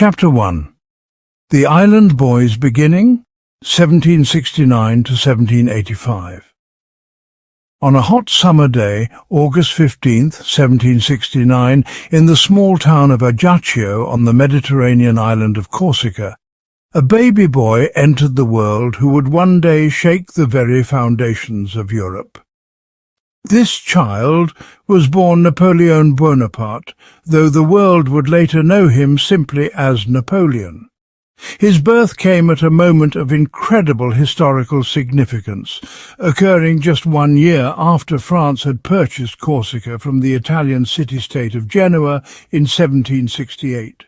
Chapter 1. The Island Boys Beginning, 1769 to 1785. On a hot summer day, August 15th, 1769, in the small town of Ajaccio on the Mediterranean island of Corsica, a baby boy entered the world who would one day shake the very foundations of Europe. This child was born Napoleon Bonaparte, though the world would later know him simply as Napoleon. His birth came at a moment of incredible historical significance, occurring just 1 year after France had purchased Corsica from the Italian city-state of Genoa in 1768.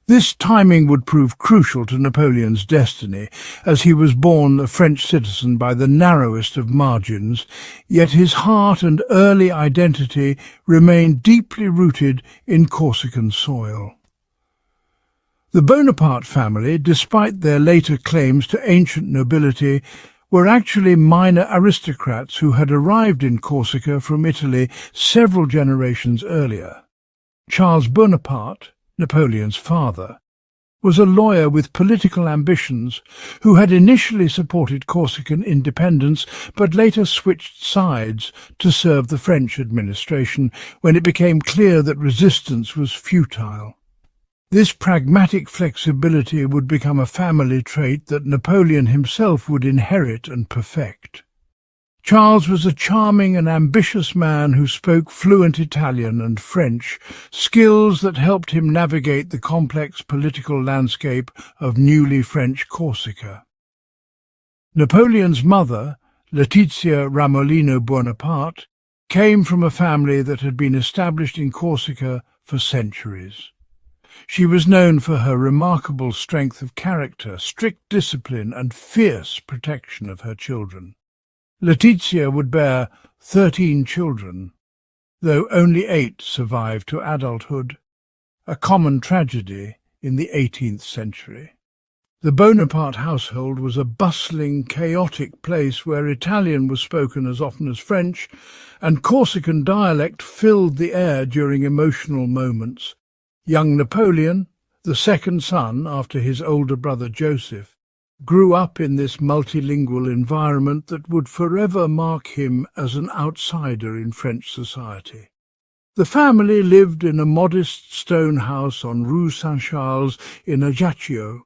This timing would prove crucial to Napoleon's destiny, as he was born a French citizen by the narrowest of margins, yet his heart and early identity remained deeply rooted in Corsican soil. The Bonaparte family, despite their later claims to ancient nobility, were actually minor aristocrats who had arrived in Corsica from Italy several generations earlier. Charles Bonaparte, Napoleon's father, was a lawyer with political ambitions who had initially supported Corsican independence but later switched sides to serve the French administration when it became clear that resistance was futile. This pragmatic flexibility would become a family trait that Napoleon himself would inherit and perfect. Charles was a charming and ambitious man who spoke fluent Italian and French, skills that helped him navigate the complex political landscape of newly French Corsica. Napoleon's mother, Letizia Ramolino Bonaparte, came from a family that had been established in Corsica for centuries. She was known for her remarkable strength of character, strict discipline, and fierce protection of her children. Letizia would bear 13 children, though only 8 survived to adulthood, a common tragedy in the 18th century. The Bonaparte household was a bustling, chaotic place where Italian was spoken as often as French, and Corsican dialect filled the air during emotional moments. Young Napoleon, the second son after his older brother Joseph, grew up in this multilingual environment that would forever mark him as an outsider in French society. The family lived in a modest stone house on Rue Saint-Charles in Ajaccio,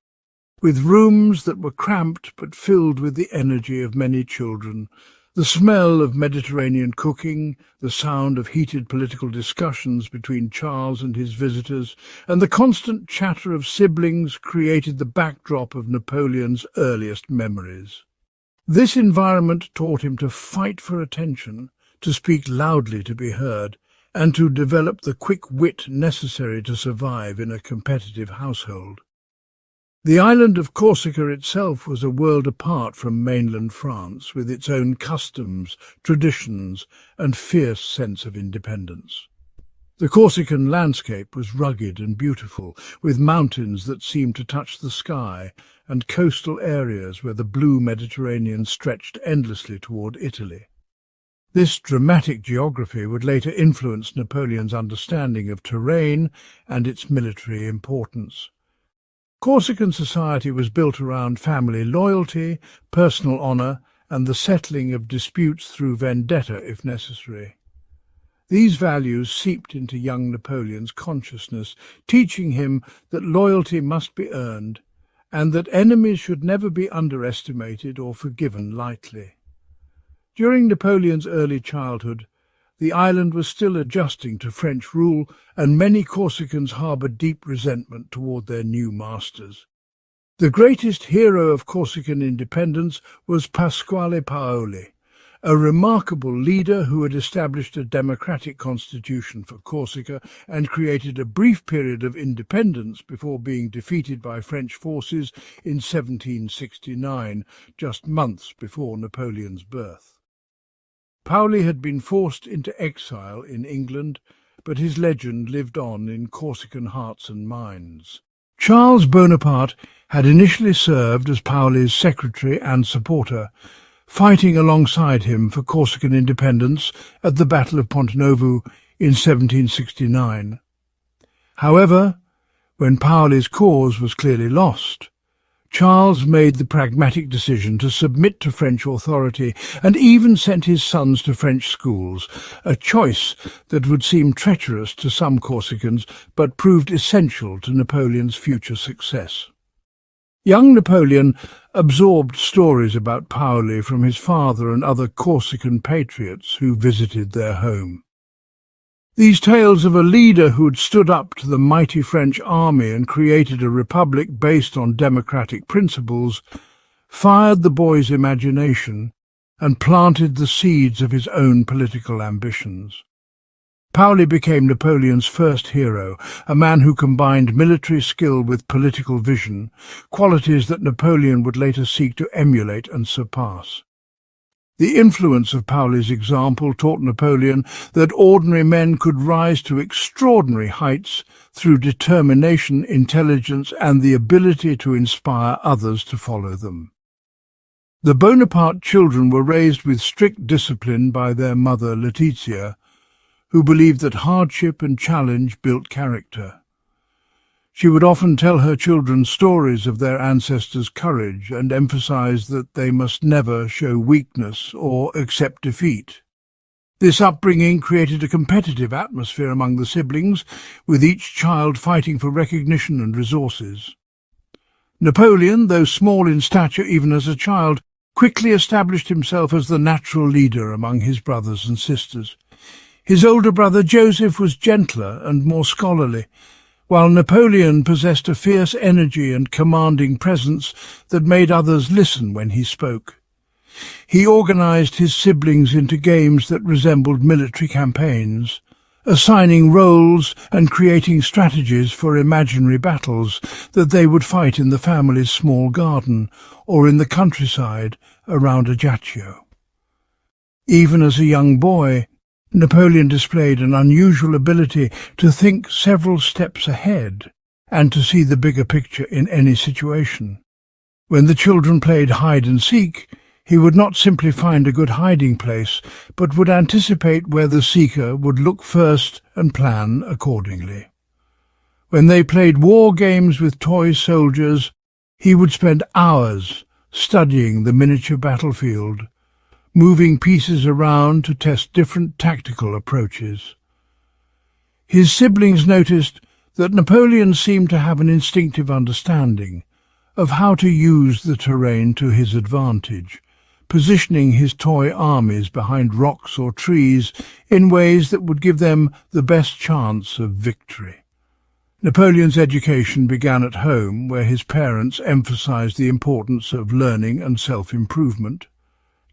with rooms that were cramped but filled with the energy of many children, the smell of Mediterranean cooking, the sound of heated political discussions between Charles and his visitors, and the constant chatter of siblings created the backdrop of Napoleon's earliest memories. This environment taught him to fight for attention, to speak loudly to be heard, and to develop the quick wit necessary to survive in a competitive household. The island of Corsica itself was a world apart from mainland France, with its own customs, traditions, and fierce sense of independence. The Corsican landscape was rugged and beautiful, with mountains that seemed to touch the sky, and coastal areas where the blue Mediterranean stretched endlessly toward Italy. This dramatic geography would later influence Napoleon's understanding of terrain and its military importance. Corsican society was built around family loyalty, personal honour, and the settling of disputes through vendetta if necessary. These values seeped into young Napoleon's consciousness, teaching him that loyalty must be earned, and that enemies should never be underestimated or forgiven lightly. During Napoleon's early childhood, the island was still adjusting to French rule, and many Corsicans harboured deep resentment toward their new masters. The greatest hero of Corsican independence was Pasquale Paoli, a remarkable leader who had established a democratic constitution for Corsica and created a brief period of independence before being defeated by French forces in 1769, just months before Napoleon's birth. Paoli had been forced into exile in England, but his legend lived on in Corsican hearts and minds. Charles Bonaparte had initially served as Paoli's secretary and supporter, fighting alongside him for Corsican independence at the Battle of Ponte Novo in 1769. However, When Paoli's cause was clearly lost, Charles made the pragmatic decision to submit to French authority and even sent his sons to French schools, a choice that would seem treacherous to some Corsicans but proved essential to Napoleon's future success. Young Napoleon absorbed stories about Paoli from his father and other Corsican patriots who visited their home. These tales of a leader who had stood up to the mighty French army and created a republic based on democratic principles fired the boy's imagination and planted the seeds of his own political ambitions. Paoli became Napoleon's first hero, a man who combined military skill with political vision, qualities that Napoleon would later seek to emulate and surpass. The influence of Paoli's example taught Napoleon that ordinary men could rise to extraordinary heights through determination, intelligence, and the ability to inspire others to follow them. The Bonaparte children were raised with strict discipline by their mother Letizia, who believed that hardship and challenge built character. She would often tell her children stories of their ancestors' courage and emphasize that they must never show weakness or accept defeat. This upbringing created a competitive atmosphere among the siblings, with each child fighting for recognition and resources. Napoleon, though small in stature even as a child, quickly established himself as the natural leader among his brothers and sisters. His older brother Joseph was gentler and more scholarly, while Napoleon possessed a fierce energy and commanding presence that made others listen when he spoke. He organized his siblings into games that resembled military campaigns, assigning roles and creating strategies for imaginary battles that they would fight in the family's small garden or in the countryside around Ajaccio. Even as a young boy, Napoleon displayed an unusual ability to think several steps ahead and to see the bigger picture in any situation. When the children played hide-and-seek, he would not simply find a good hiding place, but would anticipate where the seeker would look first and plan accordingly. When they played war games with toy soldiers, he would spend hours studying the miniature battlefield, moving pieces around to test different tactical approaches. His siblings noticed that Napoleon seemed to have an instinctive understanding of how to use the terrain to his advantage, positioning his toy armies behind rocks or trees in ways that would give them the best chance of victory. Napoleon's education began at home, where his parents emphasized the importance of learning and self-improvement.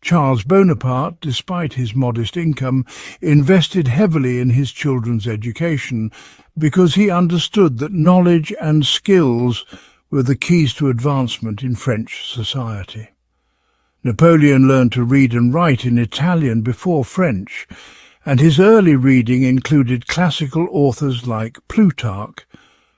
Charles Bonaparte, despite his modest income, invested heavily in his children's education because he understood that knowledge and skills were the keys to advancement in French society. Napoleon learned to read and write in Italian before French, and his early reading included classical authors like Plutarch,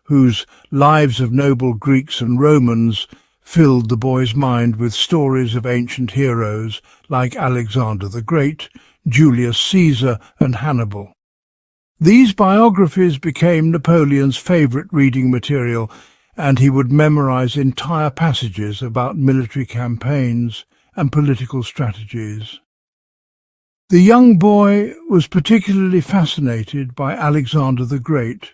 whose Lives of Noble Greeks and Romans filled the boy's mind with stories of ancient heroes like Alexander the Great, Julius Caesar, and Hannibal. These biographies became Napoleon's favorite reading material, and he would memorize entire passages about military campaigns and political strategies. The young boy was particularly fascinated by Alexander the Great,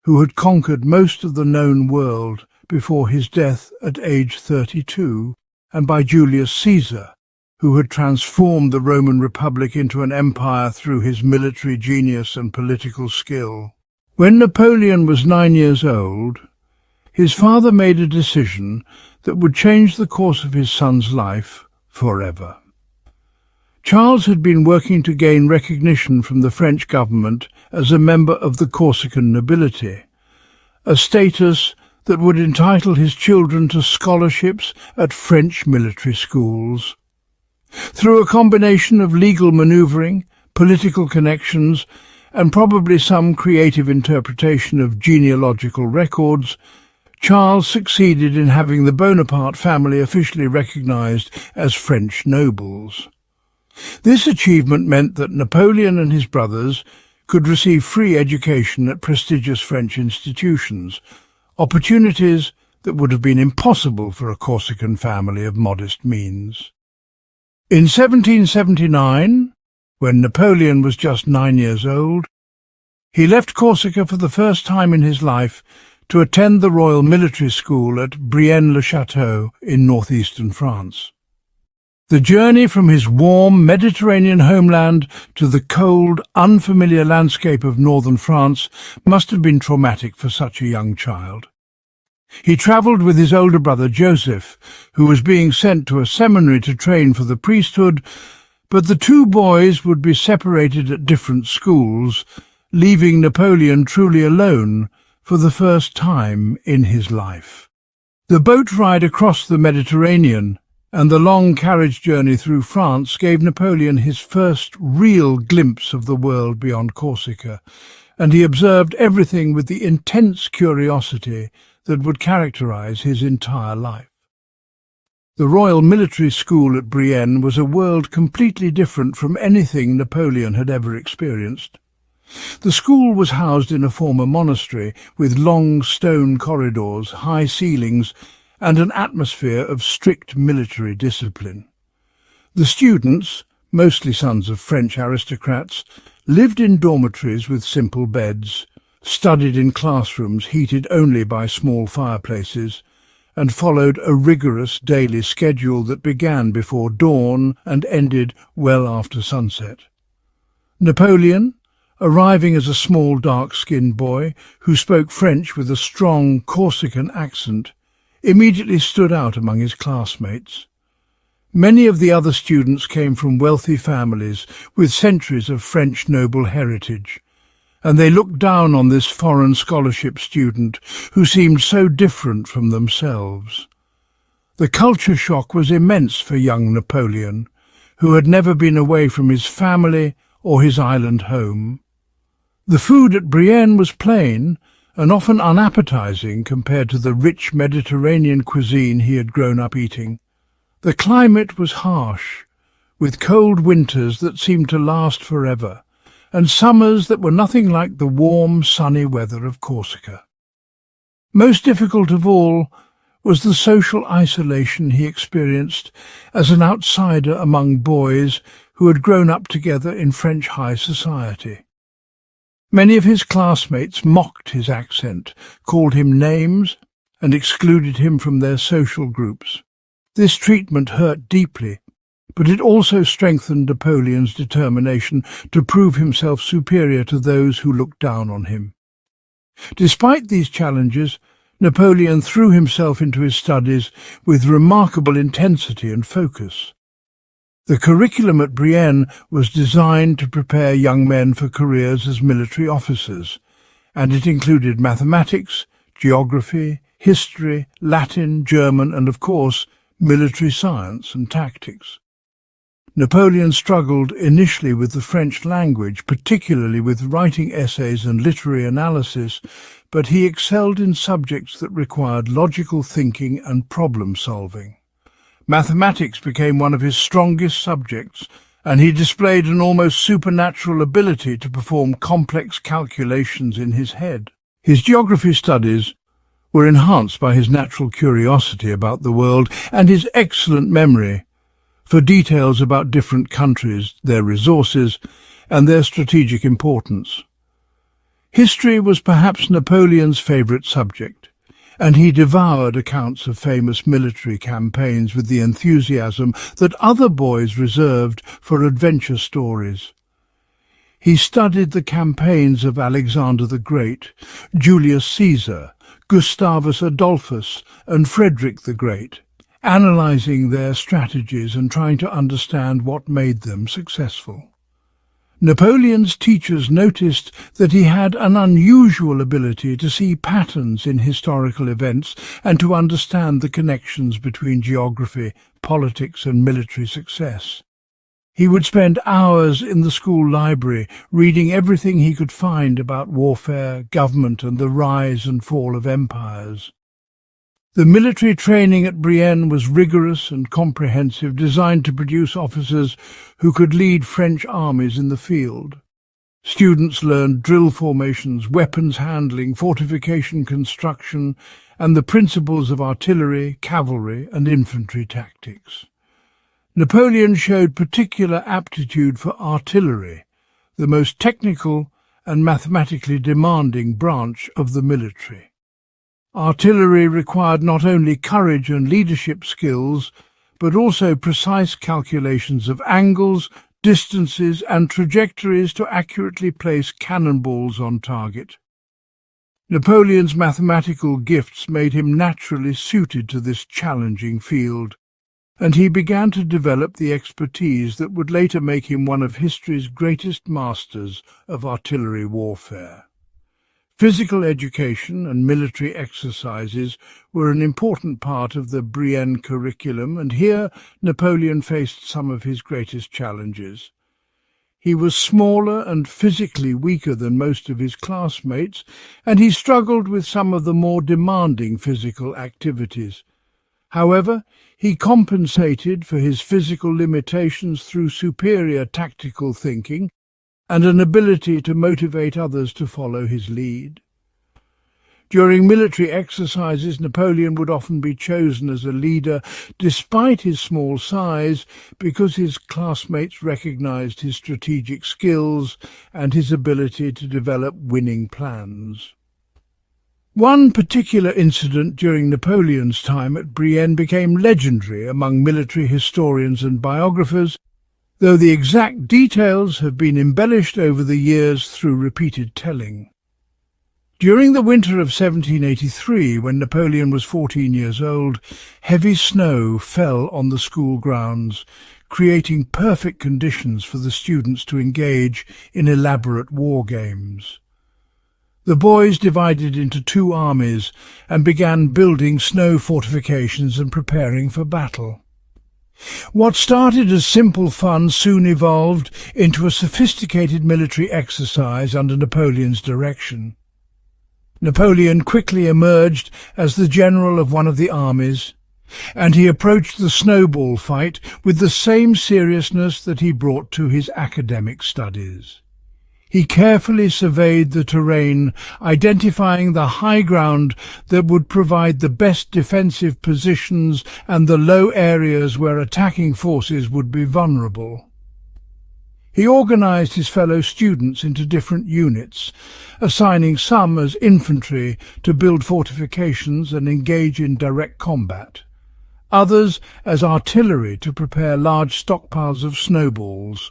who had conquered most of the known world before his death at age 32, and by Julius Caesar, who had transformed the Roman Republic into an empire through his military genius and political skill. When Napoleon was 9 years old, his father made a decision that would change the course of his son's life forever. Charles had been working to gain recognition from the French government as a member of the Corsican nobility, a status that would entitle his children to scholarships at French military schools. Through a combination of legal manoeuvring, political connections, and probably some creative interpretation of genealogical records, Charles succeeded in having the Bonaparte family officially recognized as French nobles. This achievement meant that Napoleon and his brothers could receive free education at prestigious French institutions, opportunities that would have been impossible for a Corsican family of modest means. In 1779, when Napoleon was just 9 years old, he left Corsica for the first time in his life to attend the Royal Military School at Brienne-le-Château in northeastern France. The journey from his warm Mediterranean homeland to the cold, unfamiliar landscape of northern France must have been traumatic for such a young child. He travelled with his older brother Joseph, who was being sent to a seminary to train for the priesthood, but the two boys would be separated at different schools, leaving Napoleon truly alone for the first time in his life. The boat ride across the Mediterranean and the long carriage journey through France gave Napoleon his first real glimpse of the world beyond Corsica, and he observed everything with the intense curiosity that would characterize his entire life. The Royal Military School at Brienne was a world completely different from anything Napoleon had ever experienced. The school was housed in a former monastery with long stone corridors, high ceilings, and an atmosphere of strict military discipline. The students, mostly sons of French aristocrats, lived in dormitories with simple beds, studied in classrooms heated only by small fireplaces, and followed a rigorous daily schedule that began before dawn and ended well after sunset. Napoleon, arriving as a small dark-skinned boy who spoke French with a strong Corsican accent, immediately stood out among his classmates. Many of the other students came from wealthy families with centuries of French noble heritage, and they looked down on this foreign scholarship student who seemed so different from themselves. The culture shock was immense for young Napoleon, who had never been away from his family or his island home. The food at Brienne was plain and often unappetizing compared to the rich Mediterranean cuisine he had grown up eating. The climate was harsh, with cold winters that seemed to last forever, and summers that were nothing like the warm, sunny weather of Corsica. Most difficult of all was the social isolation he experienced as an outsider among boys who had grown up together in French high society. Many of his classmates mocked his accent, called him names, and excluded him from their social groups. This treatment hurt deeply, but it also strengthened Napoleon's determination to prove himself superior to those who looked down on him. Despite these challenges, Napoleon threw himself into his studies with remarkable intensity and focus. The curriculum at Brienne was designed to prepare young men for careers as military officers, and it included mathematics, geography, history, Latin, German, and, of course, military science and tactics. Napoleon struggled initially with the French language, particularly with writing essays and literary analysis, but he excelled in subjects that required logical thinking and problem-solving. Mathematics became one of his strongest subjects, and he displayed an almost supernatural ability to perform complex calculations in his head. His geography studies were enhanced by his natural curiosity about the world and his excellent memory for details about different countries, their resources, and their strategic importance. History was perhaps Napoleon's favourite subject, and he devoured accounts of famous military campaigns with the enthusiasm that other boys reserved for adventure stories. He studied the campaigns of Alexander the Great, Julius Caesar, Gustavus Adolphus, and Frederick the Great, analysing their strategies and trying to understand what made them successful. Napoleon's teachers noticed that he had an unusual ability to see patterns in historical events and to understand the connections between geography, politics, and military success. He would spend hours in the school library reading everything he could find about warfare, government, and the rise and fall of empires. The military training at Brienne was rigorous and comprehensive, designed to produce officers who could lead French armies in the field. Students learned drill formations, weapons handling, fortification construction, and the principles of artillery, cavalry, and infantry tactics. Napoleon showed particular aptitude for artillery, the most technical and mathematically demanding branch of the military. Artillery required not only courage and leadership skills, but also precise calculations of angles, distances and trajectories to accurately place cannonballs on target. Napoleon's mathematical gifts made him naturally suited to this challenging field, and he began to develop the expertise that would later make him one of history's greatest masters of artillery warfare. Physical education and military exercises were an important part of the Brienne curriculum, and here Napoleon faced some of his greatest challenges. He was smaller and physically weaker than most of his classmates, and he struggled with some of the more demanding physical activities. However, he compensated for his physical limitations through superior tactical thinking and an ability to motivate others to follow his lead. During military exercises, Napoleon would often be chosen as a leader despite his small size, because his classmates recognized his strategic skills and his ability to develop winning plans. One particular incident during Napoleon's time at Brienne became legendary among military historians and biographers, though the exact details have been embellished over the years through repeated telling. During the winter of 1783, when Napoleon was 14 years old, heavy snow fell on the school grounds, creating perfect conditions for the students to engage in elaborate war games. The boys divided into two armies and began building snow fortifications and preparing for battle. What started as simple fun soon evolved into a sophisticated military exercise under Napoleon's direction. Napoleon quickly emerged as the general of one of the armies, and he approached the snowball fight with the same seriousness that he brought to his academic studies. He carefully surveyed the terrain, identifying the high ground that would provide the best defensive positions and the low areas where attacking forces would be vulnerable. He organized his fellow students into different units, assigning some as infantry to build fortifications and engage in direct combat, others as artillery to prepare large stockpiles of snowballs,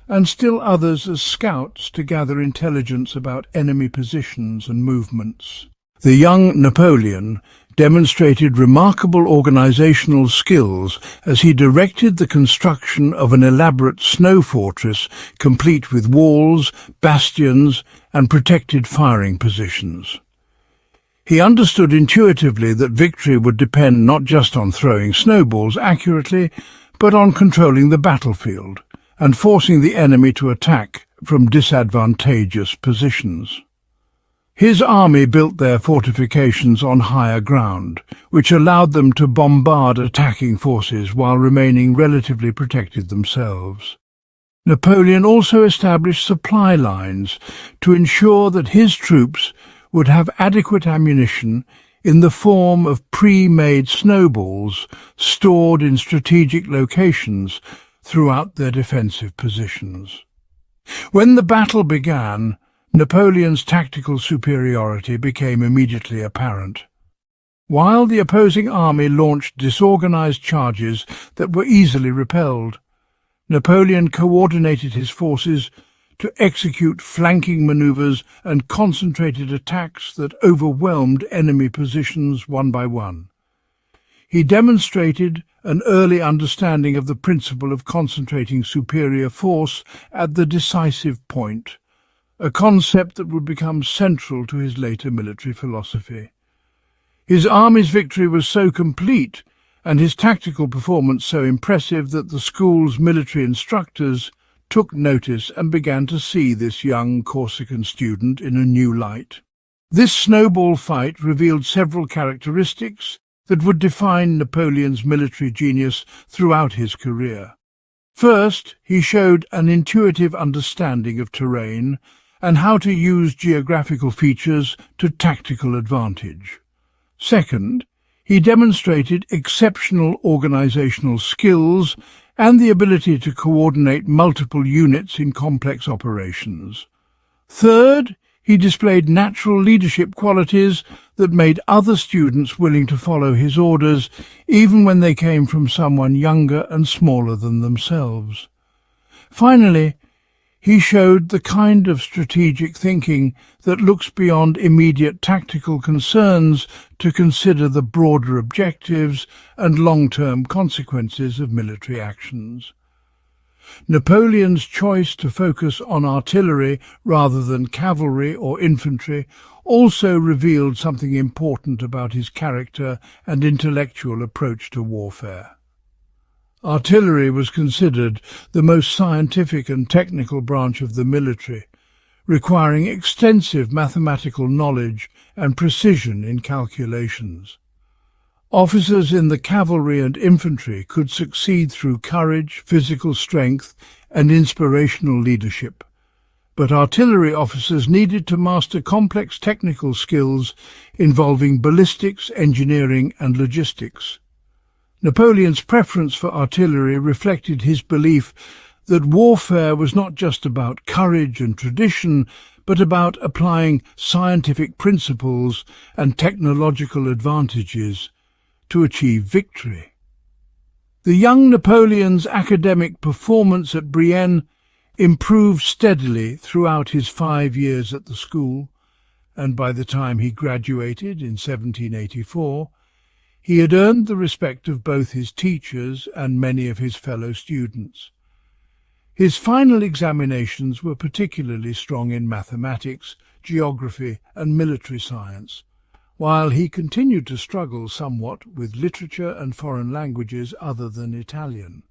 and still others as scouts to gather intelligence about enemy positions and movements. The young Napoleon demonstrated remarkable organizational skills as he directed the construction of an elaborate snow fortress complete with walls, bastions, and protected firing positions. He understood intuitively that victory would depend not just on throwing snowballs accurately, but on controlling the battlefield and forcing the enemy to attack from disadvantageous positions. His army built their fortifications on higher ground, which allowed them to bombard attacking forces while remaining relatively protected themselves. Napoleon also established supply lines to ensure that his troops would have adequate ammunition in the form of pre-made snowballs stored in strategic locations throughout their defensive positions. When the battle began, Napoleon's tactical superiority became immediately apparent. While the opposing army launched disorganized charges that were easily repelled, Napoleon coordinated his forces to execute flanking maneuvers and concentrated attacks that overwhelmed enemy positions one by one. He demonstrated an early understanding of the principle of concentrating superior force at the decisive point, a concept that would become central to his later military philosophy. His army's victory was so complete and his tactical performance so impressive that the school's military instructors took notice and began to see this young Corsican student in a new light. This snowball fight revealed several characteristics that would define Napoleon's military genius throughout his career. First, he showed an intuitive understanding of terrain and how to use geographical features to tactical advantage. Second, he demonstrated exceptional organizational skills and the ability to coordinate multiple units in complex operations. Third, he displayed natural leadership qualities that made other students willing to follow his orders, even when they came from someone younger and smaller than themselves. Finally, he showed the kind of strategic thinking that looks beyond immediate tactical concerns to consider the broader objectives and long-term consequences of military actions. Napoleon's choice to focus on artillery rather than cavalry or infantry also revealed something important about his character and intellectual approach to warfare. Artillery was considered the most scientific and technical branch of the military, requiring extensive mathematical knowledge and precision in calculations. Officers in the cavalry and infantry could succeed through courage, physical strength, and inspirational leadership. But artillery officers needed to master complex technical skills involving ballistics, engineering, and logistics. Napoleon's preference for artillery reflected his belief that warfare was not just about courage and tradition, but about applying scientific principles and technological advantages to achieve victory. The young Napoleon's academic performance at Brienne improved steadily throughout his 5 years at the school, and by the time he graduated in 1784, he had earned the respect of both his teachers and many of his fellow students. His final examinations were particularly strong in mathematics, geography, and military science, while he continued to struggle somewhat with literature and foreign languages other than Italian.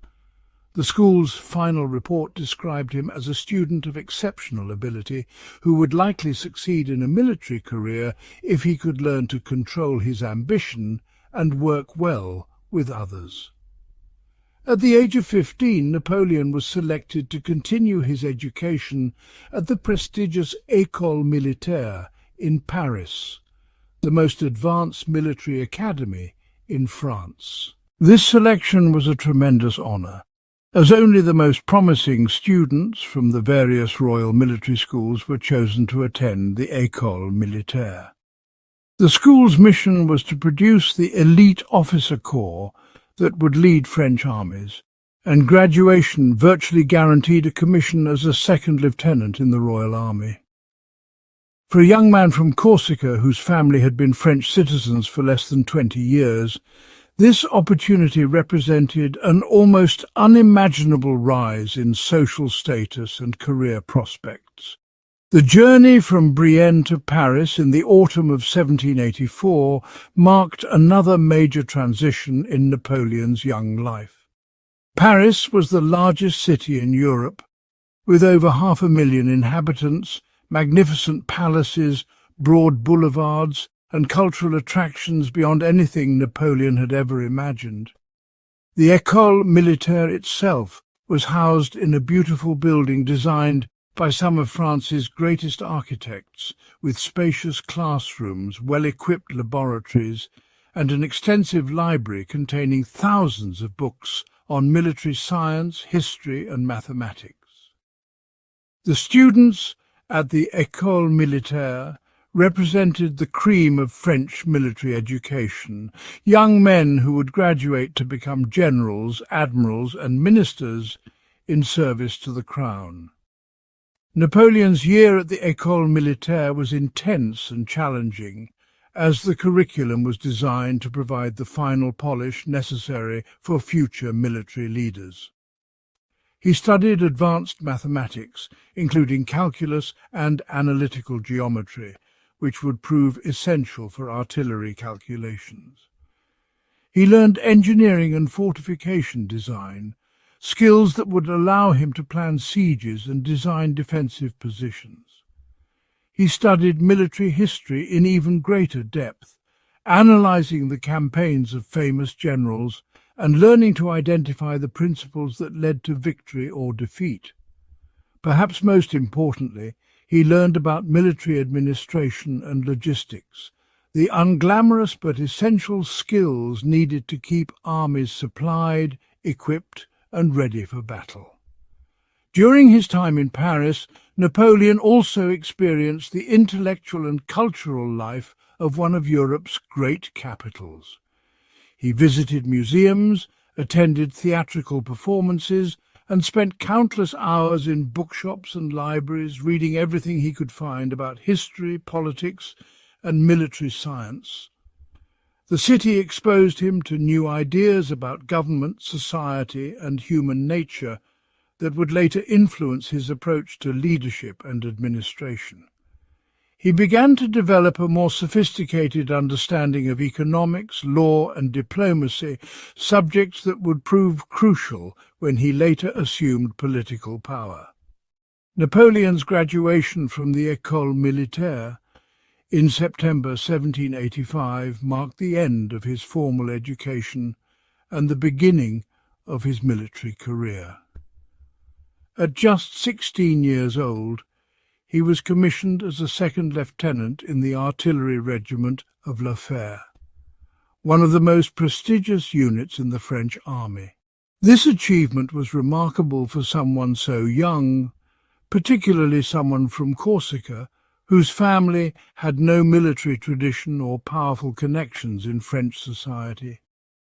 The school's final report described him as a student of exceptional ability who would likely succeed in a military career if he could learn to control his ambition and work well with others. At the age of 15, Napoleon was selected to continue his education at the prestigious École Militaire in Paris, the most advanced military academy in France. This selection was a tremendous honour, as only the most promising students from the various royal military schools were chosen to attend the École Militaire. The school's mission was to produce the elite officer corps that would lead French armies, and graduation virtually guaranteed a commission as a second lieutenant in the Royal Army. For a young man from Corsica whose family had been French citizens for less than 20 years, this opportunity represented an almost unimaginable rise in social status and career prospects. The journey from Brienne to Paris in the autumn of 1784 marked another major transition in Napoleon's young life. Paris was the largest city in Europe, with over 500,000 inhabitants, magnificent palaces, broad boulevards, and cultural attractions beyond anything Napoleon had ever imagined. The École Militaire itself was housed in a beautiful building designed by some of France's greatest architects, with spacious classrooms, well-equipped laboratories, and an extensive library containing thousands of books on military science, history, and mathematics. The students at the École Militaire represented the cream of French military education, young men who would graduate to become generals, admirals, and ministers in service to the crown. Napoleon's year at the École Militaire was intense and challenging, as the curriculum was designed to provide the final polish necessary for future military leaders. He studied advanced mathematics, including calculus and analytical geometry, which would prove essential for artillery calculations. He learned engineering and fortification design, skills that would allow him to plan sieges and design defensive positions. He studied military history in even greater depth, analyzing the campaigns of famous generals and learning to identify the principles that led to victory or defeat. Perhaps most importantly, he learned about military administration and logistics, the unglamorous but essential skills needed to keep armies supplied, equipped, and ready for battle. During his time in Paris, Napoleon also experienced the intellectual and cultural life of one of Europe's great capitals. He visited museums, attended theatrical performances, and spent countless hours in bookshops and libraries reading everything he could find about history, politics, and military science. The city exposed him to new ideas about government, society, and human nature that would later influence his approach to leadership and administration. He began to develop a more sophisticated understanding of economics, law, and diplomacy, subjects that would prove crucial when he later assumed political power. Napoleon's graduation from the École Militaire in September 1785 marked the end of his formal education and the beginning of his military career. At just 16 years old, he was commissioned as a second lieutenant in the artillery regiment of La Fère, one of the most prestigious units in the French army. This achievement was remarkable for someone so young, particularly someone from Corsica, whose family had no military tradition or powerful connections in French society.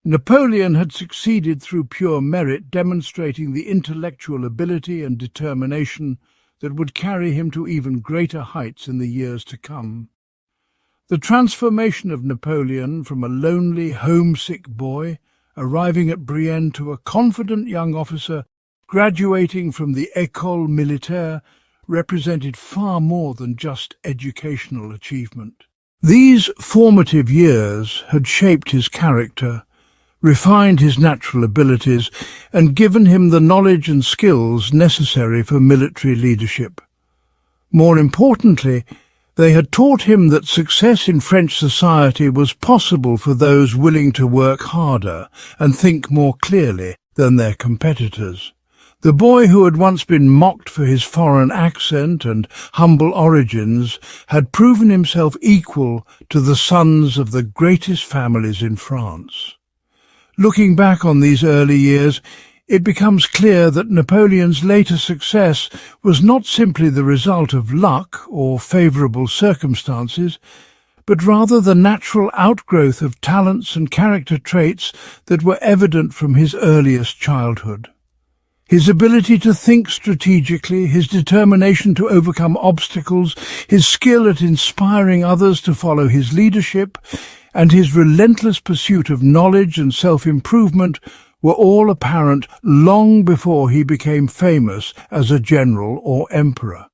Napoleon had succeeded through pure merit, demonstrating the intellectual ability and determination that would carry him to even greater heights in the years to come. The transformation of Napoleon from a lonely, homesick boy arriving at Brienne to a confident young officer graduating from the École Militaire represented far more than just educational achievement. These formative years had shaped his character, refined his natural abilities, and given him the knowledge and skills necessary for military leadership. More importantly, they had taught him that success in French society was possible for those willing to work harder and think more clearly than their competitors. The boy who had once been mocked for his foreign accent and humble origins had proven himself equal to the sons of the greatest families in France. Looking back on these early years, it becomes clear that Napoleon's later success was not simply the result of luck or favourable circumstances, but rather the natural outgrowth of talents and character traits that were evident from his earliest childhood. His ability to think strategically, his determination to overcome obstacles, his skill at inspiring others to follow his leadership, and his relentless pursuit of knowledge and self-improvement were all apparent long before he became famous as a general or emperor.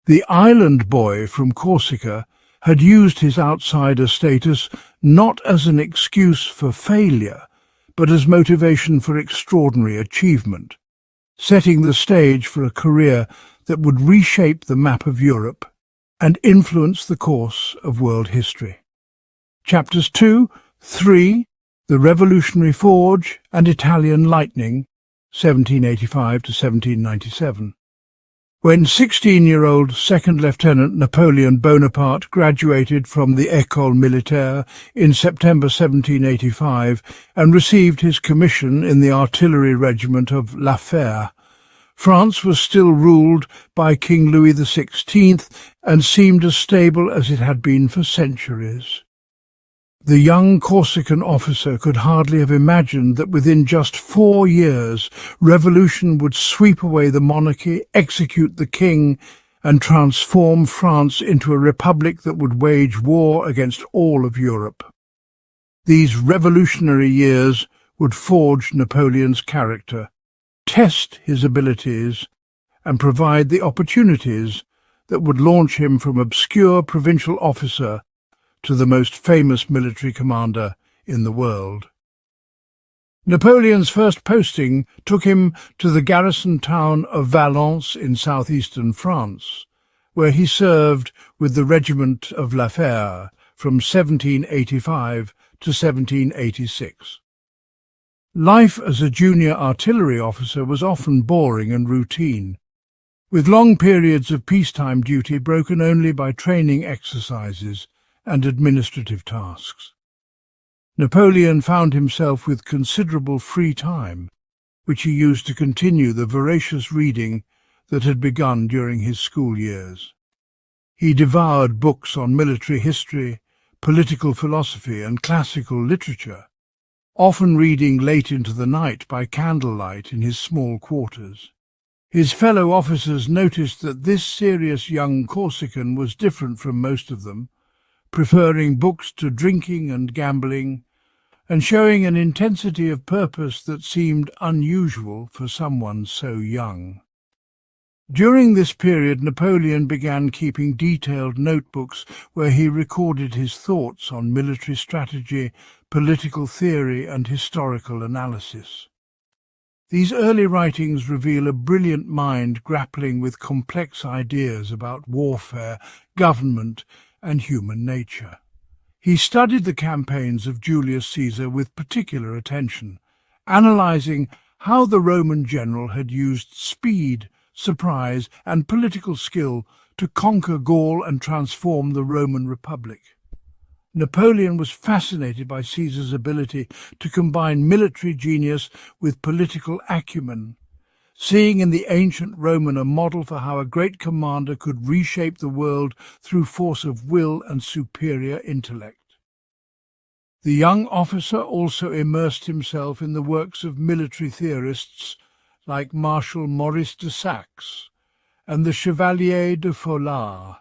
The island boy from Corsica had used his outsider status not as an excuse for failure, but as motivation for extraordinary achievement, setting the stage for a career that would reshape the map of Europe and influence the course of world history. Chapters 2, 3, The Revolutionary Forge and Italian Lightning, 1785 to 1797. When 16-year-old Second Lieutenant Napoleon Bonaparte graduated from the École Militaire in September 1785 and received his commission in the artillery regiment of La Fère, France was still ruled by King Louis XVI and seemed as stable as it had been for centuries. The young Corsican officer could hardly have imagined that within just 4 years revolution would sweep away the monarchy, execute the king, and transform France into a republic that would wage war against all of Europe. These revolutionary years would forge Napoleon's character, test his abilities, and provide the opportunities that would launch him from obscure provincial officer to the most famous military commander in the world. Napoleon's first posting took him to the garrison town of Valence in southeastern France, where he served with the regiment of La Fère from 1785 to 1786. Life as a junior artillery officer was often boring and routine, with long periods of peacetime duty broken only by training exercises and administrative tasks. Napoleon found himself with considerable free time, which he used to continue the voracious reading that had begun during his school years. He devoured books on military history, political philosophy and classical literature, often reading late into the night by candlelight in his small quarters. His fellow officers noticed that this serious young Corsican was different from most of them, preferring books to drinking and gambling, and showing an intensity of purpose that seemed unusual for someone so young. During this period, Napoleon began keeping detailed notebooks where he recorded his thoughts on military strategy, political theory, and historical analysis. These early writings reveal a brilliant mind grappling with complex ideas about warfare, government, and human nature. He studied the campaigns of Julius Caesar with particular attention, analyzing how the Roman general had used speed, surprise, and political skill to conquer Gaul and transform the Roman Republic. Napoleon was fascinated by Caesar's ability to combine military genius with political acumen, seeing in the ancient Roman a model for how a great commander could reshape the world through force of will and superior intellect. The young officer also immersed himself in the works of military theorists like Marshal Maurice de Saxe and the Chevalier de Folard,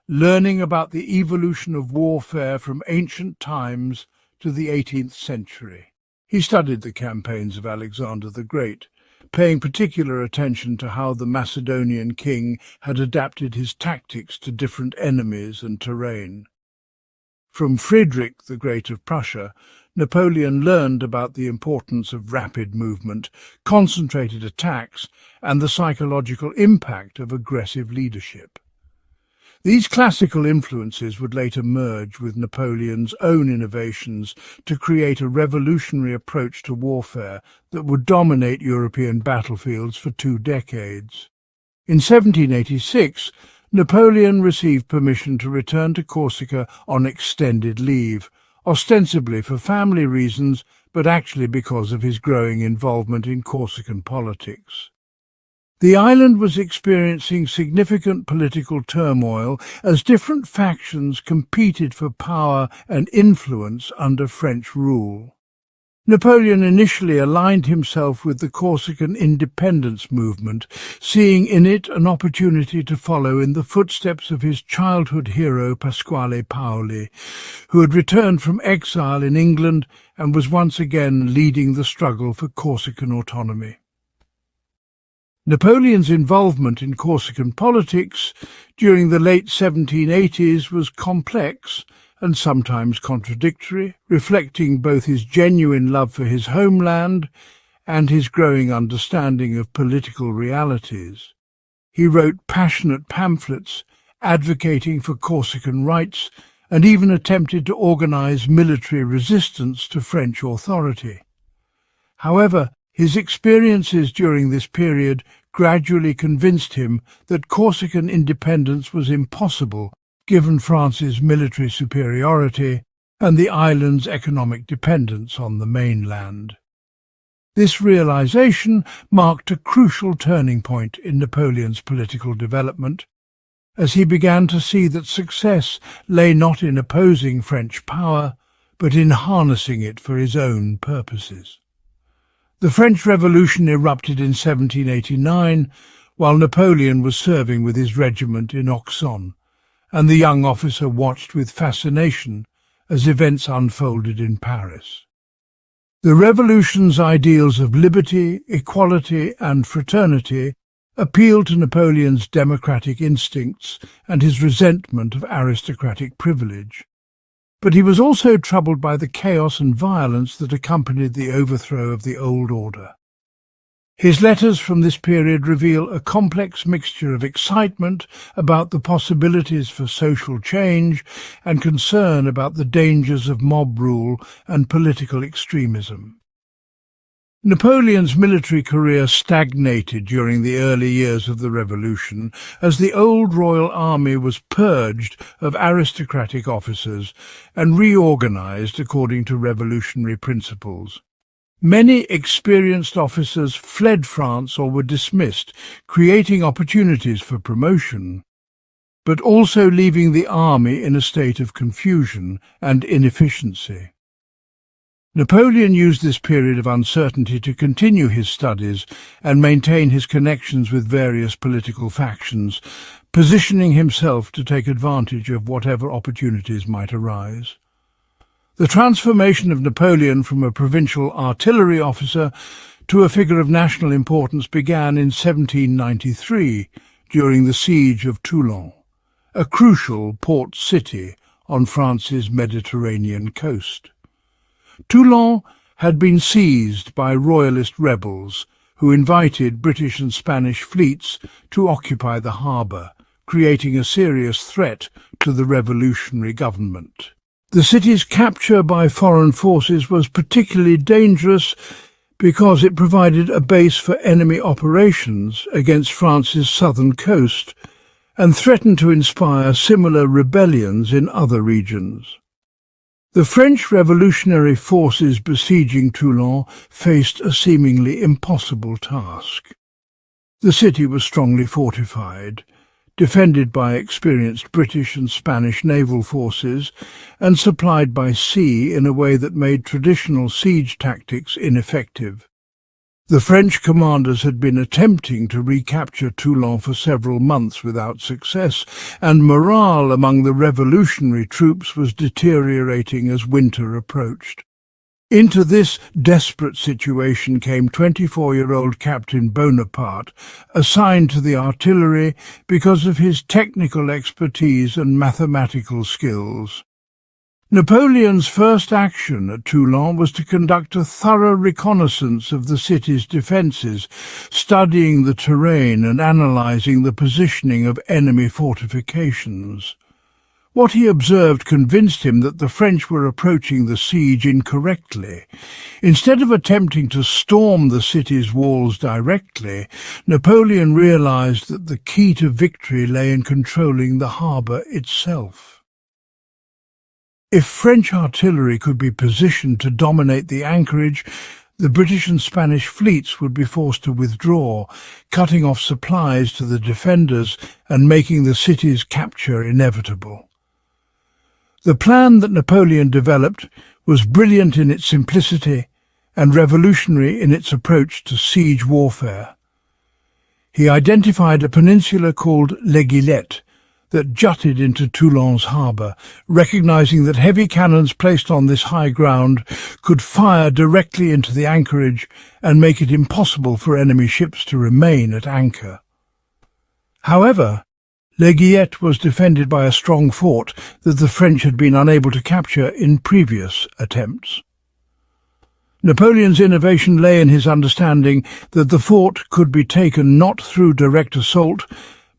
learning about the evolution of warfare from ancient times to the 18th century. He studied the campaigns of Alexander the Great, paying particular attention to how the Macedonian king had adapted his tactics to different enemies and terrain. From Frederick the Great of Prussia, Napoleon learned about the importance of rapid movement, concentrated attacks, and the psychological impact of aggressive leadership. These classical influences would later merge with Napoleon's own innovations to create a revolutionary approach to warfare that would dominate European battlefields for 2 decades. In 1786, Napoleon received permission to return to Corsica on extended leave, ostensibly for family reasons, but actually because of his growing involvement in Corsican politics. The island was experiencing significant political turmoil as different factions competed for power and influence under French rule. Napoleon initially aligned himself with the Corsican independence movement, seeing in it an opportunity to follow in the footsteps of his childhood hero Pasquale Paoli, who had returned from exile in England and was once again leading the struggle for Corsican autonomy. Napoleon's involvement in Corsican politics during the late 1780s was complex and sometimes contradictory, reflecting both his genuine love for his homeland and his growing understanding of political realities. He wrote passionate pamphlets advocating for Corsican rights and even attempted to organize military resistance to French authority. However, his experiences during this period gradually convinced him that Corsican independence was impossible given France's military superiority and the island's economic dependence on the mainland. This realization marked a crucial turning point in Napoleon's political development, as he began to see that success lay not in opposing French power, but in harnessing it for his own purposes. The French Revolution erupted in 1789, while Napoleon was serving with his regiment in Auxonne, and the young officer watched with fascination as events unfolded in Paris. The revolution's ideals of liberty, equality, and fraternity appealed to Napoleon's democratic instincts and his resentment of aristocratic privilege. But he was also troubled by the chaos and violence that accompanied the overthrow of the old order. His letters from this period reveal a complex mixture of excitement about the possibilities for social change and concern about the dangers of mob rule and political extremism. Napoleon's military career stagnated during the early years of the Revolution as the old royal army was purged of aristocratic officers and reorganized according to revolutionary principles. Many experienced officers fled France or were dismissed, creating opportunities for promotion, but also leaving the army in a state of confusion and inefficiency. Napoleon used this period of uncertainty to continue his studies and maintain his connections with various political factions, positioning himself to take advantage of whatever opportunities might arise. The transformation of Napoleon from a provincial artillery officer to a figure of national importance began in 1793 during the siege of Toulon, a crucial port city on France's Mediterranean coast. Toulon had been seized by royalist rebels who invited British and Spanish fleets to occupy the harbour, creating a serious threat to the revolutionary government. The city's capture by foreign forces was particularly dangerous because it provided a base for enemy operations against France's southern coast and threatened to inspire similar rebellions in other regions. The French revolutionary forces besieging Toulon faced a seemingly impossible task. The city was strongly fortified, defended by experienced British and Spanish naval forces, and supplied by sea in a way that made traditional siege tactics ineffective. The French commanders had been attempting to recapture Toulon for several months without success, and morale among the revolutionary troops was deteriorating as winter approached. Into this desperate situation came 24-year-old Captain Bonaparte, assigned to the artillery because of his technical expertise and mathematical skills. Napoleon's first action at Toulon was to conduct a thorough reconnaissance of the city's defences, studying the terrain and analysing the positioning of enemy fortifications. What he observed convinced him that the French were approaching the siege incorrectly. Instead of attempting to storm the city's walls directly, Napoleon realised that the key to victory lay in controlling the harbour itself. If French artillery could be positioned to dominate the anchorage, the British and Spanish fleets would be forced to withdraw, cutting off supplies to the defenders and making the city's capture inevitable. The plan that Napoleon developed was brilliant in its simplicity and revolutionary in its approach to siege warfare. He identified a peninsula called Les Guillettes that jutted into Toulon's harbour, recognizing that heavy cannons placed on this high ground could fire directly into the anchorage and make it impossible for enemy ships to remain at anchor. However, Les Guillettes was defended by a strong fort that the French had been unable to capture in previous attempts. Napoleon's innovation lay in his understanding that the fort could be taken not through direct assault,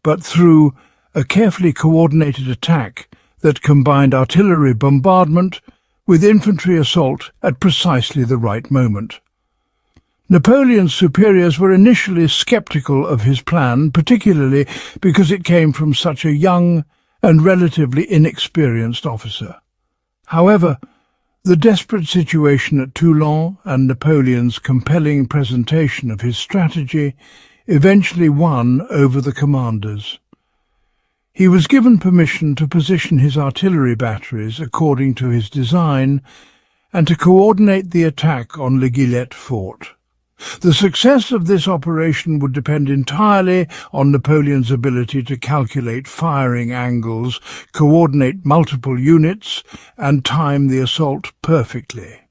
but through a carefully coordinated attack that combined artillery bombardment with infantry assault at precisely the right moment. Napoleon's superiors were initially sceptical of his plan, particularly because it came from such a young and relatively inexperienced officer. However, the desperate situation at Toulon and Napoleon's compelling presentation of his strategy eventually won over the commanders. He was given permission to position his artillery batteries according to his design and to coordinate the attack on Les Guillettes fort. The success of this operation would depend entirely on Napoleon's ability to calculate firing angles, coordinate multiple units, and time the assault perfectly.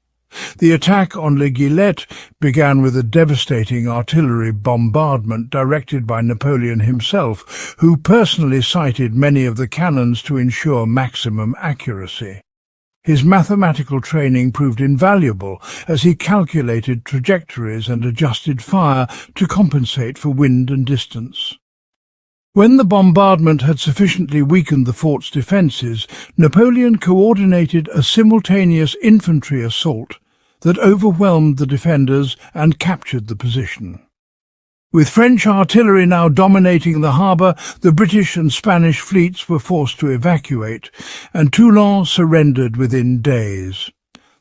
The attack on Les Guillettes began with a devastating artillery bombardment directed by Napoleon himself, who personally sighted many of the cannons to ensure maximum accuracy. His mathematical training proved invaluable as he calculated trajectories and adjusted fire to compensate for wind and distance. When the bombardment had sufficiently weakened the fort's defences, Napoleon coordinated a simultaneous infantry assault that overwhelmed the defenders and captured the position. With French artillery now dominating the harbour, the British and Spanish fleets were forced to evacuate, and Toulon surrendered within days.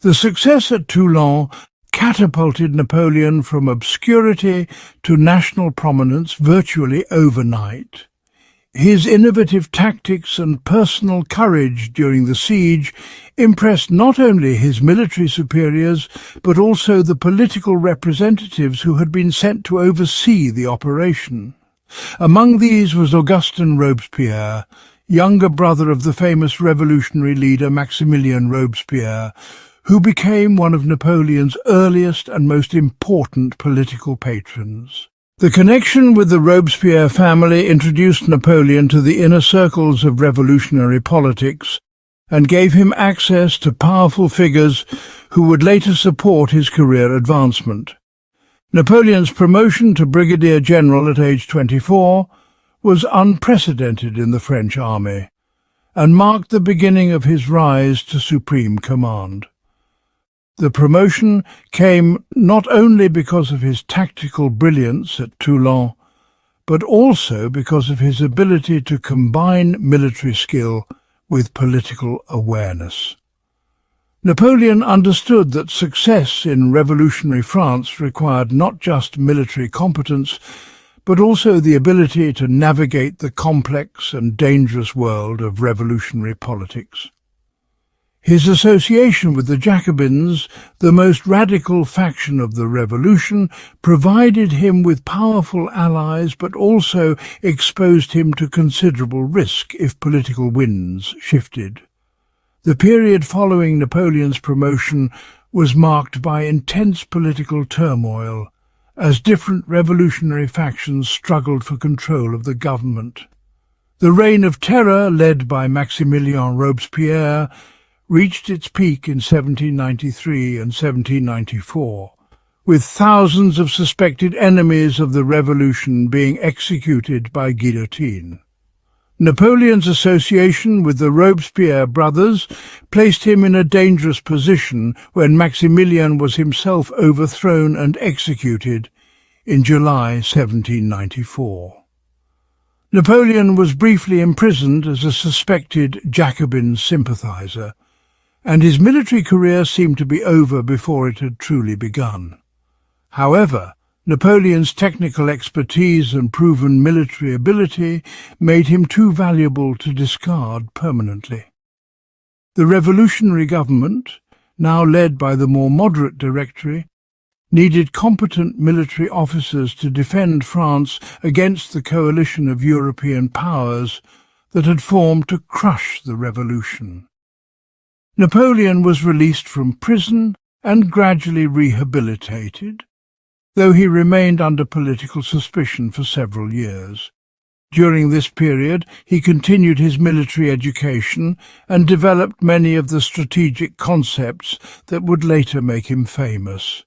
The success at Toulon catapulted Napoleon from obscurity to national prominence virtually overnight. His innovative tactics and personal courage during the siege impressed not only his military superiors, but also the political representatives who had been sent to oversee the operation. Among these was Augustin Robespierre, younger brother of the famous revolutionary leader Maximilien Robespierre, who became one of Napoleon's earliest and most important political patrons. The connection with the Robespierre family introduced Napoleon to the inner circles of revolutionary politics and gave him access to powerful figures who would later support his career advancement. Napoleon's promotion to brigadier general at age 24 was unprecedented in the French army and marked the beginning of his rise to supreme command. The promotion came not only because of his tactical brilliance at Toulon, but also because of his ability to combine military skill with political awareness. Napoleon understood that success in revolutionary France required not just military competence, but also the ability to navigate the complex and dangerous world of revolutionary politics. His association with the Jacobins, the most radical faction of the revolution, provided him with powerful allies but also exposed him to considerable risk if political winds shifted. The period following Napoleon's promotion was marked by intense political turmoil, as different revolutionary factions struggled for control of the government. The Reign of Terror, led by Maximilien Robespierre, reached its peak in 1793 and 1794, with thousands of suspected enemies of the revolution being executed by guillotine. Napoleon's association with the Robespierre brothers placed him in a dangerous position when Maximilien was himself overthrown and executed in July 1794. Napoleon was briefly imprisoned as a suspected Jacobin sympathizer, and his military career seemed to be over before it had truly begun. However, Napoleon's technical expertise and proven military ability made him too valuable to discard permanently. The revolutionary government, now led by the more moderate Directory, needed competent military officers to defend France against the coalition of European powers that had formed to crush the revolution. Napoleon was released from prison and gradually rehabilitated, though he remained under political suspicion for several years. During this period, he continued his military education and developed many of the strategic concepts that would later make him famous.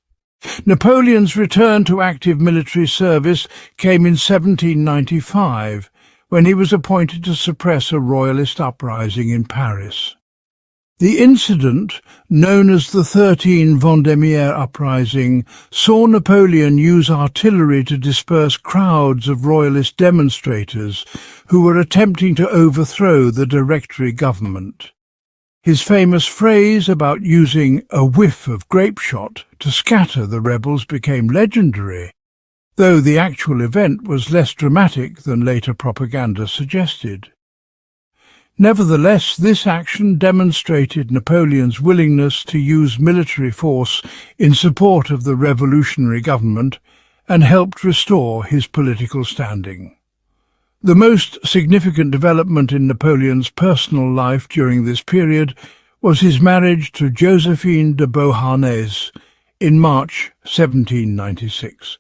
Napoleon's return to active military service came in 1795, when he was appointed to suppress a royalist uprising in Paris. The incident, known as the 13 Vendémiaire uprising, saw Napoleon use artillery to disperse crowds of royalist demonstrators who were attempting to overthrow the Directory government. His famous phrase about using a whiff of grape shot to scatter the rebels became legendary, though the actual event was less dramatic than later propaganda suggested. Nevertheless, this action demonstrated Napoleon's willingness to use military force in support of the revolutionary government and helped restore his political standing. The most significant development in Napoleon's personal life during this period was his marriage to Josephine de Beauharnais in March 1796.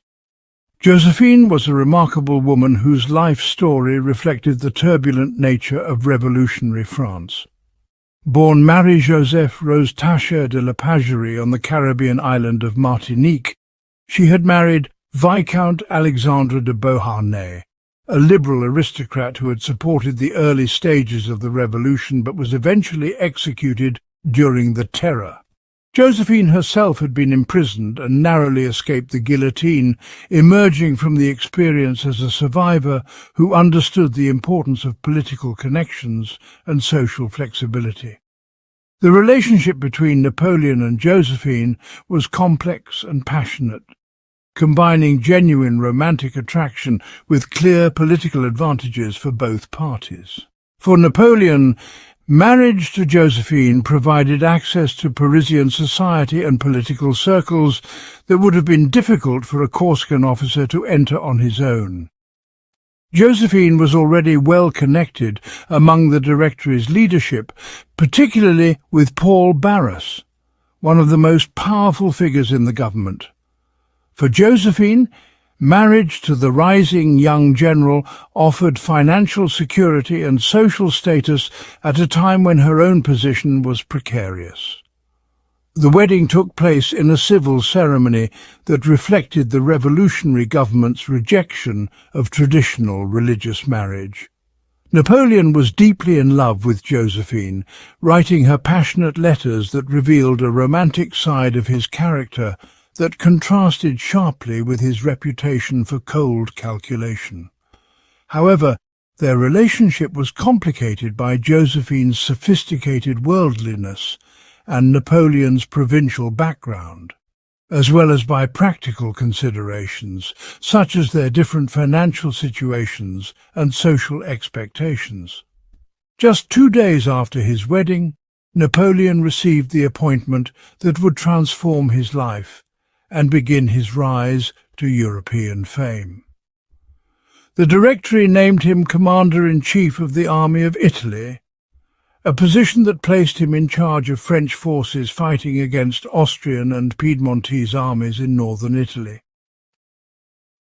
Josephine was a remarkable woman whose life story reflected the turbulent nature of revolutionary France. Born Marie-Joseph Rose Tacher de la Pagerie on the Caribbean island of Martinique, she had married Viscount Alexandre de Beauharnais, a liberal aristocrat who had supported the early stages of the revolution but was eventually executed during the Terror. Josephine herself had been imprisoned and narrowly escaped the guillotine, emerging from the experience as a survivor who understood the importance of political connections and social flexibility. The relationship between Napoleon and Josephine was complex and passionate, combining genuine romantic attraction with clear political advantages for both parties. For Napoleon, marriage to Josephine provided access to Parisian society and political circles that would have been difficult for a Corsican officer to enter on his own. Josephine was already well connected among the Directory's leadership, particularly with Paul Barras, one of the most powerful figures in the government. For Josephine, marriage to the rising young general offered financial security and social status at a time when her own position was precarious. The wedding took place in a civil ceremony that reflected the revolutionary government's rejection of traditional religious marriage. Napoleon was deeply in love with Josephine, writing her passionate letters that revealed a romantic side of his character that contrasted sharply with his reputation for cold calculation. However, their relationship was complicated by Josephine's sophisticated worldliness and Napoleon's provincial background, as well as by practical considerations, such as their different financial situations and social expectations. Just 2 days after his wedding, Napoleon received the appointment that would transform his life and begin his rise to European fame. The Directory named him Commander-in-Chief of the Army of Italy, a position that placed him in charge of French forces fighting against Austrian and Piedmontese armies in northern Italy.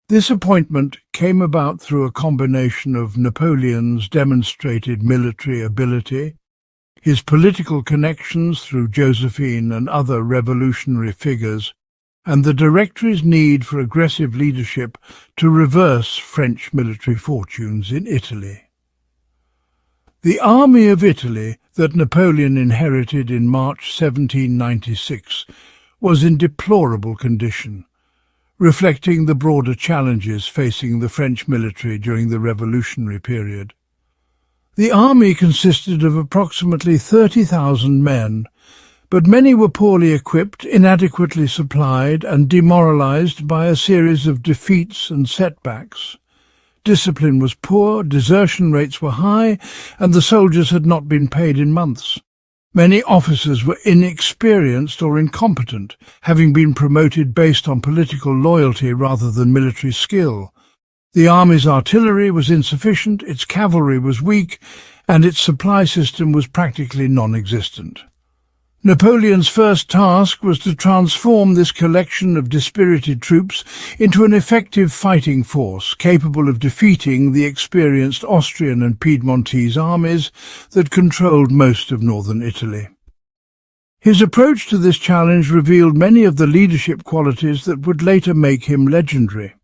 This appointment came about through a combination of Napoleon's demonstrated military ability, his political connections through Josephine and other revolutionary figures, and the Directory's need for aggressive leadership to reverse French military fortunes in Italy. The Army of Italy that Napoleon inherited in March 1796 was in deplorable condition, reflecting the broader challenges facing the French military during the revolutionary period. The army consisted of approximately 30,000 men, but many were poorly equipped, inadequately supplied, and demoralized by a series of defeats and setbacks. Discipline was poor, desertion rates were high, and the soldiers had not been paid in months. Many officers were inexperienced or incompetent, having been promoted based on political loyalty rather than military skill. The army's artillery was insufficient, its cavalry was weak, and its supply system was practically non-existent. Napoleon's first task was to transform this collection of dispirited troops into an effective fighting force capable of defeating the experienced Austrian and Piedmontese armies that controlled most of northern Italy. His approach to this challenge revealed many of the leadership qualities that would later make him legendary.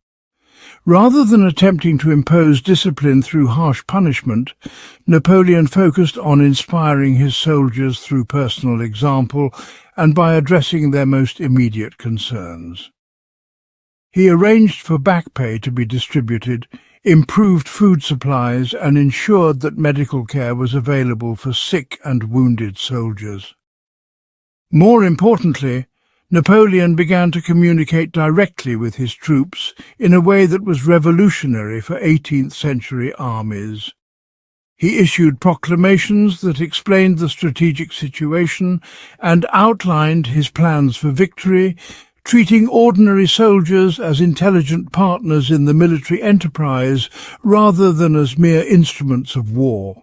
Rather than attempting to impose discipline through harsh punishment, Napoleon focused on inspiring his soldiers through personal example and by addressing their most immediate concerns. He arranged for back pay to be distributed, improved food supplies, and ensured that medical care was available for sick and wounded soldiers. More importantly, Napoleon began to communicate directly with his troops in a way that was revolutionary for 18th-century armies. He issued proclamations that explained the strategic situation and outlined his plans for victory, treating ordinary soldiers as intelligent partners in the military enterprise rather than as mere instruments of war.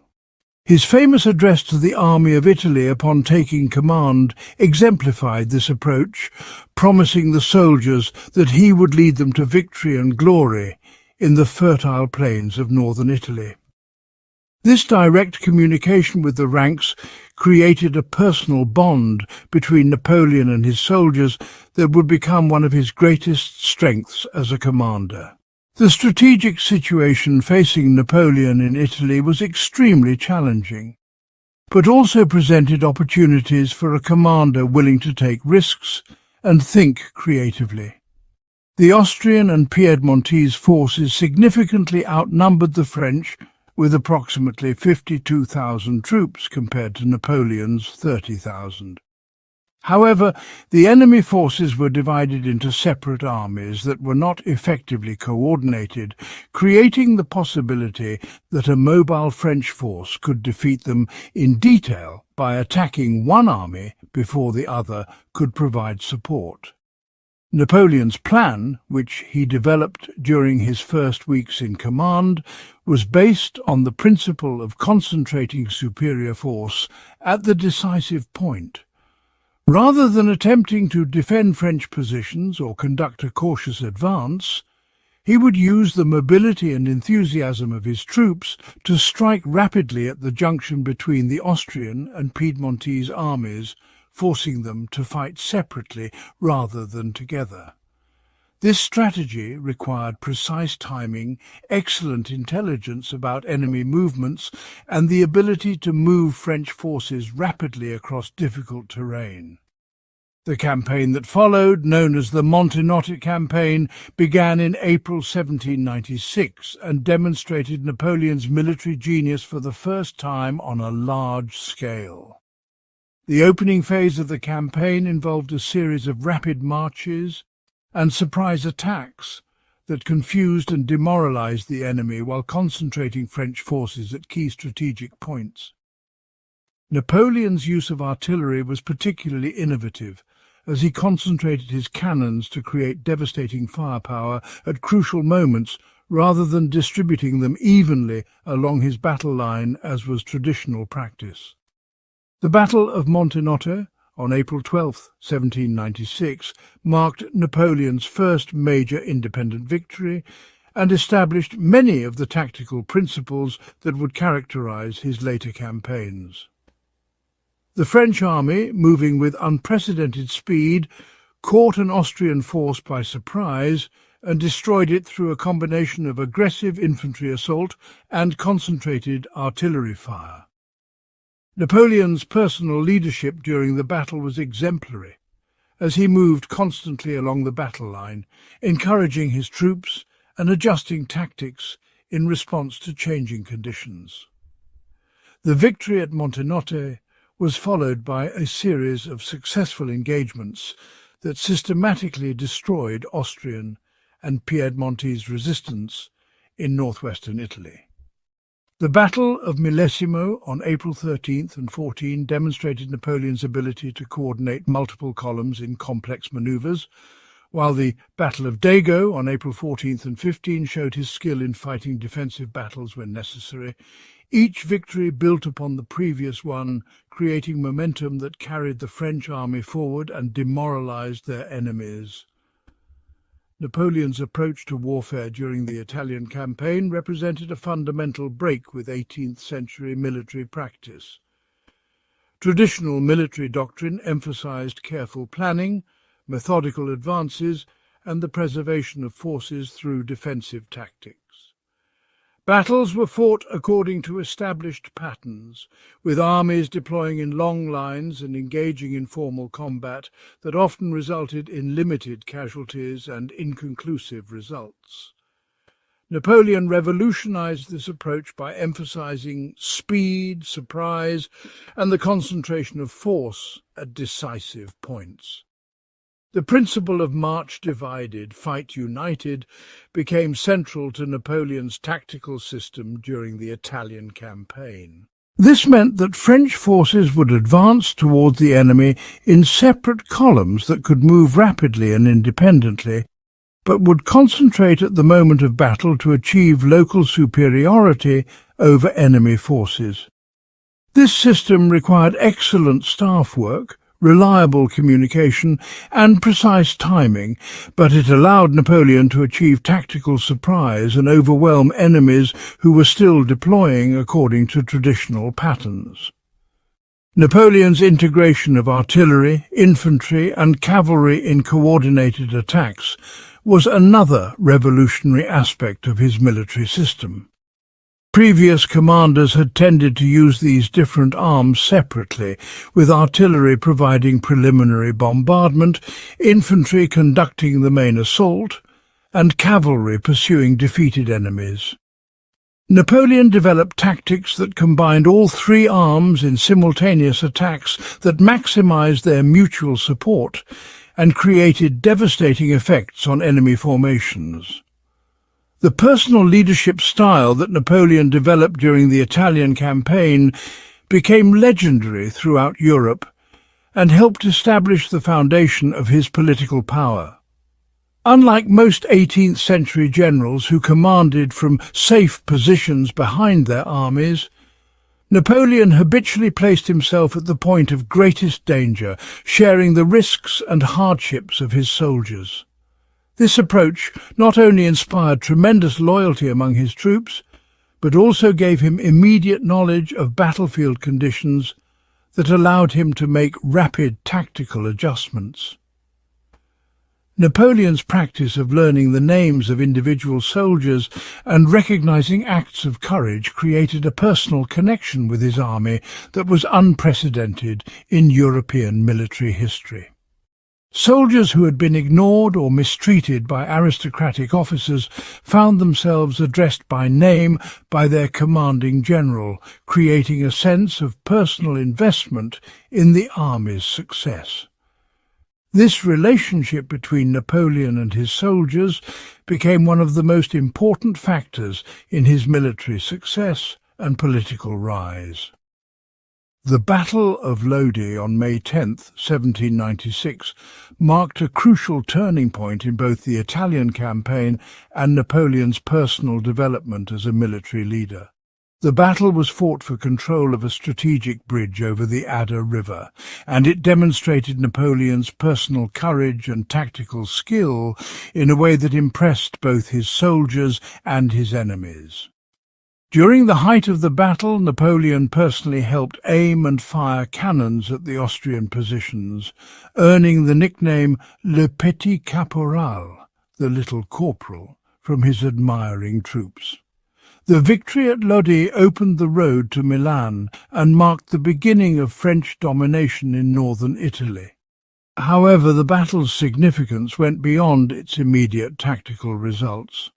His famous address to the Army of Italy upon taking command exemplified this approach, promising the soldiers that he would lead them to victory and glory in the fertile plains of northern Italy. This direct communication with the ranks created a personal bond between Napoleon and his soldiers that would become one of his greatest strengths as a commander. The strategic situation facing Napoleon in Italy was extremely challenging. but also presented opportunities for a commander willing to take risks and think creatively. The Austrian and Piedmontese forces significantly outnumbered the French with approximately 52,000 troops compared to Napoleon's 30,000. However, the enemy forces were divided into separate armies that were not effectively coordinated, creating the possibility that a mobile French force could defeat them in detail by attacking one army before the other could provide support. Napoleon's plan, which he developed during his first weeks in command, was based on the principle of concentrating superior force at the decisive point. Rather than attempting to defend French positions or conduct a cautious advance, he would use the mobility and enthusiasm of his troops to strike rapidly at the junction between the Austrian and Piedmontese armies, forcing them to fight separately rather than together. This strategy required precise timing, excellent intelligence about enemy movements, and the ability to move French forces rapidly across difficult terrain. The campaign that followed, known as the Montenotte campaign, began in April 1796 and demonstrated Napoleon's military genius for the first time on a large scale. The opening phase of the campaign involved a series of rapid marches and surprise attacks that confused and demoralized the enemy while concentrating French forces at key strategic points. Napoleon's use of artillery was particularly innovative, as he concentrated his cannons to create devastating firepower at crucial moments rather than distributing them evenly along his battle line as was traditional practice. The Battle of Montenotte on April 12, 1796, marked Napoleon's first major independent victory and established many of the tactical principles that would characterize his later campaigns. The French army, moving with unprecedented speed, caught an Austrian force by surprise and destroyed it through a combination of aggressive infantry assault and concentrated artillery fire. Napoleon's personal leadership during the battle was exemplary, as he moved constantly along the battle line, encouraging his troops and adjusting tactics in response to changing conditions. The victory at Montenotte was followed by a series of successful engagements that systematically destroyed Austrian and Piedmontese resistance in northwestern Italy. The Battle of Millesimo on April 13th and 14 demonstrated Napoleon's ability to coordinate multiple columns in complex manoeuvres, while the Battle of Dago on April 14th and 15 showed his skill in fighting defensive battles when necessary. Each victory built upon the previous one, creating momentum that carried the French army forward and demoralized their enemies. Napoleon's approach to warfare during the Italian campaign represented a fundamental break with 18th-century military practice. Traditional military doctrine emphasized careful planning, methodical advances, and the preservation of forces through defensive tactics. Battles were fought according to established patterns, with armies deploying in long lines and engaging in formal combat that often resulted in limited casualties and inconclusive results. Napoleon revolutionized this approach by emphasizing speed, surprise, and the concentration of force at decisive points. The principle of march divided, fight united became central to Napoleon's tactical system during the Italian campaign. This meant that French forces would advance towards the enemy in separate columns that could move rapidly and independently, but would concentrate at the moment of battle to achieve local superiority over enemy forces. This system required excellent staff work, reliable communication, and precise timing, but it allowed Napoleon to achieve tactical surprise and overwhelm enemies who were still deploying according to traditional patterns. Napoleon's integration of artillery, infantry, and cavalry in coordinated attacks was another revolutionary aspect of his military system. Previous commanders had tended to use these different arms separately, with artillery providing preliminary bombardment, infantry conducting the main assault, and cavalry pursuing defeated enemies. Napoleon developed tactics that combined all three arms in simultaneous attacks that maximized their mutual support and created devastating effects on enemy formations. The personal leadership style that Napoleon developed during the Italian campaign became legendary throughout Europe and helped establish the foundation of his political power. Unlike most 18th century generals who commanded from safe positions behind their armies, Napoleon habitually placed himself at the point of greatest danger, sharing the risks and hardships of his soldiers. This approach not only inspired tremendous loyalty among his troops, but also gave him immediate knowledge of battlefield conditions that allowed him to make rapid tactical adjustments. Napoleon's practice of learning the names of individual soldiers and recognizing acts of courage created a personal connection with his army that was unprecedented in European military history. Soldiers who had been ignored or mistreated by aristocratic officers found themselves addressed by name by their commanding general, creating a sense of personal investment in the army's success. This relationship between Napoleon and his soldiers became one of the most important factors in his military success and political rise. The Battle of Lodi on May 10, 1796, marked a crucial turning point in both the Italian campaign and Napoleon's personal development as a military leader. The battle was fought for control of a strategic bridge over the Adda River, and it demonstrated Napoleon's personal courage and tactical skill in a way that impressed both his soldiers and his enemies. During the height of the battle, Napoleon personally helped aim and fire cannons at the Austrian positions, earning the nickname Le Petit Caporal, the Little Corporal, from his admiring troops. The victory at Lodi opened the road to Milan and marked the beginning of French domination in northern Italy. However, the battle's significance went beyond its immediate tactical results.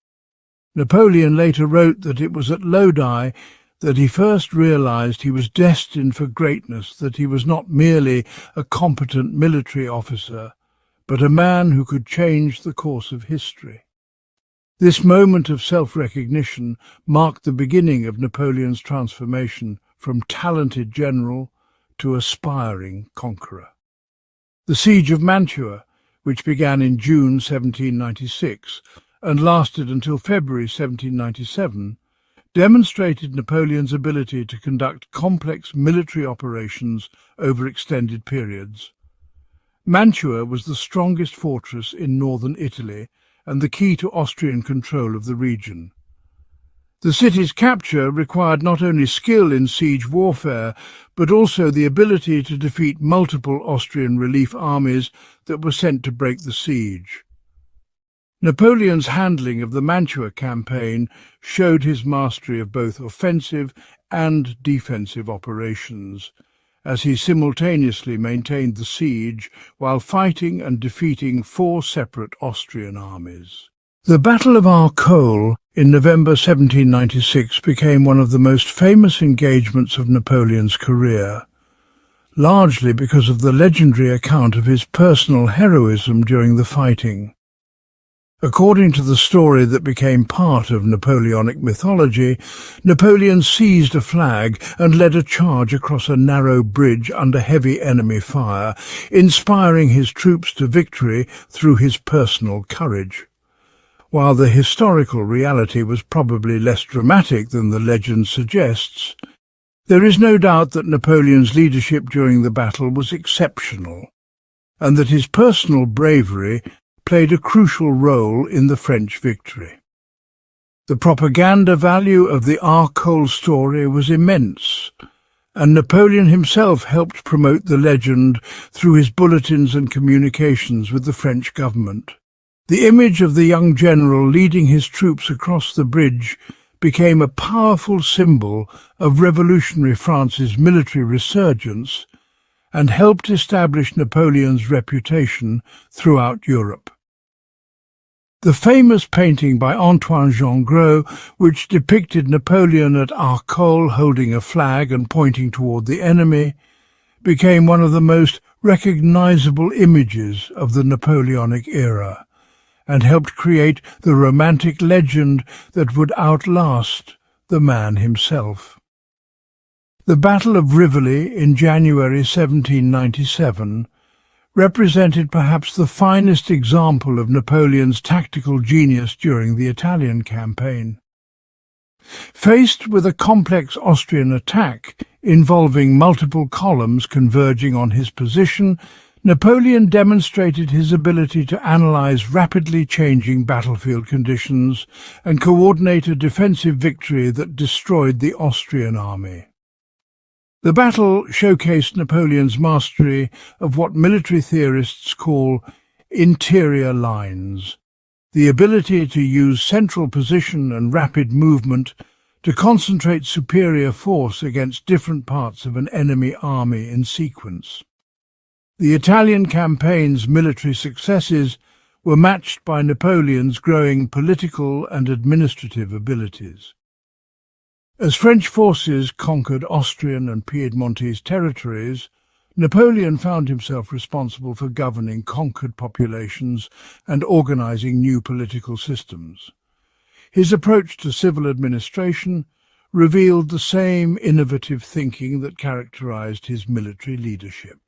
Napoleon later wrote that it was at Lodi that he first realized he was destined for greatness, that he was not merely a competent military officer, but a man who could change the course of history. This moment of self-recognition marked the beginning of Napoleon's transformation from talented general to aspiring conqueror. The Siege of Mantua, which began in June 1796, and lasted until February 1797, demonstrated Napoleon's ability to conduct complex military operations over extended periods. Mantua was the strongest fortress in northern Italy and the key to Austrian control of the region. The city's capture required not only skill in siege warfare, but also the ability to defeat multiple Austrian relief armies that were sent to break the siege. Napoleon's handling of the Mantua campaign showed his mastery of both offensive and defensive operations, as he simultaneously maintained the siege while fighting and defeating 4 separate Austrian armies. The Battle of Arcole in November 1796 became one of the most famous engagements of Napoleon's career, largely because of the legendary account of his personal heroism during the fighting. According to the story that became part of Napoleonic mythology, Napoleon seized a flag and led a charge across a narrow bridge under heavy enemy fire, inspiring his troops to victory through his personal courage. While the historical reality was probably less dramatic than the legend suggests, there is no doubt that Napoleon's leadership during the battle was exceptional, and that his personal bravery played a crucial role in the French victory. The propaganda value of the Arcole story was immense, and Napoleon himself helped promote the legend through his bulletins and communications with the French government. The image of the young general leading his troops across the bridge became a powerful symbol of revolutionary France's military resurgence and helped establish Napoleon's reputation throughout Europe. The famous painting by Antoine Gingras, which depicted Napoleon at Arcole holding a flag and pointing toward the enemy, became one of the most recognizable images of the Napoleonic era and helped create the romantic legend that would outlast the man himself. The Battle of Rivoli in January 1797 represented perhaps the finest example of Napoleon's tactical genius during the Italian campaign. Faced with a complex Austrian attack involving multiple columns converging on his position, Napoleon demonstrated his ability to analyze rapidly changing battlefield conditions and coordinate a defensive victory that destroyed the Austrian army. The battle showcased Napoleon's mastery of what military theorists call interior lines, the ability to use central position and rapid movement to concentrate superior force against different parts of an enemy army in sequence. The Italian campaign's military successes were matched by Napoleon's growing political and administrative abilities. As French forces conquered Austrian and Piedmontese territories, Napoleon found himself responsible for governing conquered populations and organizing new political systems. His approach to civil administration revealed the same innovative thinking that characterized his military leadership.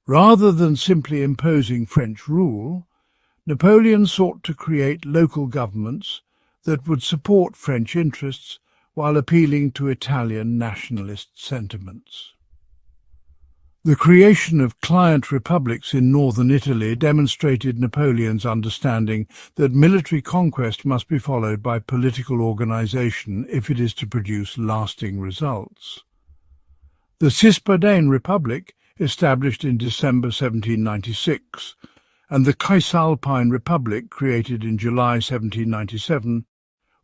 Rather than simply imposing French rule, Napoleon sought to create local governments that would support French interests while appealing to Italian nationalist sentiments. The creation of client republics in northern Italy demonstrated Napoleon's understanding that military conquest must be followed by political organization if it is to produce lasting results. The Cispadane Republic, established in December 1796, and the Cisalpine Republic, created in July 1797,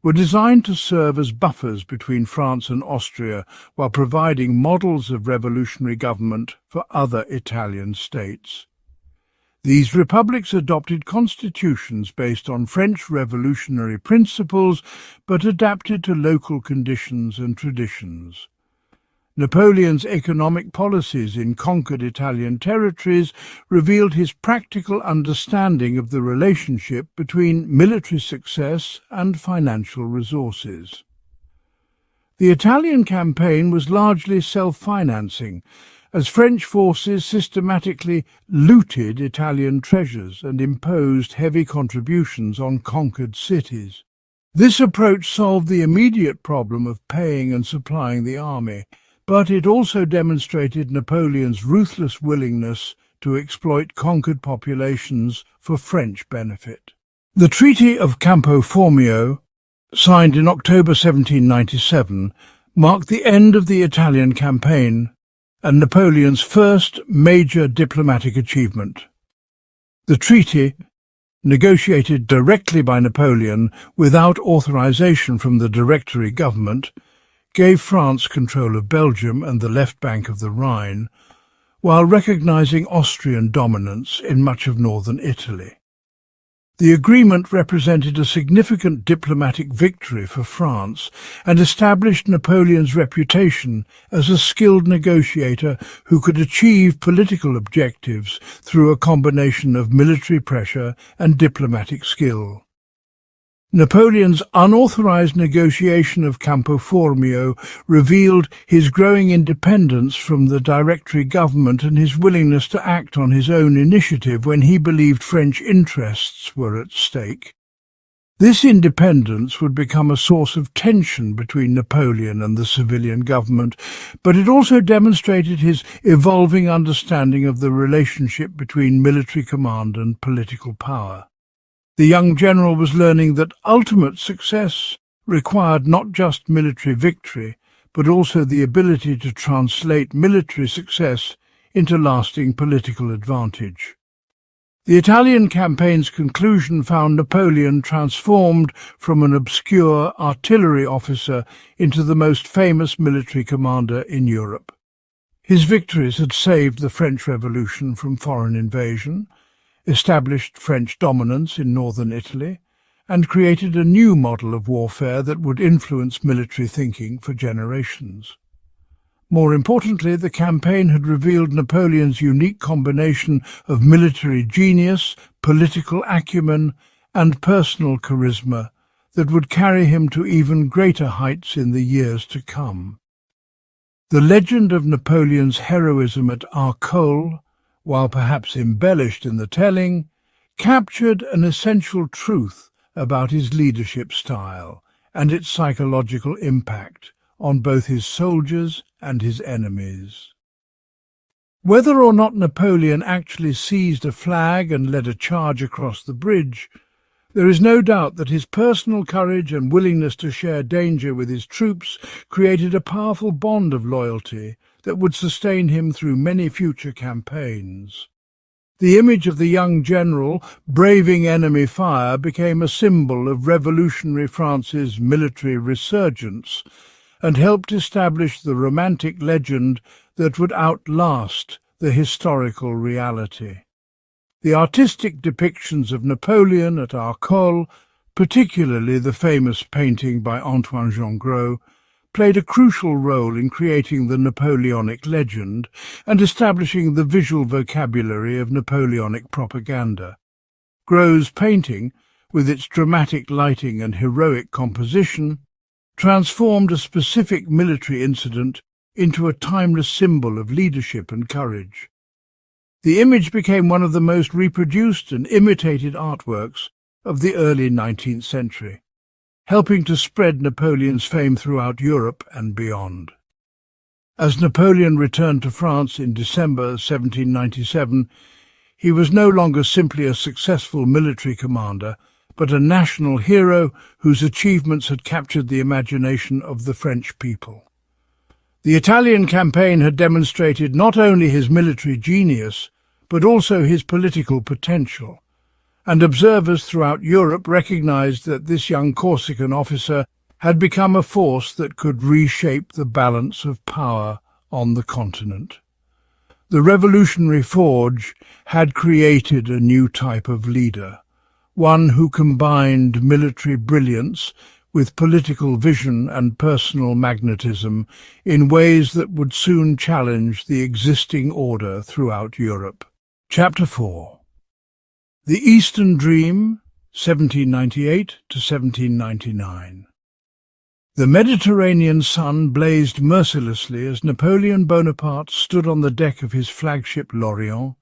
were designed to serve as buffers between France and Austria while providing models of revolutionary government for other Italian states. These republics adopted constitutions based on French revolutionary principles but adapted to local conditions and traditions. Napoleon's economic policies in conquered Italian territories revealed his practical understanding of the relationship between military success and financial resources. The Italian campaign was largely self-financing, as French forces systematically looted Italian treasures and imposed heavy contributions on conquered cities. This approach solved the immediate problem of paying and supplying the army, but it also demonstrated Napoleon's ruthless willingness to exploit conquered populations for French benefit. The Treaty of Campo Formio, signed in October 1797, marked the end of the Italian campaign and Napoleon's first major diplomatic achievement. The treaty, negotiated directly by Napoleon without authorization from the Directory government, gave France control of Belgium and the left bank of the Rhine, while recognizing Austrian dominance in much of northern Italy. The agreement represented a significant diplomatic victory for France and established Napoleon's reputation as a skilled negotiator who could achieve political objectives through a combination of military pressure and diplomatic skill. Napoleon's unauthorized negotiation of Campo Formio revealed his growing independence from the Directory government and his willingness to act on his own initiative when he believed French interests were at stake. This independence would become a source of tension between Napoleon and the civilian government, but it also demonstrated his evolving understanding of the relationship between military command and political power. The young general was learning that ultimate success required not just military victory, but also the ability to translate military success into lasting political advantage. The Italian campaign's conclusion found Napoleon transformed from an obscure artillery officer into the most famous military commander in Europe. His victories had saved the French Revolution from foreign invasion, established French dominance in northern Italy, and created a new model of warfare that would influence military thinking for generations. More importantly, the campaign had revealed Napoleon's unique combination of military genius, political acumen, and personal charisma that would carry him to even greater heights in the years to come. The legend of Napoleon's heroism at Arcole, while perhaps embellished in the telling, captured an essential truth about his leadership style and its psychological impact on both his soldiers and his enemies. Whether or not Napoleon actually seized a flag and led a charge across the bridge, there is no doubt that his personal courage and willingness to share danger with his troops created a powerful bond of loyalty that would sustain him through many future campaigns. The image of the young general braving enemy fire became a symbol of revolutionary France's military resurgence, and helped establish the romantic legend that would outlast the historical reality. The artistic depictions of Napoleon at Arcole, particularly the famous painting by Antoine Gingros, played a crucial role in creating the Napoleonic legend and establishing the visual vocabulary of Napoleonic propaganda. Gros' painting, with its dramatic lighting and heroic composition, transformed a specific military incident into a timeless symbol of leadership and courage. The image became one of the most reproduced and imitated artworks of the early 19th century, helping to spread Napoleon's fame throughout Europe and beyond. As Napoleon returned to France in December 1797, he was no longer simply a successful military commander, but a national hero whose achievements had captured the imagination of the French people. The Italian campaign had demonstrated not only his military genius, but also his political potential, and observers throughout Europe recognized that this young Corsican officer had become a force that could reshape the balance of power on the continent. The revolutionary forge had created a new type of leader, one who combined military brilliance with political vision and personal magnetism in ways that would soon challenge the existing order throughout Europe. Chapter 4. The Eastern Dream, 1798 to 1799. The Mediterranean sun blazed mercilessly as Napoleon Bonaparte stood on the deck of his flagship Lorient,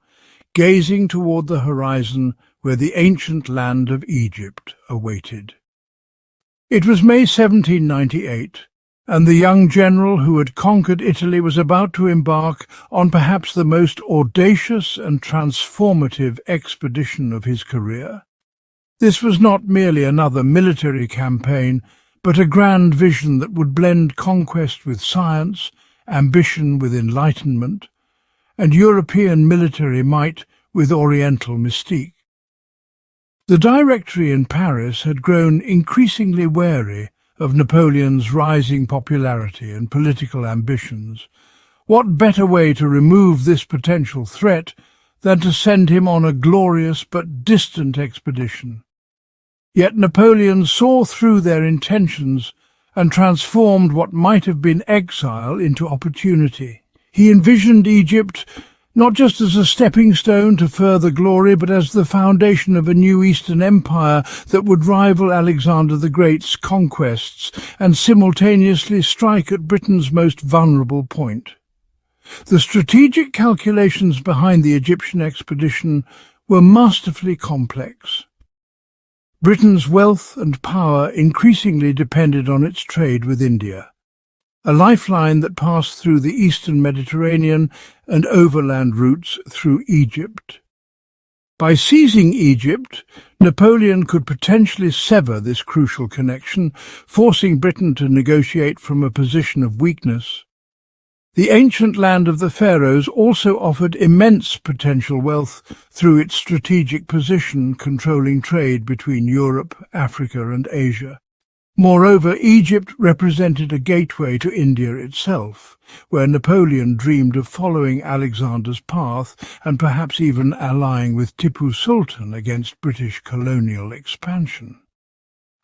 gazing toward the horizon where the ancient land of Egypt awaited. It was May 1798, and the young general who had conquered Italy was about to embark on perhaps the most audacious and transformative expedition of his career. This was not merely another military campaign, but a grand vision that would blend conquest with science, ambition with enlightenment, and European military might with Oriental mystique. The Directory in Paris had grown increasingly wary of Napoleon's rising popularity and political ambitions. What better way to remove this potential threat than to send him on a glorious but distant expedition? Yet Napoleon saw through their intentions and transformed what might have been exile into opportunity. He envisioned Egypt not just as a stepping stone to further glory, but as the foundation of a new Eastern Empire that would rival Alexander the Great's conquests and simultaneously strike at Britain's most vulnerable point. The strategic calculations behind the Egyptian expedition were masterfully complex. Britain's wealth and power increasingly depended on its trade with India, a lifeline that passed through the eastern Mediterranean and overland routes through Egypt. By seizing Egypt, Napoleon could potentially sever this crucial connection, forcing Britain to negotiate from a position of weakness. The ancient land of the pharaohs also offered immense potential wealth through its strategic position controlling trade between Europe, Africa and Asia. Moreover, Egypt represented a gateway to India itself, where Napoleon dreamed of following Alexander's path and perhaps even allying with Tipu Sultan against British colonial expansion.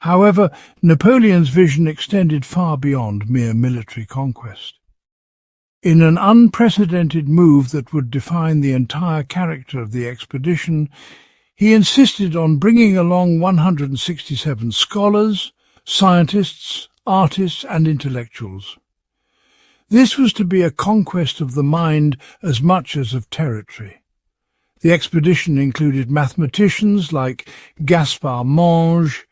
However, Napoleon's vision extended far beyond mere military conquest. In an unprecedented move that would define the entire character of the expedition, he insisted on bringing along 167 scholars, scientists, artists and intellectuals. This was to be a conquest of the mind as much as of territory. The expedition included mathematicians like Gaspard Monge,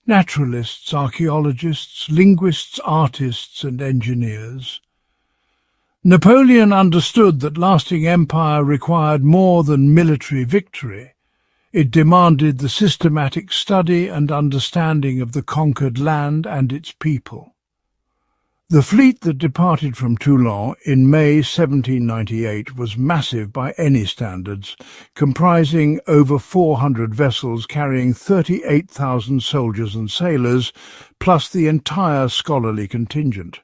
naturalists, archaeologists, linguists, artists and engineers. Napoleon understood that lasting empire required more than military victory. It demanded the systematic study and understanding of the conquered land and its people. The fleet that departed from Toulon in May 1798 was massive by any standards, comprising over 400 vessels carrying 38,000 soldiers and sailors, plus the entire scholarly contingent.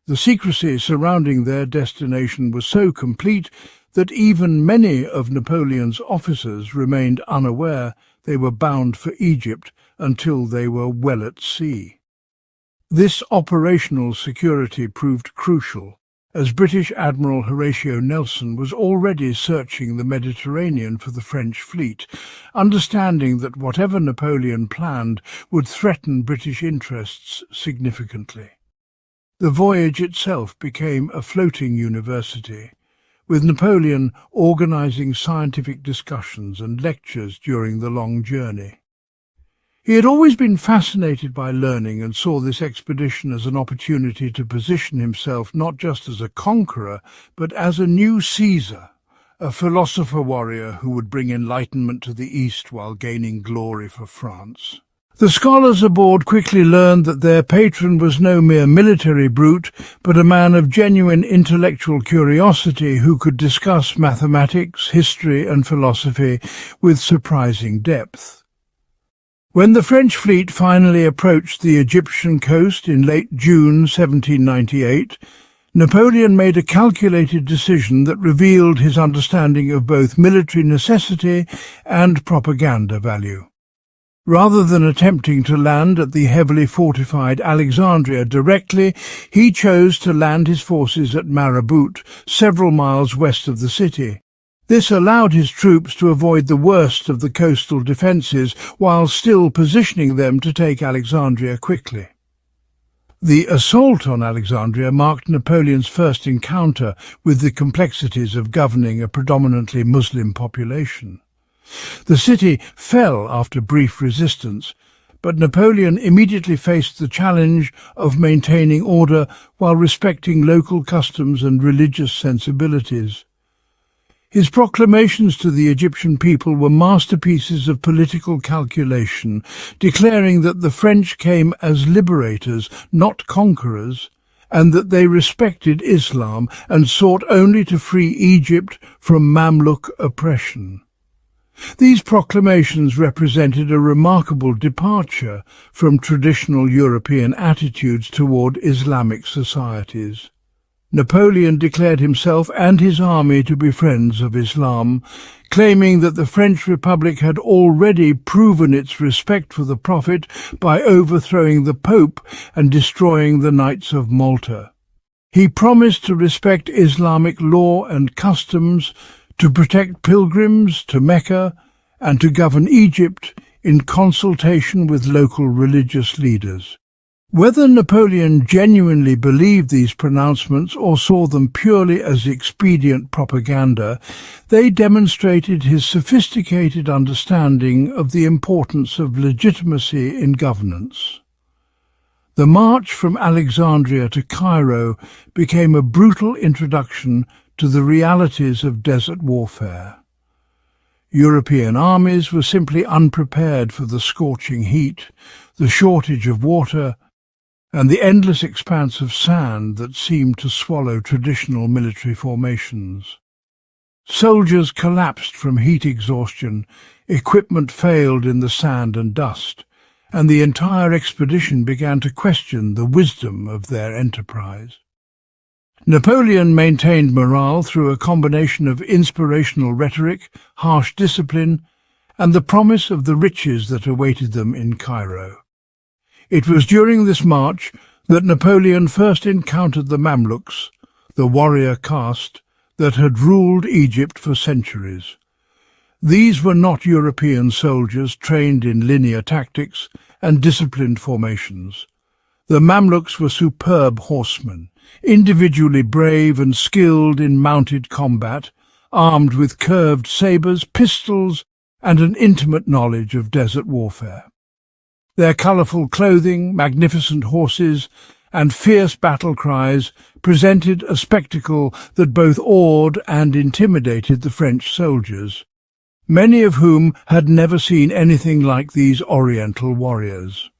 The secrecy surrounding their destination was so complete that even many of Napoleon's officers remained unaware they were bound for Egypt until they were well at sea. This operational security proved crucial, as British Admiral Horatio Nelson was already searching the Mediterranean for the French fleet, understanding that whatever Napoleon planned would threaten British interests significantly. The voyage itself became a floating university, with Napoleon organizing scientific discussions and lectures during the long journey. He had always been fascinated by learning and saw this expedition as an opportunity to position himself not just as a conqueror, but as a new Caesar, a philosopher-warrior who would bring enlightenment to the East while gaining glory for France. The scholars aboard quickly learned that their patron was no mere military brute, but a man of genuine intellectual curiosity who could discuss mathematics, history and philosophy with surprising depth. When the French fleet finally approached the Egyptian coast in late June 1798, Napoleon made a calculated decision that revealed his understanding of both military necessity and propaganda value. Rather than attempting to land at the heavily fortified Alexandria directly, he chose to land his forces at Marabut, several miles west of the city. This allowed his troops to avoid the worst of the coastal defences while still positioning them to take Alexandria quickly. The assault on Alexandria marked Napoleon's first encounter with the complexities of governing a predominantly Muslim population. The city fell after brief resistance, but Napoleon immediately faced the challenge of maintaining order while respecting local customs and religious sensibilities. His proclamations to the Egyptian people were masterpieces of political calculation, declaring that the French came as liberators, not conquerors, and that they respected Islam and sought only to free Egypt from Mamluk oppression. These proclamations represented a remarkable departure from traditional European attitudes toward Islamic societies. Napoleon declared himself and his army to be friends of Islam, claiming that the French Republic had already proven its respect for the Prophet by overthrowing the Pope and destroying the Knights of Malta. He promised to respect Islamic law and customs, to protect pilgrims to Mecca, and to govern Egypt in consultation with local religious leaders. Whether Napoleon genuinely believed these pronouncements or saw them purely as expedient propaganda, they demonstrated his sophisticated understanding of the importance of legitimacy in governance. The march from Alexandria to Cairo became a brutal introduction to the realities of desert warfare. European armies were simply unprepared for the scorching heat, the shortage of water, and the endless expanse of sand that seemed to swallow traditional military formations. Soldiers collapsed from heat exhaustion, equipment failed in the sand and dust, and the entire expedition began to question the wisdom of their enterprise. Napoleon maintained morale through a combination of inspirational rhetoric, harsh discipline, and the promise of the riches that awaited them in Cairo. It was during this march that Napoleon first encountered the Mamluks, the warrior caste that had ruled Egypt for centuries. These were not European soldiers trained in linear tactics and disciplined formations. The Mamluks were superb horsemen, individually brave and skilled in mounted combat, armed with curved sabres, pistols, and an intimate knowledge of desert warfare. Their colourful clothing, magnificent horses, and fierce battle cries presented a spectacle that both awed and intimidated the French soldiers, many of whom had never seen anything like these Oriental warriors.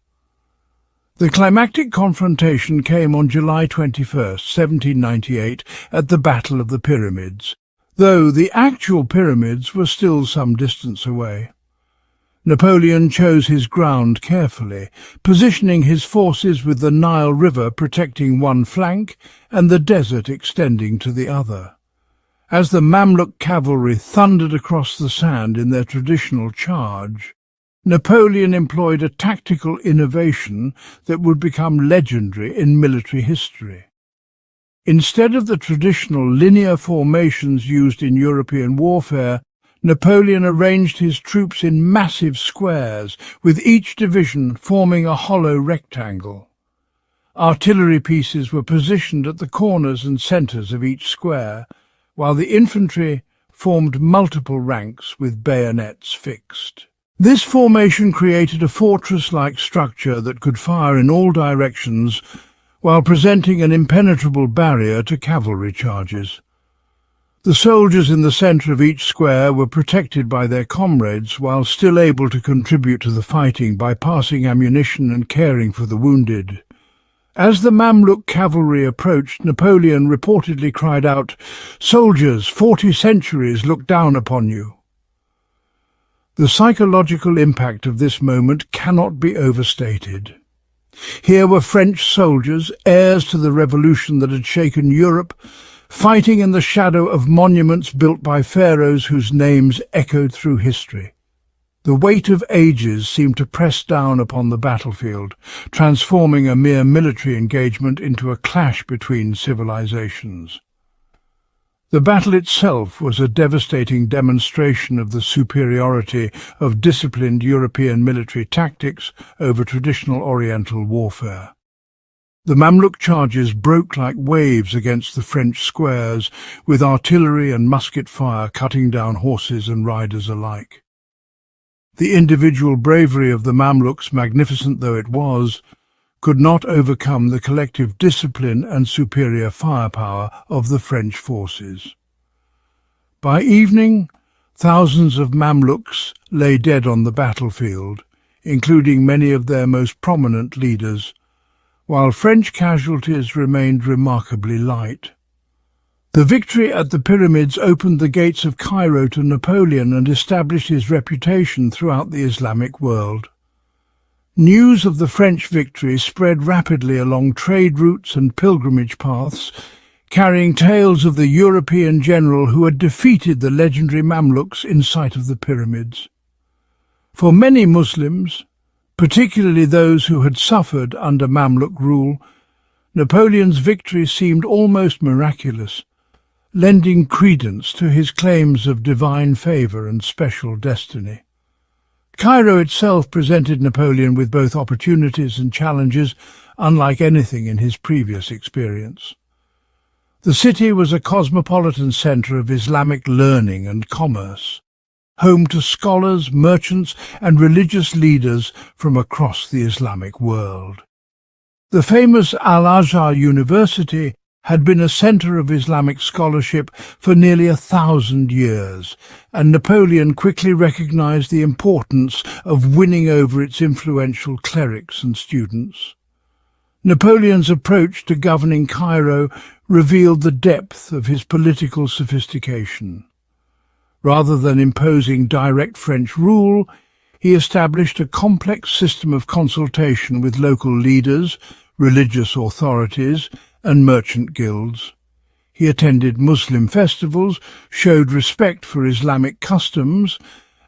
The climactic confrontation came on July 21st, 1798, at the Battle of the Pyramids, though the actual pyramids were still some distance away. Napoleon chose his ground carefully, positioning his forces with the Nile River protecting one flank and the desert extending to the other. As the Mamluk cavalry thundered across the sand in their traditional charge, Napoleon employed a tactical innovation that would become legendary in military history. Instead of the traditional linear formations used in European warfare, Napoleon arranged his troops in massive squares, with each division forming a hollow rectangle. Artillery pieces were positioned at the corners and centres of each square, while the infantry formed multiple ranks with bayonets fixed. This formation created a fortress-like structure that could fire in all directions while presenting an impenetrable barrier to cavalry charges. The soldiers in the centre of each square were protected by their comrades while still able to contribute to the fighting by passing ammunition and caring for the wounded. As the Mamluk cavalry approached, Napoleon reportedly cried out, "Soldiers, 40 centuries look down upon you." The psychological impact of this moment cannot be overstated. Here were French soldiers, heirs to the revolution that had shaken Europe, fighting in the shadow of monuments built by pharaohs whose names echoed through history. The weight of ages seemed to press down upon the battlefield, transforming a mere military engagement into a clash between civilizations. The battle itself was a devastating demonstration of the superiority of disciplined European military tactics over traditional Oriental warfare. The Mamluk charges broke like waves against the French squares, with artillery and musket fire cutting down horses and riders alike. The individual bravery of the Mamluks, magnificent though it was, could not overcome the collective discipline and superior firepower of the French forces. By evening, thousands of Mamluks lay dead on the battlefield, including many of their most prominent leaders, while French casualties remained remarkably light. The victory at the Pyramids opened the gates of Cairo to Napoleon and established his reputation throughout the Islamic world. News of the French victory spread rapidly along trade routes and pilgrimage paths, carrying tales of the European general who had defeated the legendary Mamluks in sight of the pyramids. For many Muslims, particularly those who had suffered under Mamluk rule, Napoleon's victory seemed almost miraculous, lending credence to his claims of divine favour and special destiny. Cairo itself presented Napoleon with both opportunities and challenges unlike anything in his previous experience. The city was a cosmopolitan centre of Islamic learning and commerce, home to scholars, merchants, and religious leaders from across the Islamic world. The famous Al-Azhar University had been a centre of Islamic scholarship for nearly 1,000 years, and Napoleon quickly recognized the importance of winning over its influential clerics and students. Napoleon's approach to governing Cairo revealed the depth of his political sophistication. Rather than imposing direct French rule, he established a complex system of consultation with local leaders, religious authorities, and merchant guilds. He attended Muslim festivals, showed respect for Islamic customs,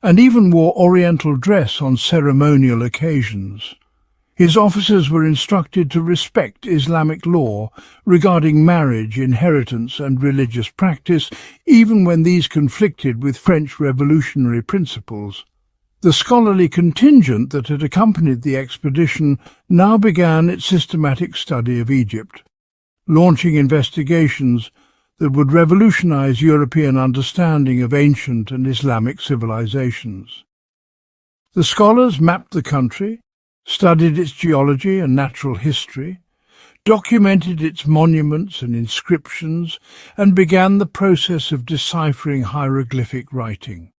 and even wore Oriental dress on ceremonial occasions. His officers were instructed to respect Islamic law regarding marriage, inheritance, and religious practice, even when these conflicted with French revolutionary principles. The scholarly contingent that had accompanied the expedition now began its systematic study of Egypt, launching investigations that would revolutionize European understanding of ancient and Islamic civilizations. The scholars mapped the country, studied its geology and natural history, documented its monuments and inscriptions, and began the process of deciphering hieroglyphic writing.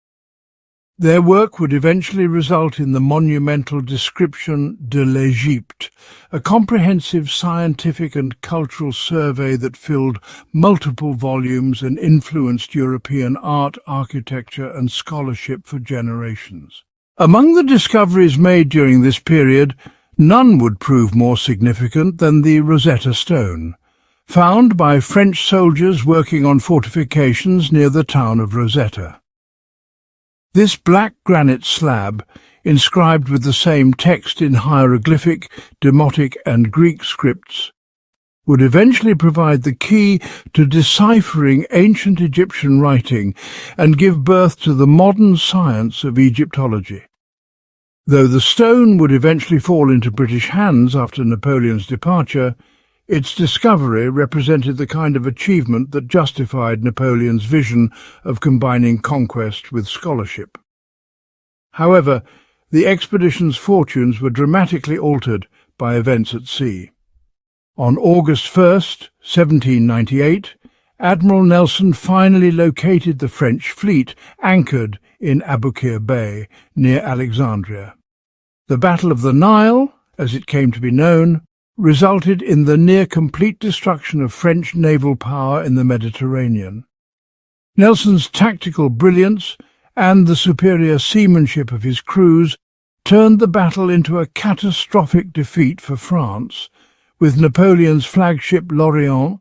Their work would eventually result in the monumental Description de l'Égypte, a comprehensive scientific and cultural survey that filled multiple volumes and influenced European art, architecture, and scholarship for generations. Among the discoveries made during this period, none would prove more significant than the Rosetta Stone, found by French soldiers working on fortifications near the town of Rosetta. This black granite slab, inscribed with the same text in hieroglyphic, Demotic, and Greek scripts, would eventually provide the key to deciphering ancient Egyptian writing and give birth to the modern science of Egyptology. Though the stone would eventually fall into British hands after Napoleon's departure, its discovery represented the kind of achievement that justified Napoleon's vision of combining conquest with scholarship. However, the expedition's fortunes were dramatically altered by events at sea. On August 1st, 1798, Admiral Nelson finally located the French fleet anchored in Aboukir Bay, near Alexandria. The Battle of the Nile, as it came to be known, resulted in the near-complete destruction of French naval power in the Mediterranean. Nelson's tactical brilliance and the superior seamanship of his crews turned the battle into a catastrophic defeat for France, with Napoleon's flagship Lorient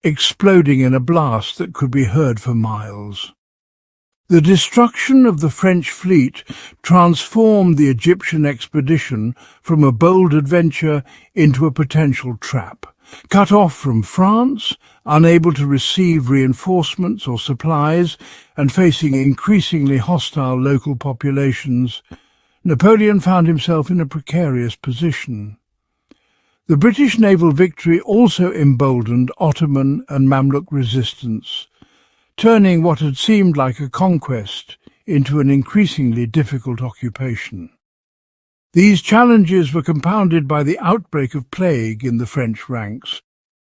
exploding in a blast that could be heard for miles. The destruction of the French fleet transformed the Egyptian expedition from a bold adventure into a potential trap. Cut off from France, unable to receive reinforcements or supplies, and facing increasingly hostile local populations, Napoleon found himself in a precarious position. The British naval victory also emboldened Ottoman and Mamluk resistance, turning what had seemed like a conquest into an increasingly difficult occupation. These challenges were compounded by the outbreak of plague in the French ranks.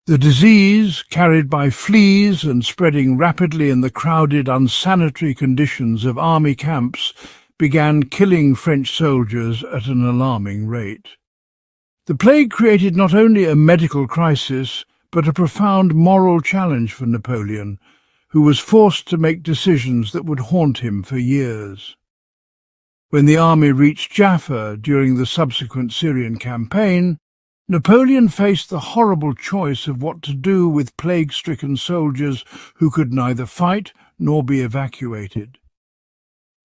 The disease, carried by fleas and spreading rapidly in the crowded, unsanitary conditions of army camps, began killing French soldiers at an alarming rate. The plague created not only a medical crisis, but a profound moral challenge for Napoleon, who was forced to make decisions that would haunt him for years. When the army reached Jaffa during the subsequent Syrian campaign, Napoleon faced the horrible choice of what to do with plague-stricken soldiers who could neither fight nor be evacuated.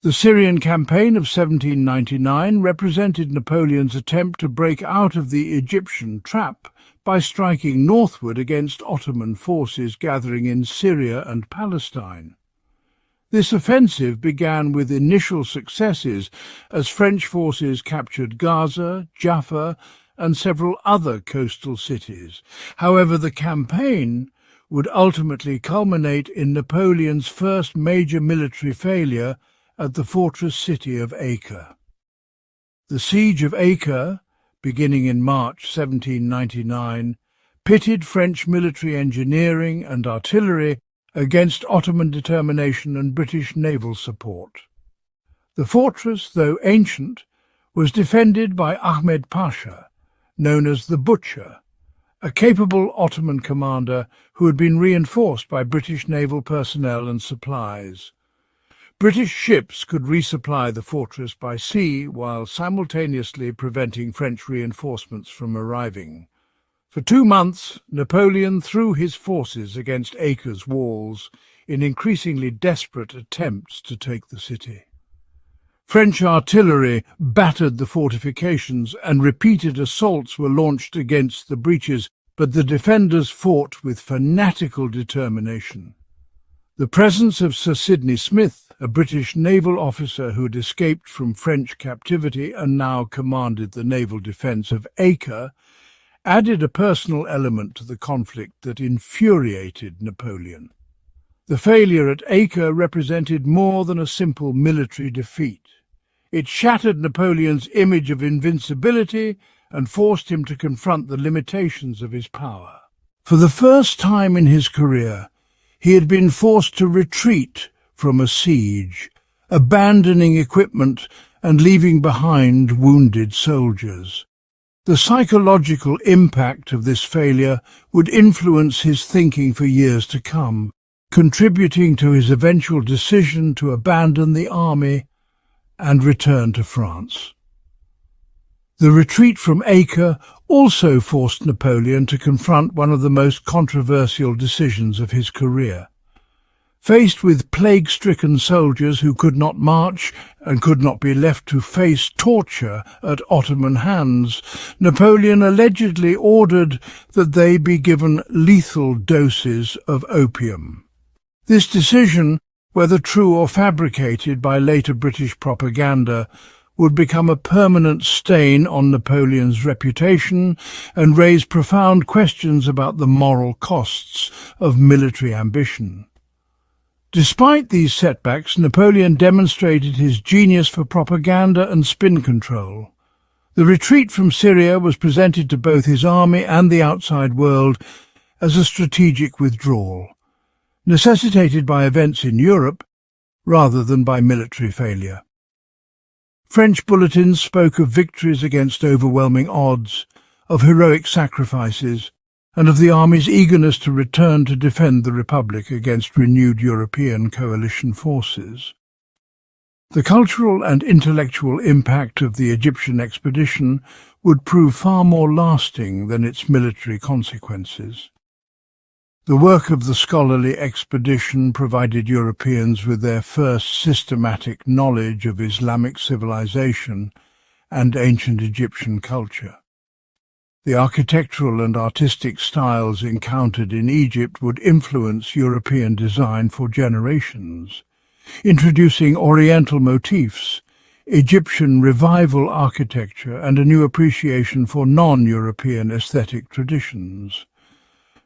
The Syrian campaign of 1799 represented Napoleon's attempt to break out of the Egyptian trap by striking northward against Ottoman forces gathering in Syria and Palestine. This offensive began with initial successes as French forces captured Gaza, Jaffa, and several other coastal cities. However, the campaign would ultimately culminate in Napoleon's first major military failure at the fortress city of Acre. The siege of Acre, beginning in March 1799, pitted French military engineering and artillery against Ottoman determination and British naval support. The fortress, though ancient, was defended by Ahmed Pasha, known as the Butcher, a capable Ottoman commander who had been reinforced by British naval personnel and supplies. British ships could resupply the fortress by sea while simultaneously preventing French reinforcements from arriving. For 2 months, Napoleon threw his forces against Acre's walls in increasingly desperate attempts to take the city. French artillery battered the fortifications and repeated assaults were launched against the breaches, but the defenders fought with fanatical determination. The presence of Sir Sidney Smith, a British naval officer who had escaped from French captivity and now commanded the naval defence of Acre, added a personal element to the conflict that infuriated Napoleon. The failure at Acre represented more than a simple military defeat. It shattered Napoleon's image of invincibility and forced him to confront the limitations of his power. For the first time in his career, he had been forced to retreat from a siege, abandoning equipment and leaving behind wounded soldiers. The psychological impact of this failure would influence his thinking for years to come, contributing to his eventual decision to abandon the army and return to France. The retreat from Acre also forced Napoleon to confront one of the most controversial decisions of his career. Faced with plague-stricken soldiers who could not march and could not be left to face torture at Ottoman hands, Napoleon allegedly ordered that they be given lethal doses of opium. This decision, whether true or fabricated by later British propaganda, would become a permanent stain on Napoleon's reputation and raise profound questions about the moral costs of military ambition. Despite these setbacks, Napoleon demonstrated his genius for propaganda and spin control. The retreat from Syria was presented to both his army and the outside world as a strategic withdrawal, necessitated by events in Europe rather than by military failure. French bulletins spoke of victories against overwhelming odds, of heroic sacrifices, and of the army's eagerness to return to defend the Republic against renewed European coalition forces. The cultural and intellectual impact of the Egyptian expedition would prove far more lasting than its military consequences. The work of the scholarly expedition provided Europeans with their first systematic knowledge of Islamic civilization and ancient Egyptian culture. The architectural and artistic styles encountered in Egypt would influence European design for generations, introducing Oriental motifs, Egyptian revival architecture, and a new appreciation for non-European aesthetic traditions.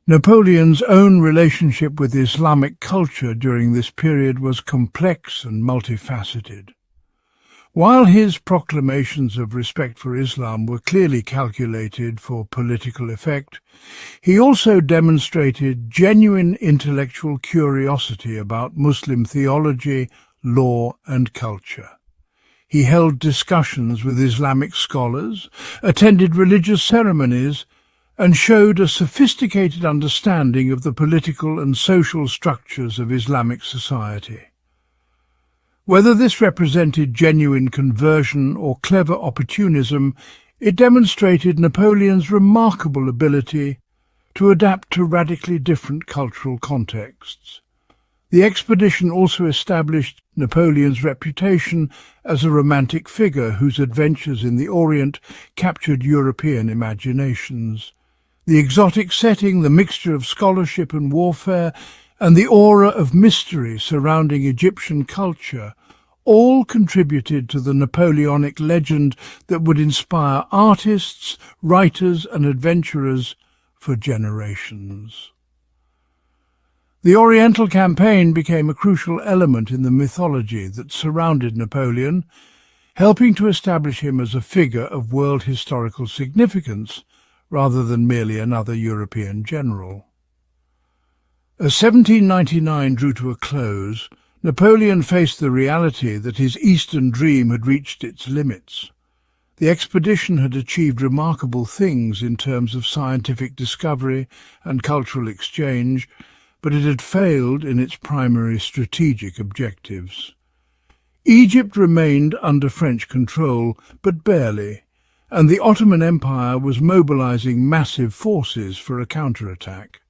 Napoleon's own relationship with Islamic culture during this period was complex and multifaceted. While his proclamations of respect for Islam were clearly calculated for political effect, he also demonstrated genuine intellectual curiosity about Muslim theology, law, and culture. He held discussions with Islamic scholars, attended religious ceremonies, and showed a sophisticated understanding of the political and social structures of Islamic society. Whether this represented genuine conversion or clever opportunism, it demonstrated Napoleon's remarkable ability to adapt to radically different cultural contexts. The expedition also established Napoleon's reputation as a romantic figure whose adventures in the Orient captured European imaginations. The exotic setting, the mixture of scholarship and warfare, and the aura of mystery surrounding Egyptian culture all contributed to the Napoleonic legend that would inspire artists, writers, and adventurers for generations. The Oriental campaign became a crucial element in the mythology that surrounded Napoleon, helping to establish him as a figure of world historical significance rather than merely another European general. As 1799 drew to a close, Napoleon faced the reality that his Eastern dream had reached its limits. The expedition had achieved remarkable things in terms of scientific discovery and cultural exchange, but it had failed in its primary strategic objectives. Egypt remained under French control, but barely, and the Ottoman Empire was mobilizing massive forces for a counterattack.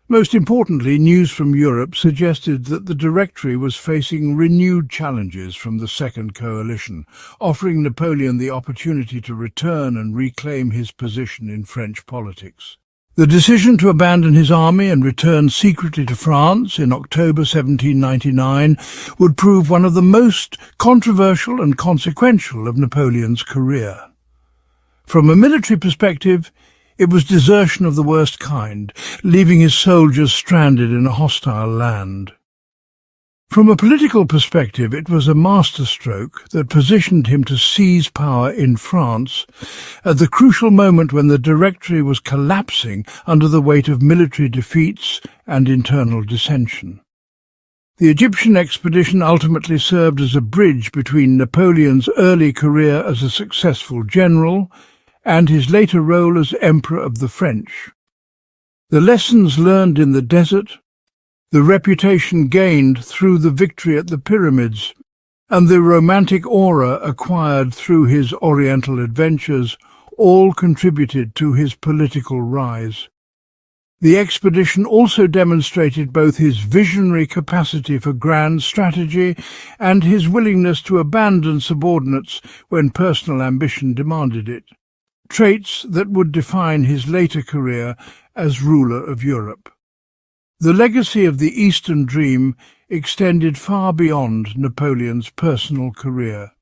Most importantly, news from Europe suggested that the Directory was facing renewed challenges from the Second Coalition, offering Napoleon the opportunity to return and reclaim his position in French politics. The decision to abandon his army and return secretly to France in October 1799 would prove one of the most controversial and consequential of Napoleon's career. From a military perspective, it was desertion of the worst kind, leaving his soldiers stranded in a hostile land. From a political perspective, it was a masterstroke that positioned him to seize power in France at the crucial moment when the Directory was collapsing under the weight of military defeats and internal dissension. The Egyptian expedition ultimately served as a bridge between Napoleon's early career as a successful general and his later role as Emperor of the French. The lessons learned in the desert, the reputation gained through the victory at the pyramids, and the romantic aura acquired through his Oriental adventures all contributed to his political rise. The expedition also demonstrated both his visionary capacity for grand strategy and his willingness to abandon subordinates when personal ambition demanded it, traits that would define his later career as ruler of Europe. The legacy of the Eastern Dream extended far beyond Napoleon's personal career.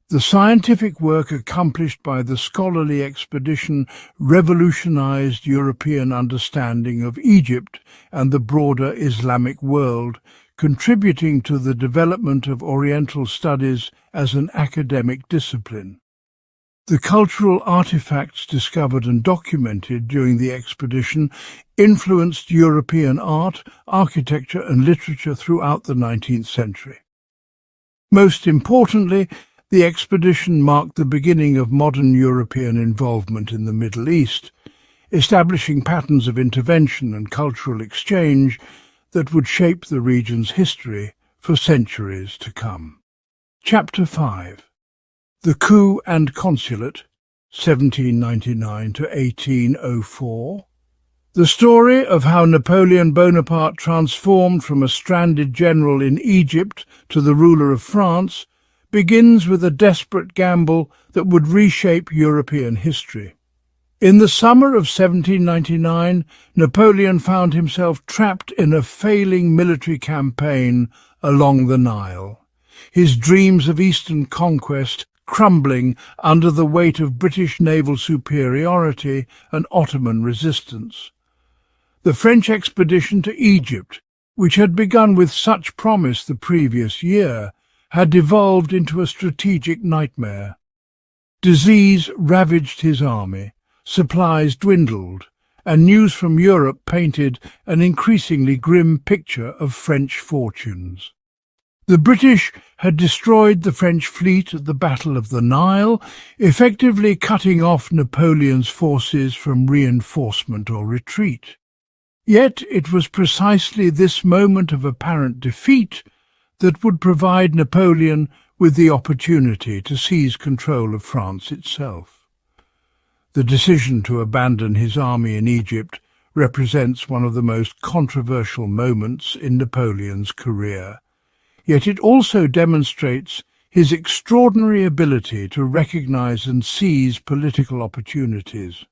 The scientific work accomplished by the scholarly expedition revolutionized European understanding of Egypt and the broader Islamic world, contributing to the development of Oriental studies as an academic discipline. The cultural artifacts discovered and documented during the expedition influenced European art, architecture and literature throughout the 19th century. Most importantly, the expedition marked the beginning of modern European involvement in the Middle East, establishing patterns of intervention and cultural exchange that would shape the region's history for centuries to come. Chapter 5. The Coup and Consulate, 1799 to 1804. The story of how Napoleon Bonaparte transformed from a stranded general in Egypt to the ruler of France begins with a desperate gamble that would reshape European history. In the summer of 1799, Napoleon found himself trapped in a failing military campaign along the Nile, his dreams of Eastern conquest crumbling under the weight of British naval superiority and Ottoman resistance. The French expedition to Egypt, which had begun with such promise the previous year, had devolved into a strategic nightmare. Disease ravaged his army, supplies dwindled, and news from Europe painted an increasingly grim picture of French fortunes. The British had destroyed the French fleet at the Battle of the Nile, effectively cutting off Napoleon's forces from reinforcement or retreat. Yet it was precisely this moment of apparent defeat that would provide Napoleon with the opportunity to seize control of France itself. The decision to abandon his army in Egypt represents one of the most controversial moments in Napoleon's career. Yet it also demonstrates his extraordinary ability to recognize and seize political opportunities.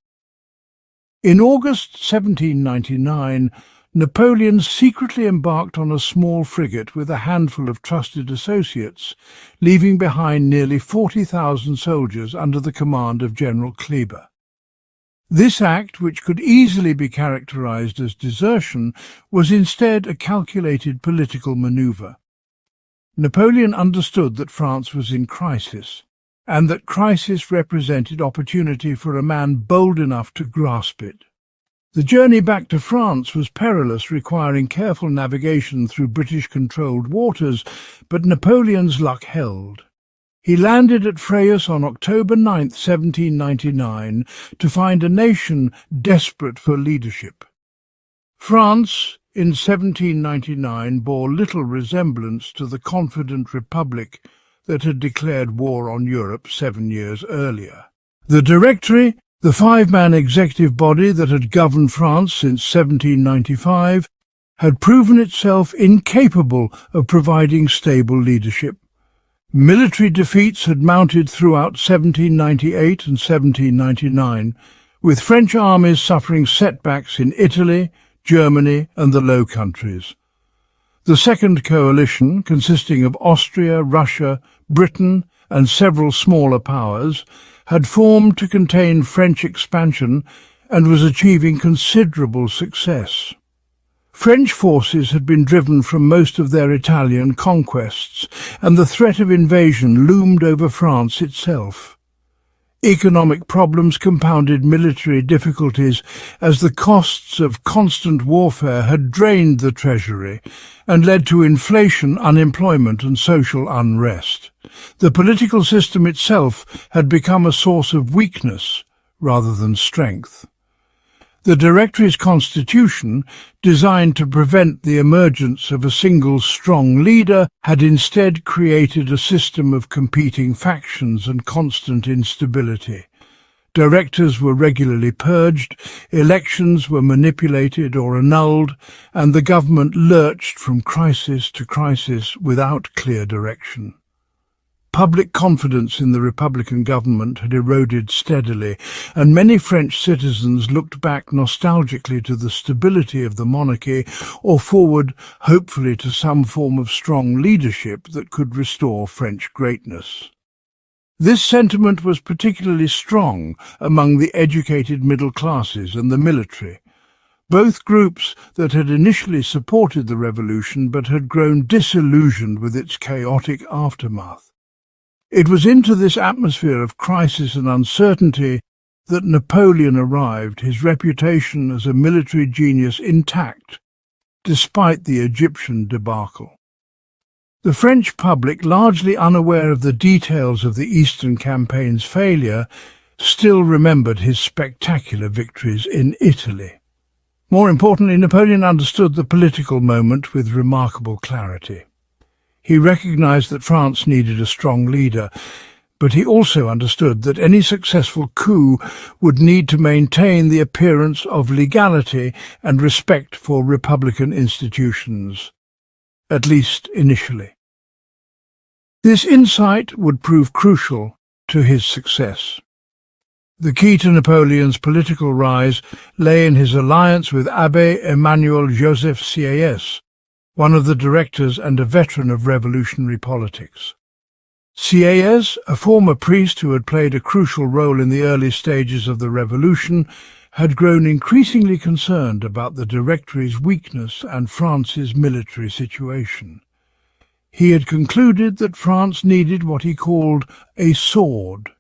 In August 1799, Napoleon secretly embarked on a small frigate with a handful of trusted associates, leaving behind nearly 40,000 soldiers under the command of General Kleber. This act, which could easily be characterized as desertion, was instead a calculated political maneuver. Napoleon understood that France was in crisis, and that crisis represented opportunity for a man bold enough to grasp it. The journey back to France was perilous, requiring careful navigation through British-controlled waters, but Napoleon's luck held. He landed at Frejus on October 9, 1799, to find a nation desperate for leadership. France, in 1799, bore little resemblance to the confident republic that had declared war on Europe 7 years earlier. The Directory, the five-man executive body that had governed France since 1795, had proven itself incapable of providing stable leadership. Military defeats had mounted throughout 1798 and 1799, with French armies suffering setbacks in Italy, Germany and the Low Countries. The Second Coalition, consisting of Austria, Russia, Britain and several smaller powers, had formed to contain French expansion and was achieving considerable success. French forces had been driven from most of their Italian conquests, and the threat of invasion loomed over France itself. Economic problems compounded military difficulties as the costs of constant warfare had drained the treasury and led to inflation, unemployment and social unrest. The political system itself had become a source of weakness rather than strength. The Directory's constitution, designed to prevent the emergence of a single strong leader, had instead created a system of competing factions and constant instability. Directors were regularly purged, elections were manipulated or annulled, and the government lurched from crisis to crisis without clear direction. Public confidence in the Republican government had eroded steadily, and many French citizens looked back nostalgically to the stability of the monarchy or forward hopefully to some form of strong leadership that could restore French greatness. This sentiment was particularly strong among the educated middle classes and the military, both groups that had initially supported the revolution but had grown disillusioned with its chaotic aftermath. It was into this atmosphere of crisis and uncertainty that Napoleon arrived, his reputation as a military genius intact, despite the Egyptian debacle. The French public, largely unaware of the details of the Eastern Campaign's failure, still remembered his spectacular victories in Italy. More importantly, Napoleon understood the political moment with remarkable clarity. He recognized that France needed a strong leader, but he also understood that any successful coup would need to maintain the appearance of legality and respect for republican institutions, at least initially. This insight would prove crucial to his success. The key to Napoleon's political rise lay in his alliance with Abbé Emmanuel Joseph Sieyès, one of the directors and a veteran of revolutionary politics. Sieyès, a former priest who had played a crucial role in the early stages of the revolution, had grown increasingly concerned about the Directory's weakness and France's military situation. He had concluded that France needed what he called a sword,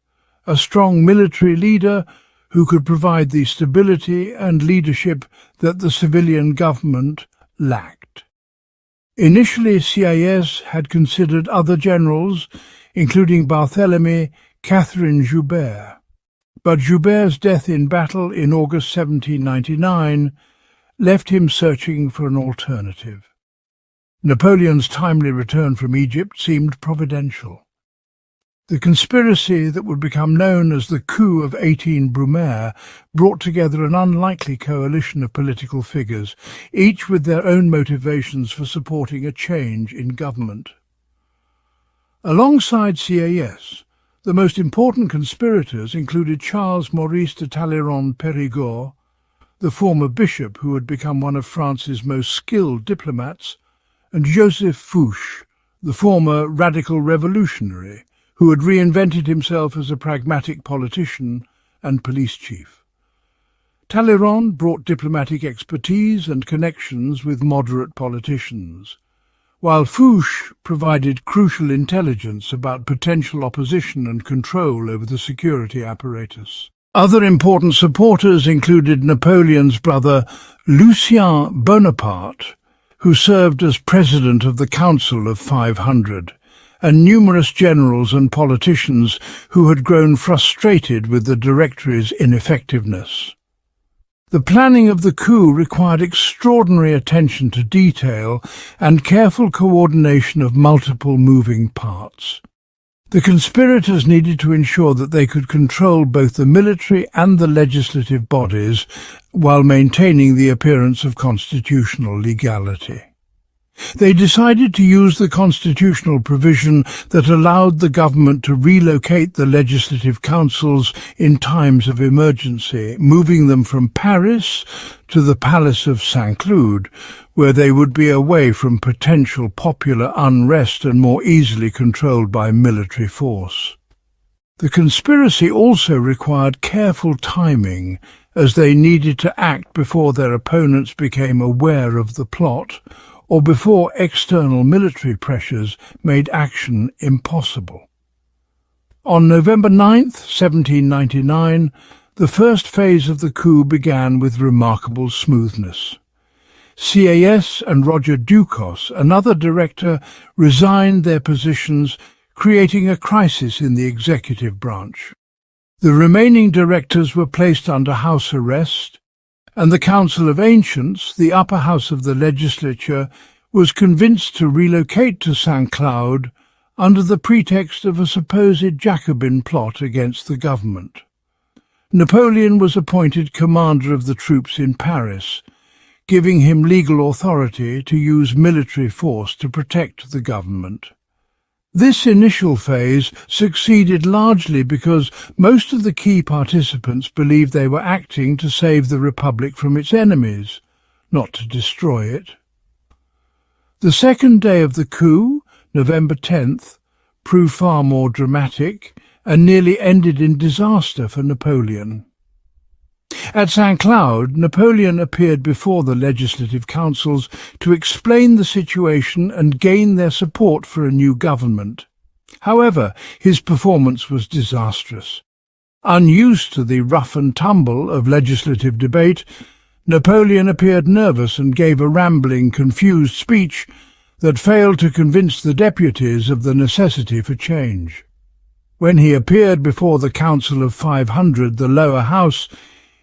a strong military leader who could provide the stability and leadership that the civilian government lacked. Initially, Sieyès had considered other generals, including Barthélemy Catherine Joubert. But Joubert's death in battle in August 1799 left him searching for an alternative. Napoleon's timely return from Egypt seemed providential. The conspiracy that would become known as the coup of 18 Brumaire brought together an unlikely coalition of political figures, each with their own motivations for supporting a change in government. Alongside Sieyès, the most important conspirators included Charles Maurice de Talleyrand-Périgord, the former bishop who had become one of France's most skilled diplomats, and Joseph Fouché, the former radical revolutionary, who had reinvented himself as a pragmatic politician and police chief. Talleyrand brought diplomatic expertise and connections with moderate politicians, while Fouché provided crucial intelligence about potential opposition and control over the security apparatus. Other important supporters included Napoleon's brother Lucien Bonaparte, who served as president of the Council of 500, and numerous generals and politicians who had grown frustrated with the Directory's ineffectiveness. The planning of the coup required extraordinary attention to detail and careful coordination of multiple moving parts. The conspirators needed to ensure that they could control both the military and the legislative bodies while maintaining the appearance of constitutional legality. They decided to use the constitutional provision that allowed the government to relocate the legislative councils in times of emergency, moving them from Paris to the Palace of Saint-Cloud, where they would be away from potential popular unrest and more easily controlled by military force. The conspiracy also required careful timing, as they needed to act before their opponents became aware of the plot, or before external military pressures made action impossible. On November 9, 1799, the first phase of the coup began with remarkable smoothness. CAS and Roger Ducos, another director, resigned their positions, creating a crisis in the executive branch. The remaining directors were placed under house arrest, and the Council of Ancients, the upper house of the legislature, was convinced to relocate to Saint-Cloud under the pretext of a supposed Jacobin plot against the government. Napoleon was appointed commander of the troops in Paris, giving him legal authority to use military force to protect the government. This initial phase succeeded largely because most of the key participants believed they were acting to save the Republic from its enemies, not to destroy it. The second day of the coup, November 10th, proved far more dramatic and nearly ended in disaster for Napoleon. At Saint-Cloud, Napoleon appeared before the legislative councils to explain the situation and gain their support for a new government. However, his performance was disastrous. Unused to the rough and tumble of legislative debate, Napoleon appeared nervous and gave a rambling, confused speech that failed to convince the deputies of the necessity for change. When he appeared before the Council of 500, the lower house,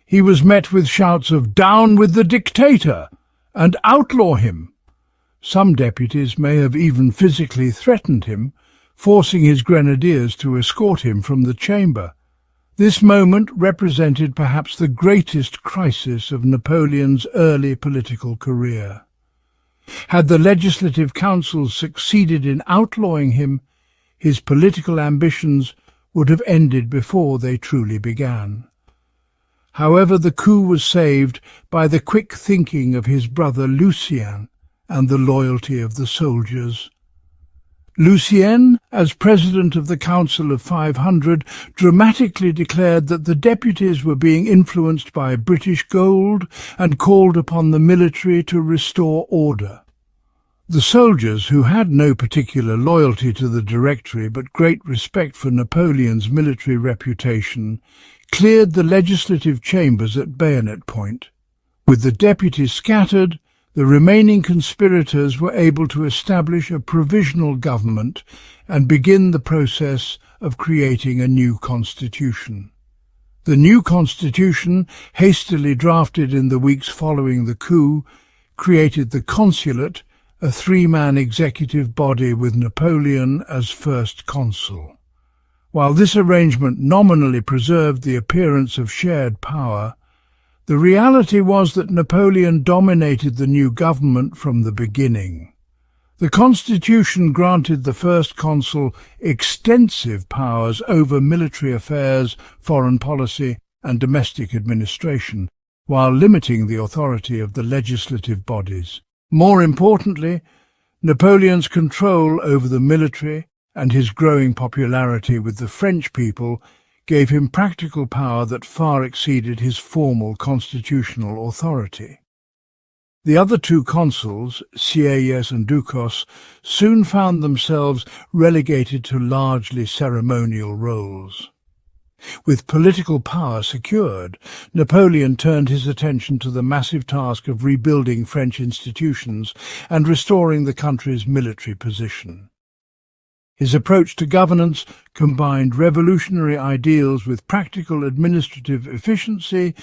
he was met with shouts of "Down with the dictator!" and "Outlaw him!" Some deputies may have even physically threatened him, forcing his grenadiers to escort him from the chamber. This moment represented perhaps the greatest crisis of Napoleon's early political career. Had the legislative councils succeeded in outlawing him, his political ambitions would have ended before they truly began. However, the coup was saved by the quick thinking of his brother Lucien and the loyalty of the soldiers. Lucien, as president of the Council of 500, dramatically declared that the deputies were being influenced by British gold and called upon the military to restore order. The soldiers, who had no particular loyalty to the Directory but great respect for Napoleon's military reputation, cleared the legislative chambers at bayonet point. With the deputies scattered, the remaining conspirators were able to establish a provisional government and begin the process of creating a new constitution. The new constitution, hastily drafted in the weeks following the coup, created the consulate, a three-man executive body with Napoleon as first consul. While this arrangement nominally preserved the appearance of shared power, the reality was that Napoleon dominated the new government from the beginning. The constitution granted the first consul extensive powers over military affairs, foreign policy, and domestic administration, while limiting the authority of the legislative bodies. More importantly, Napoleon's control over the military and his growing popularity with the French people gave him practical power that far exceeded his formal constitutional authority. The other two consuls, Sieyès and Ducos, soon found themselves relegated to largely ceremonial roles. With political power secured, Napoleon turned his attention to the massive task of rebuilding French institutions and restoring the country's military position. His approach to governance combined revolutionary ideals with practical administrative efficiency,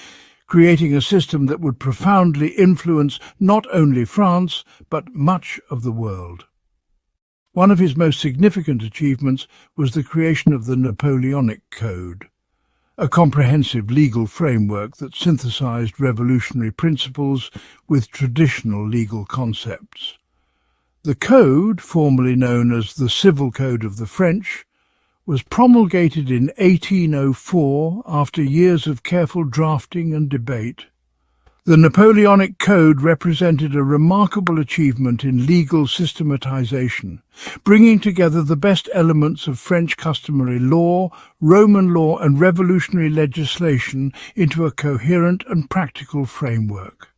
creating a system that would profoundly influence not only France, but much of the world. One of his most significant achievements was the creation of the Napoleonic Code, a comprehensive legal framework that synthesized revolutionary principles with traditional legal concepts. The Code, formerly known as the Civil Code of the French, was promulgated in 1804 after years of careful drafting and debate. The Napoleonic Code represented a remarkable achievement in legal systematization, bringing together the best elements of French customary law, Roman law and revolutionary legislation into a coherent and practical framework.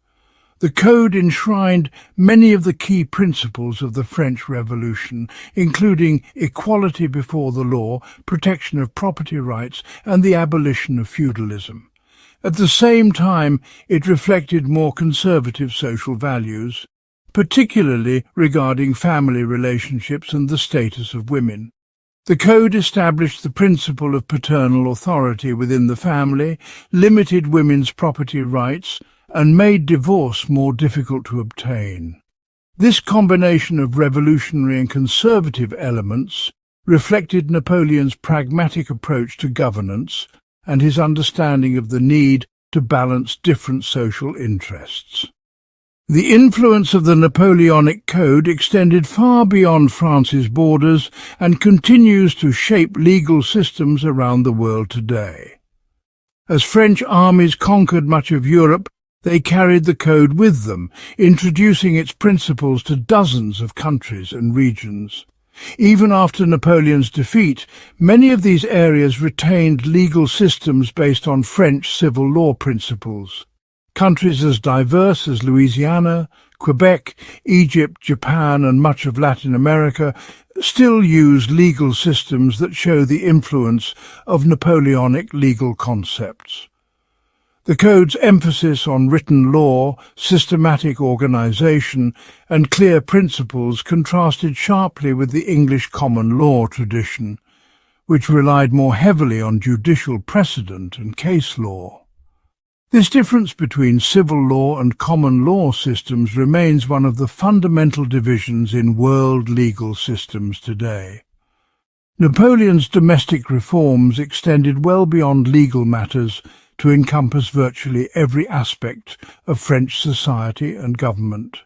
The Code enshrined many of the key principles of the French Revolution, including equality before the law, protection of property rights, and the abolition of feudalism. At the same time, it reflected more conservative social values, particularly regarding family relationships and the status of women. The Code established the principle of paternal authority within the family, limited women's property rights, and made divorce more difficult to obtain. This combination of revolutionary and conservative elements reflected Napoleon's pragmatic approach to governance and his understanding of the need to balance different social interests. The influence of the Napoleonic Code extended far beyond France's borders and continues to shape legal systems around the world today. As French armies conquered much of Europe, they carried the Code with them, introducing its principles to dozens of countries and regions. Even after Napoleon's defeat, many of these areas retained legal systems based on French civil law principles. Countries as diverse as Louisiana, Quebec, Egypt, Japan, and much of Latin America still use legal systems that show the influence of Napoleonic legal concepts. The Code's emphasis on written law, systematic organization, and clear principles contrasted sharply with the English common law tradition, which relied more heavily on judicial precedent and case law. This difference between civil law and common law systems remains one of the fundamental divisions in world legal systems today. Napoleon's domestic reforms extended well beyond legal matters to encompass virtually every aspect of French society and government.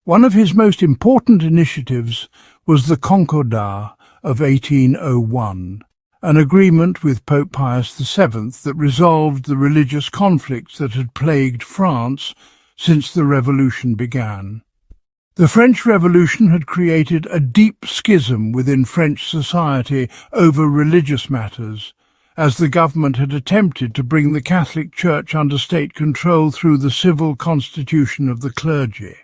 One of his most important initiatives was the Concordat of 1801, an agreement with Pope Pius VII that resolved the religious conflicts that had plagued France since the Revolution began. The French Revolution had created a deep schism within French society over religious matters, as the government had attempted to bring the Catholic Church under state control through the civil constitution of the clergy.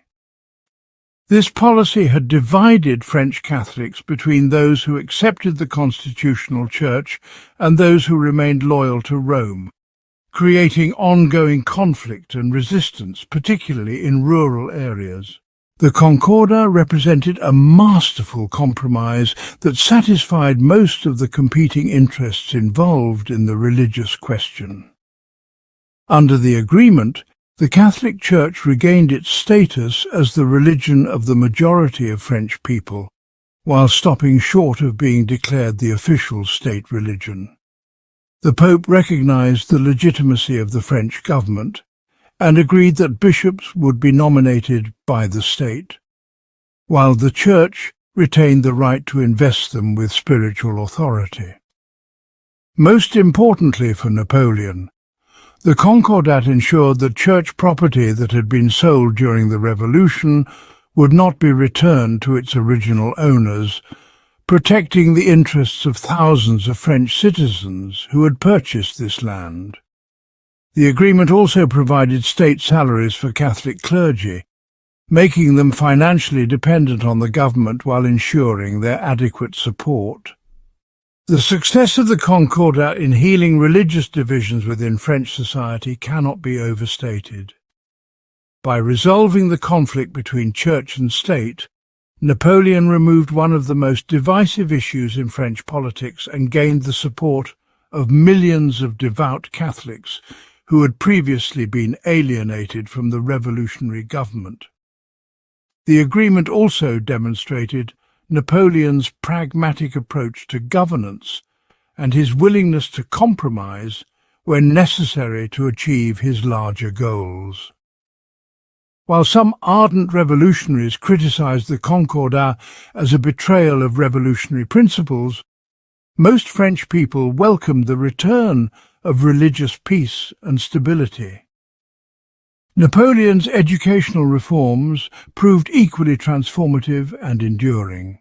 This policy had divided French Catholics between those who accepted the constitutional church and those who remained loyal to Rome, creating ongoing conflict and resistance, particularly in rural areas. The Concordat represented a masterful compromise that satisfied most of the competing interests involved in the religious question. Under the agreement, the Catholic Church regained its status as the religion of the majority of French people, while stopping short of being declared the official state religion. The Pope recognized the legitimacy of the French government and agreed that bishops would be nominated by the state, while the Church retained the right to invest them with spiritual authority. Most importantly for Napoleon, the Concordat ensured that church property that had been sold during the Revolution would not be returned to its original owners, protecting the interests of thousands of French citizens who had purchased this land. The agreement also provided state salaries for Catholic clergy, making them financially dependent on the government while ensuring their adequate support. The success of the Concordat in healing religious divisions within French society cannot be overstated. By resolving the conflict between church and state, Napoleon removed one of the most divisive issues in French politics and gained the support of millions of devout Catholics who had previously been alienated from the revolutionary government. The agreement also demonstrated Napoleon's pragmatic approach to governance and his willingness to compromise when necessary to achieve his larger goals. While some ardent revolutionaries criticized the Concordat as a betrayal of revolutionary principles, most French people welcomed the return of religious peace and stability. Napoleon's educational reforms proved equally transformative and enduring.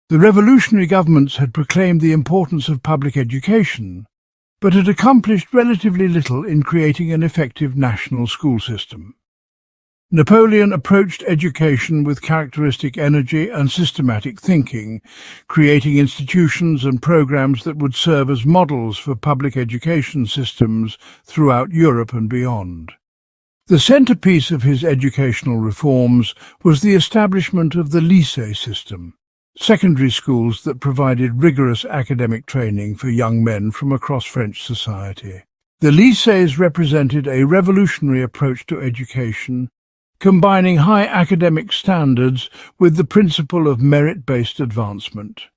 The revolutionary governments had proclaimed the importance of public education, but had accomplished relatively little in creating an effective national school system. Napoleon approached education with characteristic energy and systematic thinking, creating institutions and programs that would serve as models for public education systems throughout Europe and beyond. The centerpiece of his educational reforms was the establishment of the lycée system, secondary schools that provided rigorous academic training for young men from across French society. The lycées represented a revolutionary approach to education, combining high academic standards with the principle of merit-based advancement.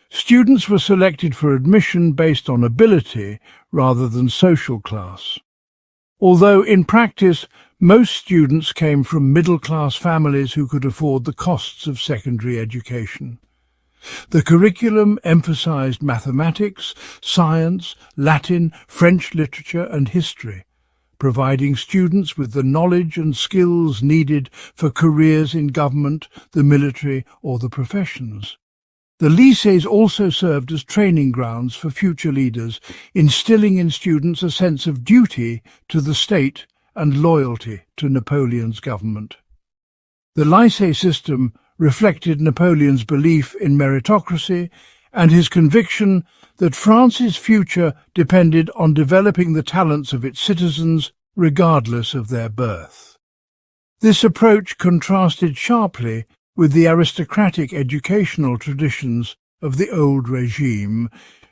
Students were selected for admission based on ability rather than social class. Although in practice, most students came from middle-class families who could afford the costs of secondary education. The curriculum emphasized mathematics, science, Latin, French literature and history, providing students with the knowledge and skills needed for careers in government, the military or the professions. The lycées also served as training grounds for future leaders, instilling in students a sense of duty to the state and loyalty to Napoleon's government. The lycée system reflected Napoleon's belief in meritocracy and his conviction that France's future depended on developing the talents of its citizens regardless of their birth. This approach contrasted sharply with the aristocratic educational traditions of the old regime,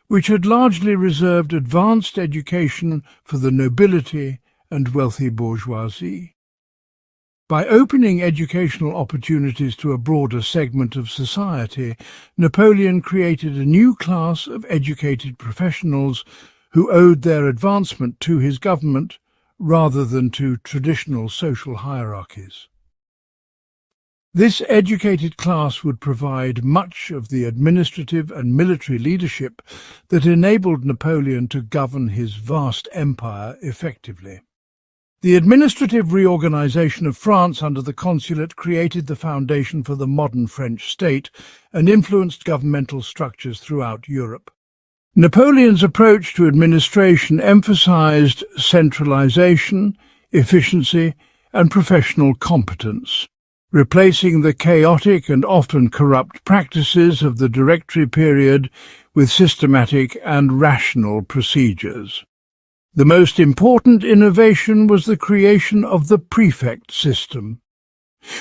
which had largely reserved advanced education for the nobility and wealthy bourgeoisie. By opening educational opportunities to a broader segment of society, Napoleon created a new class of educated professionals who owed their advancement to his government rather than to traditional social hierarchies. This educated class would provide much of the administrative and military leadership that enabled Napoleon to govern his vast empire effectively. The administrative reorganization of France under the consulate created the foundation for the modern French state and influenced governmental structures throughout Europe. Napoleon's approach to administration emphasized centralization, efficiency, and professional competence, replacing the chaotic and often corrupt practices of the Directory period with systematic and rational procedures. The most important innovation was the creation of the prefect system,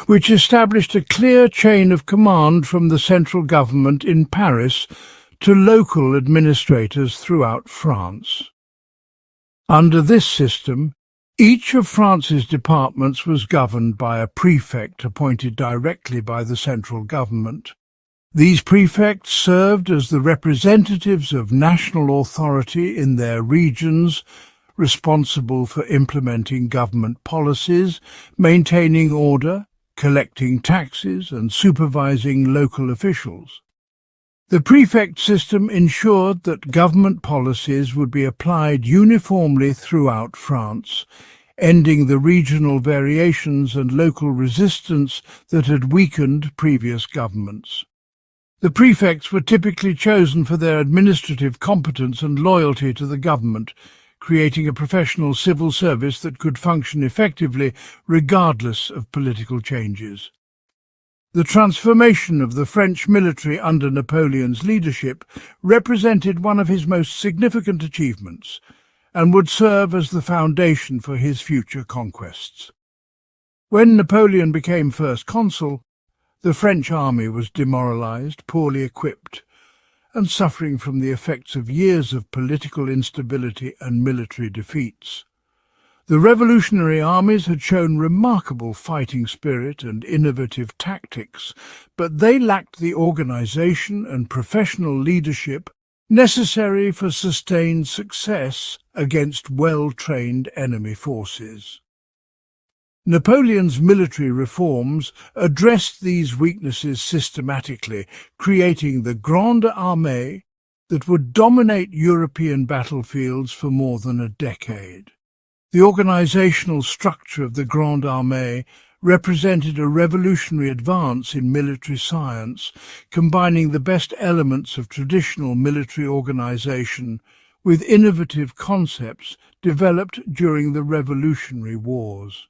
which established a clear chain of command from the central government in Paris to local administrators throughout France. Under this system, each of France's departments was governed by a prefect appointed directly by the central government. These prefects served as the representatives of national authority in their regions, responsible for implementing government policies, maintaining order, collecting taxes, and supervising local officials. The prefect system ensured that government policies would be applied uniformly throughout France, ending the regional variations and local resistance that had weakened previous governments. The prefects were typically chosen for their administrative competence and loyalty to the government, creating a professional civil service that could function effectively regardless of political changes. The transformation of the French military under Napoleon's leadership represented one of his most significant achievements and would serve as the foundation for his future conquests. When Napoleon became first consul, The French army was demoralized, poorly equipped, and suffering from the effects of years of political instability and military defeats. The revolutionary armies had shown remarkable fighting spirit and innovative tactics, but they lacked the organization and professional leadership necessary for sustained success against well-trained enemy forces. Napoleon's military reforms addressed these weaknesses systematically, creating the Grande Armée that would dominate European battlefields for more than a decade. The organizational structure of the Grande Armée represented a revolutionary advance in military science, combining the best elements of traditional military organization with innovative concepts developed during the Revolutionary Wars.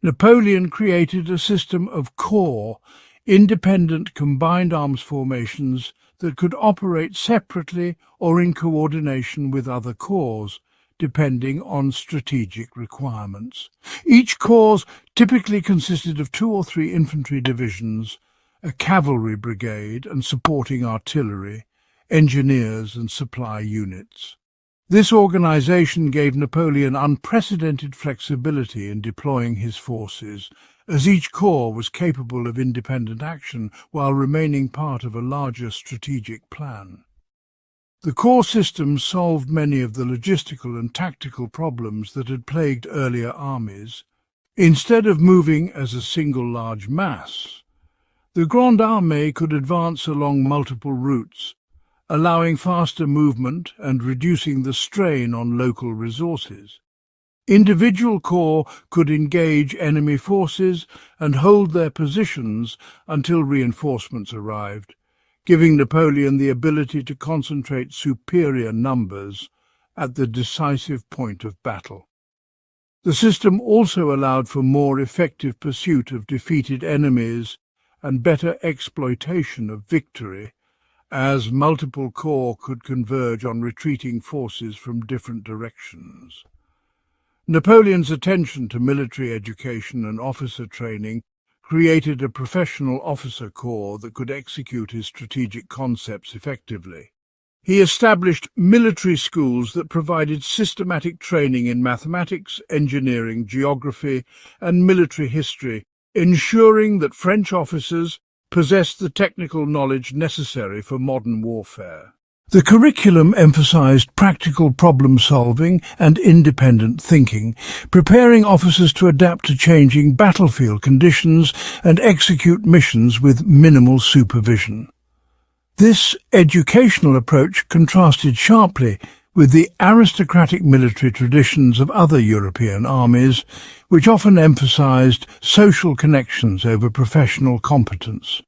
Napoleon created a system of corps, independent combined arms formations that could operate separately or in coordination with other corps, depending on strategic requirements. Each corps typically consisted of 2 or 3 infantry divisions, a cavalry brigade and supporting artillery, engineers and supply units. This organization gave Napoleon unprecedented flexibility in deploying his forces, as each corps was capable of independent action while remaining part of a larger strategic plan. The corps system solved many of the logistical and tactical problems that had plagued earlier armies. Instead of moving as a single large mass, the Grande Armée could advance along multiple routes, allowing faster movement and reducing the strain on local resources. Individual corps could engage enemy forces and hold their positions until reinforcements arrived, giving Napoleon the ability to concentrate superior numbers at the decisive point of battle. The system also allowed for more effective pursuit of defeated enemies and better exploitation of victory, as multiple corps could converge on retreating forces from different directions. Napoleon's attention to military education and officer training created a professional officer corps that could execute his strategic concepts effectively. He established military schools that provided systematic training in mathematics, engineering, geography, and military history, ensuring that French officers possessed the technical knowledge necessary for modern warfare. The curriculum emphasized practical problem-solving and independent thinking, preparing officers to adapt to changing battlefield conditions and execute missions with minimal supervision. This educational approach contrasted sharply with the aristocratic military traditions of other European armies, which often emphasized social connections over professional competence.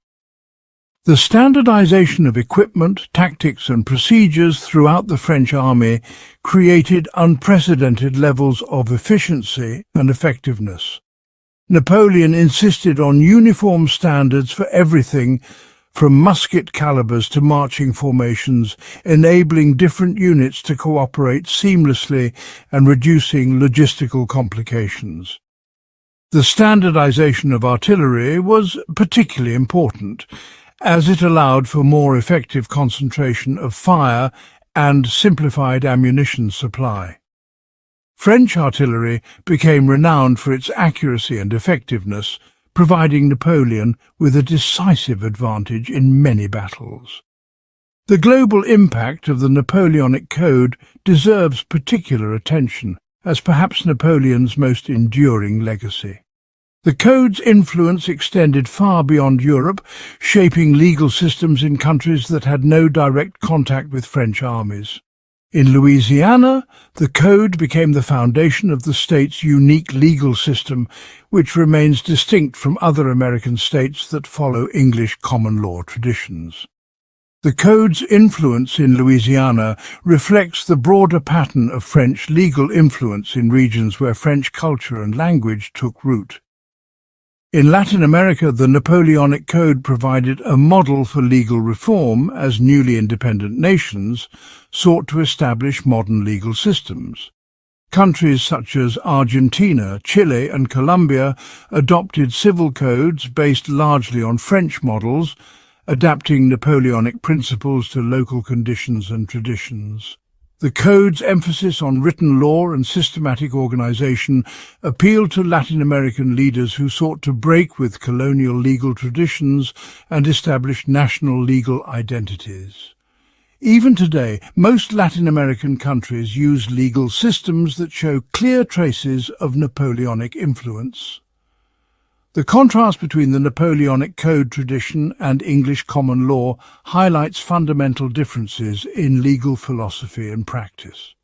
The standardization of equipment, tactics and procedures throughout the French army created unprecedented levels of efficiency and effectiveness. Napoleon insisted on uniform standards for everything from musket calibers to marching formations, enabling different units to cooperate seamlessly and reducing logistical complications. The standardization of artillery was particularly important, as it allowed for more effective concentration of fire and simplified ammunition supply. French artillery became renowned for its accuracy and effectiveness, providing Napoleon with a decisive advantage in many battles. The global impact of the Napoleonic Code deserves particular attention as perhaps Napoleon's most enduring legacy. The Code's influence extended far beyond Europe, shaping legal systems in countries that had no direct contact with French armies. In Louisiana, the Code became the foundation of the state's unique legal system, which remains distinct from other American states that follow English common law traditions. The Code's influence in Louisiana reflects the broader pattern of French legal influence in regions where French culture and language took root. In Latin America, the Napoleonic Code provided a model for legal reform as newly independent nations sought to establish modern legal systems. Countries such as Argentina, Chile and Colombia adopted civil codes based largely on French models, adapting Napoleonic principles to local conditions and traditions. The code's emphasis on written law and systematic organization appealed to Latin American leaders who sought to break with colonial legal traditions and establish national legal identities. Even today, most Latin American countries use legal systems that show clear traces of Napoleonic influence. The contrast between the Napoleonic Code tradition and English common law highlights fundamental differences in legal philosophy and practice.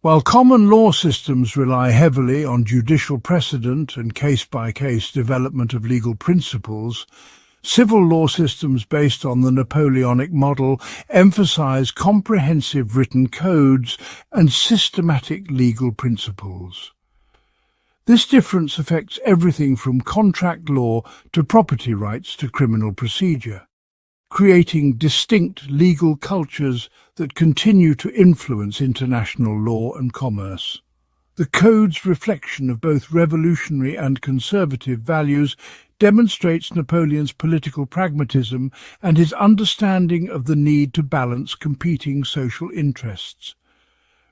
While common law systems rely heavily on judicial precedent and case-by-case development of legal principles, civil law systems based on the Napoleonic model emphasize comprehensive written codes and systematic legal principles. This difference affects everything from contract law to property rights to criminal procedure, creating distinct legal cultures that continue to influence international law and commerce. The Code's reflection of both revolutionary and conservative values demonstrates Napoleon's political pragmatism and his understanding of the need to balance competing social interests.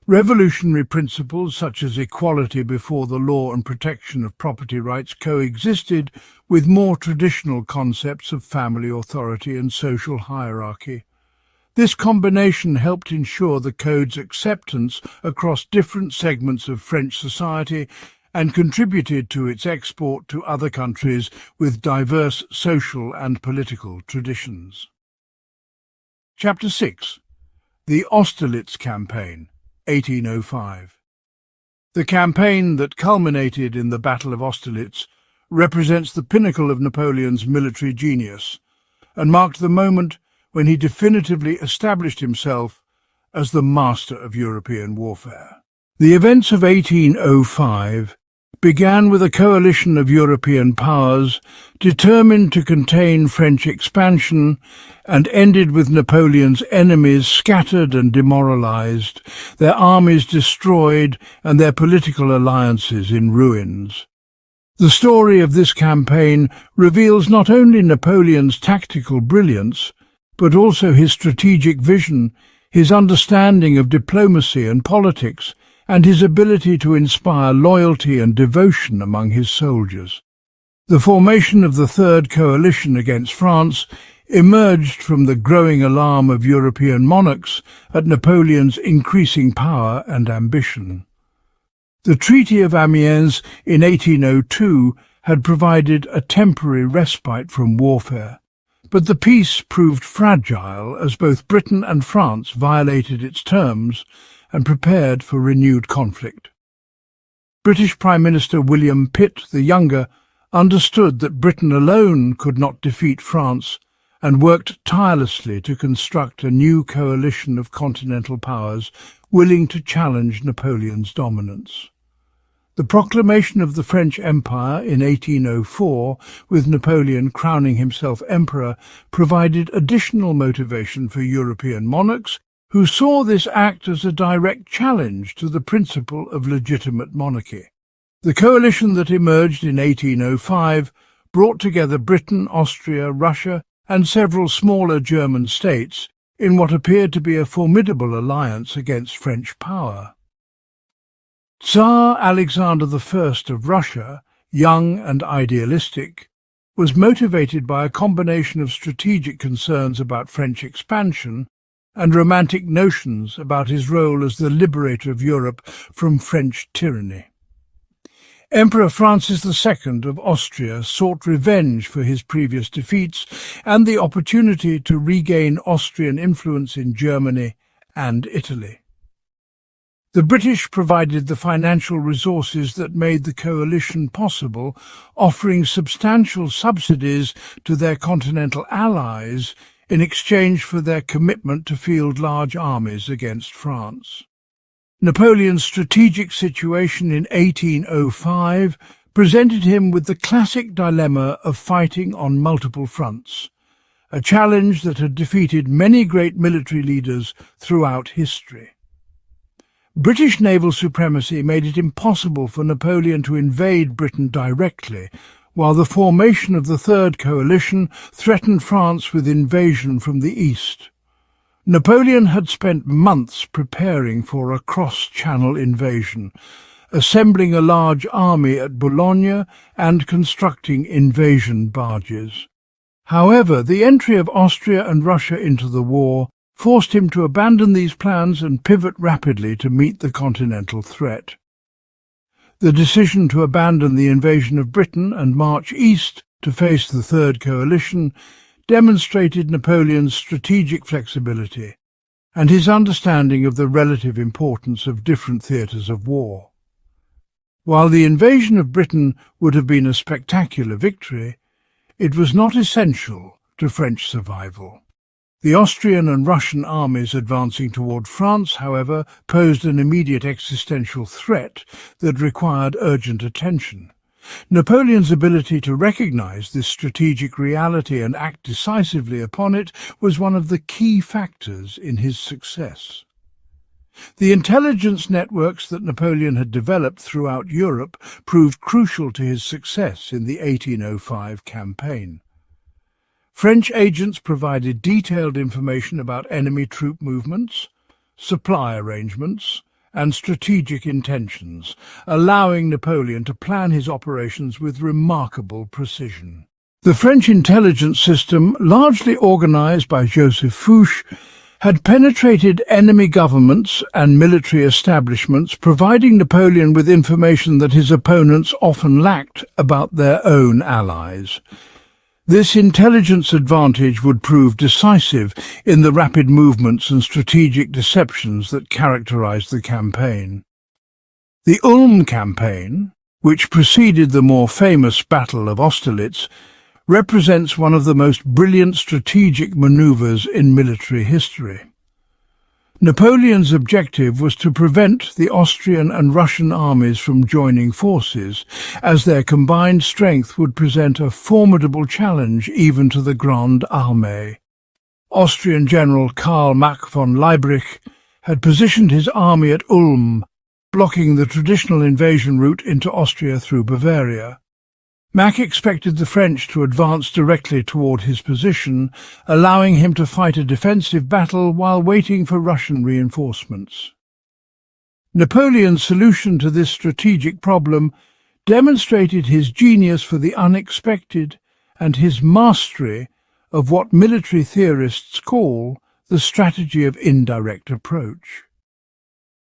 Revolutionary principles such as equality before the law and protection of property rights coexisted with more traditional concepts of family authority and social hierarchy. This combination helped ensure the Code's acceptance across different segments of French society and contributed to its export to other countries with diverse social and political traditions. Chapter 6. The Austerlitz Campaign, 1805. The campaign that culminated in the Battle of Austerlitz represents the pinnacle of Napoleon's military genius and marked the moment when he definitively established himself as the master of European warfare. The events of 1805 began with a coalition of European powers determined to contain French expansion and ended with Napoleon's enemies scattered and demoralized, their armies destroyed and their political alliances in ruins. The story of this campaign reveals not only Napoleon's tactical brilliance, but also his strategic vision, his understanding of diplomacy and politics, and his ability to inspire loyalty and devotion among his soldiers. The formation of the Third Coalition against France emerged from the growing alarm of European monarchs at Napoleon's increasing power and ambition. The Treaty of Amiens in 1802 had provided a temporary respite from warfare, but the peace proved fragile as both Britain and France violated its terms and prepared for renewed conflict. British Prime Minister William Pitt the Younger understood that Britain alone could not defeat France and worked tirelessly to construct a new coalition of continental powers willing to challenge Napoleon's dominance. The proclamation of the French Empire in 1804, with Napoleon crowning himself emperor, provided additional motivation for European monarchs who saw this act as a direct challenge to the principle of legitimate monarchy. The coalition that emerged in 1805 brought together Britain, Austria, Russia, and several smaller German states in what appeared to be a formidable alliance against French power. Tsar Alexander I of Russia, young and idealistic, was motivated by a combination of strategic concerns about French expansion and romantic notions about his role as the liberator of Europe from French tyranny. Emperor Francis II of Austria sought revenge for his previous defeats and the opportunity to regain Austrian influence in Germany and Italy. The British provided the financial resources that made the coalition possible, offering substantial subsidies to their continental allies in exchange for their commitment to field large armies against France. Napoleon's strategic situation in 1805 presented him with the classic dilemma of fighting on multiple fronts, a challenge that had defeated many great military leaders throughout history. British naval supremacy made it impossible for Napoleon to invade Britain directly, while the formation of the Third Coalition threatened France with invasion from the east. Napoleon had spent months preparing for a cross-channel invasion, assembling a large army at Boulogne and constructing invasion barges. However, the entry of Austria and Russia into the war forced him to abandon these plans and pivot rapidly to meet the continental threat. The decision to abandon the invasion of Britain and march east to face the Third Coalition demonstrated Napoleon's strategic flexibility and his understanding of the relative importance of different theatres of war. While the invasion of Britain would have been a spectacular victory, it was not essential to French survival. The Austrian and Russian armies advancing toward France, however, posed an immediate existential threat that required urgent attention. Napoleon's ability to recognize this strategic reality and act decisively upon it was one of the key factors in his success. The intelligence networks that Napoleon had developed throughout Europe proved crucial to his success in the 1805 campaign. French agents provided detailed information about enemy troop movements, supply arrangements, and strategic intentions, allowing Napoleon to plan his operations with remarkable precision. The French intelligence system, largely organized by Joseph Fouché, had penetrated enemy governments and military establishments, providing Napoleon with information that his opponents often lacked about their own allies. This intelligence advantage would prove decisive in the rapid movements and strategic deceptions that characterized the campaign. The Ulm campaign, which preceded the more famous Battle of Austerlitz, represents one of the most brilliant strategic maneuvers in military history. Napoleon's objective was to prevent the Austrian and Russian armies from joining forces, as their combined strength would present a formidable challenge even to the Grande Armée. Austrian General Karl Mack von Leibich had positioned his army at Ulm, blocking the traditional invasion route into Austria through Bavaria. Mack expected the French to advance directly toward his position, allowing him to fight a defensive battle while waiting for Russian reinforcements. Napoleon's solution to this strategic problem demonstrated his genius for the unexpected and his mastery of what military theorists call the strategy of indirect approach.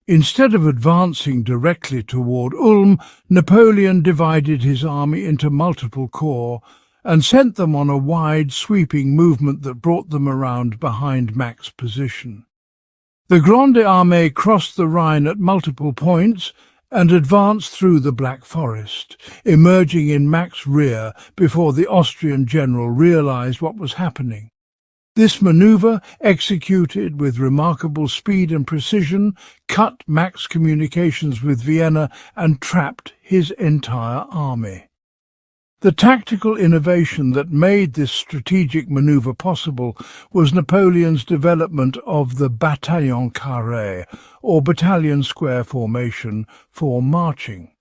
Instead of advancing directly toward Ulm, Napoleon divided his army into multiple corps and sent them on a wide, sweeping movement that brought them around behind Mack's position. The Grande Armée crossed the Rhine at multiple points and advanced through the Black Forest, emerging in Mack's rear before the Austrian general realized what was happening. This maneuver, executed with remarkable speed and precision, cut Mack's communications with Vienna and trapped his entire army. The tactical innovation that made this strategic maneuver possible was Napoleon's development of the bataillon carré, or battalion square formation, for marching.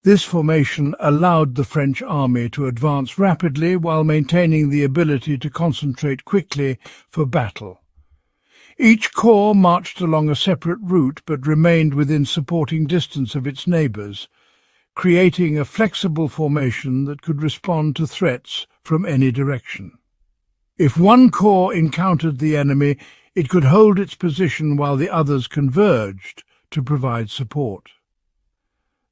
This formation allowed the French army to advance rapidly while maintaining the ability to concentrate quickly for battle. Each corps marched along a separate route but remained within supporting distance of its neighbours, creating a flexible formation that could respond to threats from any direction. If one corps encountered the enemy, it could hold its position while the others converged to provide support.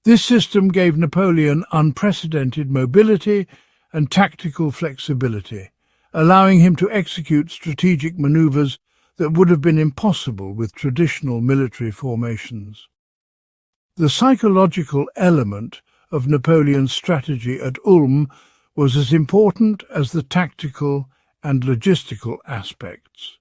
This system gave Napoleon unprecedented mobility and tactical flexibility, allowing him to execute strategic maneuvers that would have been impossible with traditional military formations. The psychological element of Napoleon's strategy at Ulm was as important as the tactical and logistical aspects.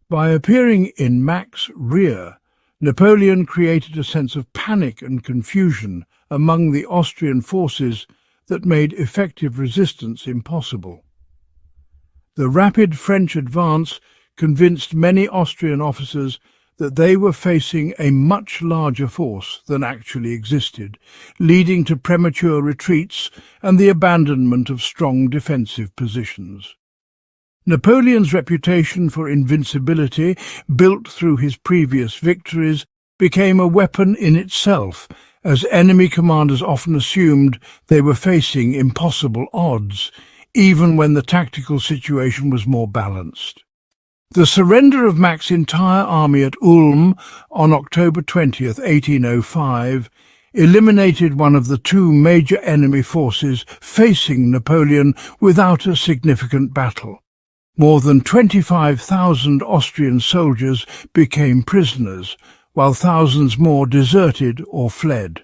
By appearing in Mack's rear, Napoleon created a sense of panic and confusion among the Austrian forces that made effective resistance impossible. The rapid French advance convinced many Austrian officers that they were facing a much larger force than actually existed, leading to premature retreats and the abandonment of strong defensive positions. Napoleon's reputation for invincibility, built through his previous victories, became a weapon in itself, as enemy commanders often assumed they were facing impossible odds, even when the tactical situation was more balanced. The surrender of Mack's entire army at Ulm on October 20th, 1805, eliminated one of the two major enemy forces facing Napoleon without a significant battle. More than 25,000 Austrian soldiers became prisoners, while thousands more deserted or fled.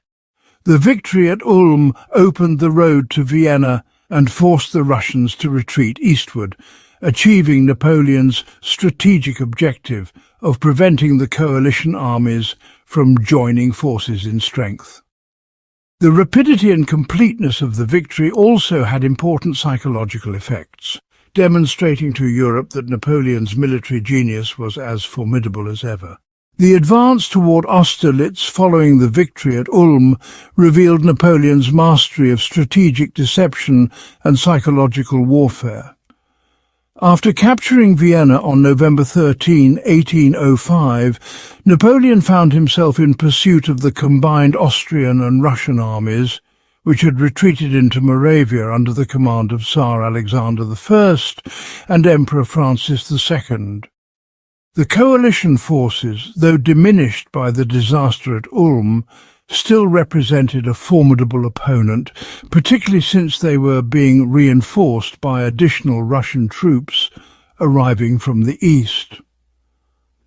The victory at Ulm opened the road to Vienna and forced the Russians to retreat eastward, achieving Napoleon's strategic objective of preventing the coalition armies from joining forces in strength. The rapidity and completeness of the victory also had important psychological effects, demonstrating to Europe that Napoleon's military genius was as formidable as ever. The advance toward Austerlitz following the victory at Ulm revealed Napoleon's mastery of strategic deception and psychological warfare. After capturing Vienna on November 13, 1805, Napoleon found himself in pursuit of the combined Austrian and Russian armies, which had retreated into Moravia under the command of Tsar Alexander I and Emperor Francis II. The coalition forces, though diminished by the disaster at Ulm, still represented a formidable opponent, particularly since they were being reinforced by additional Russian troops arriving from the east.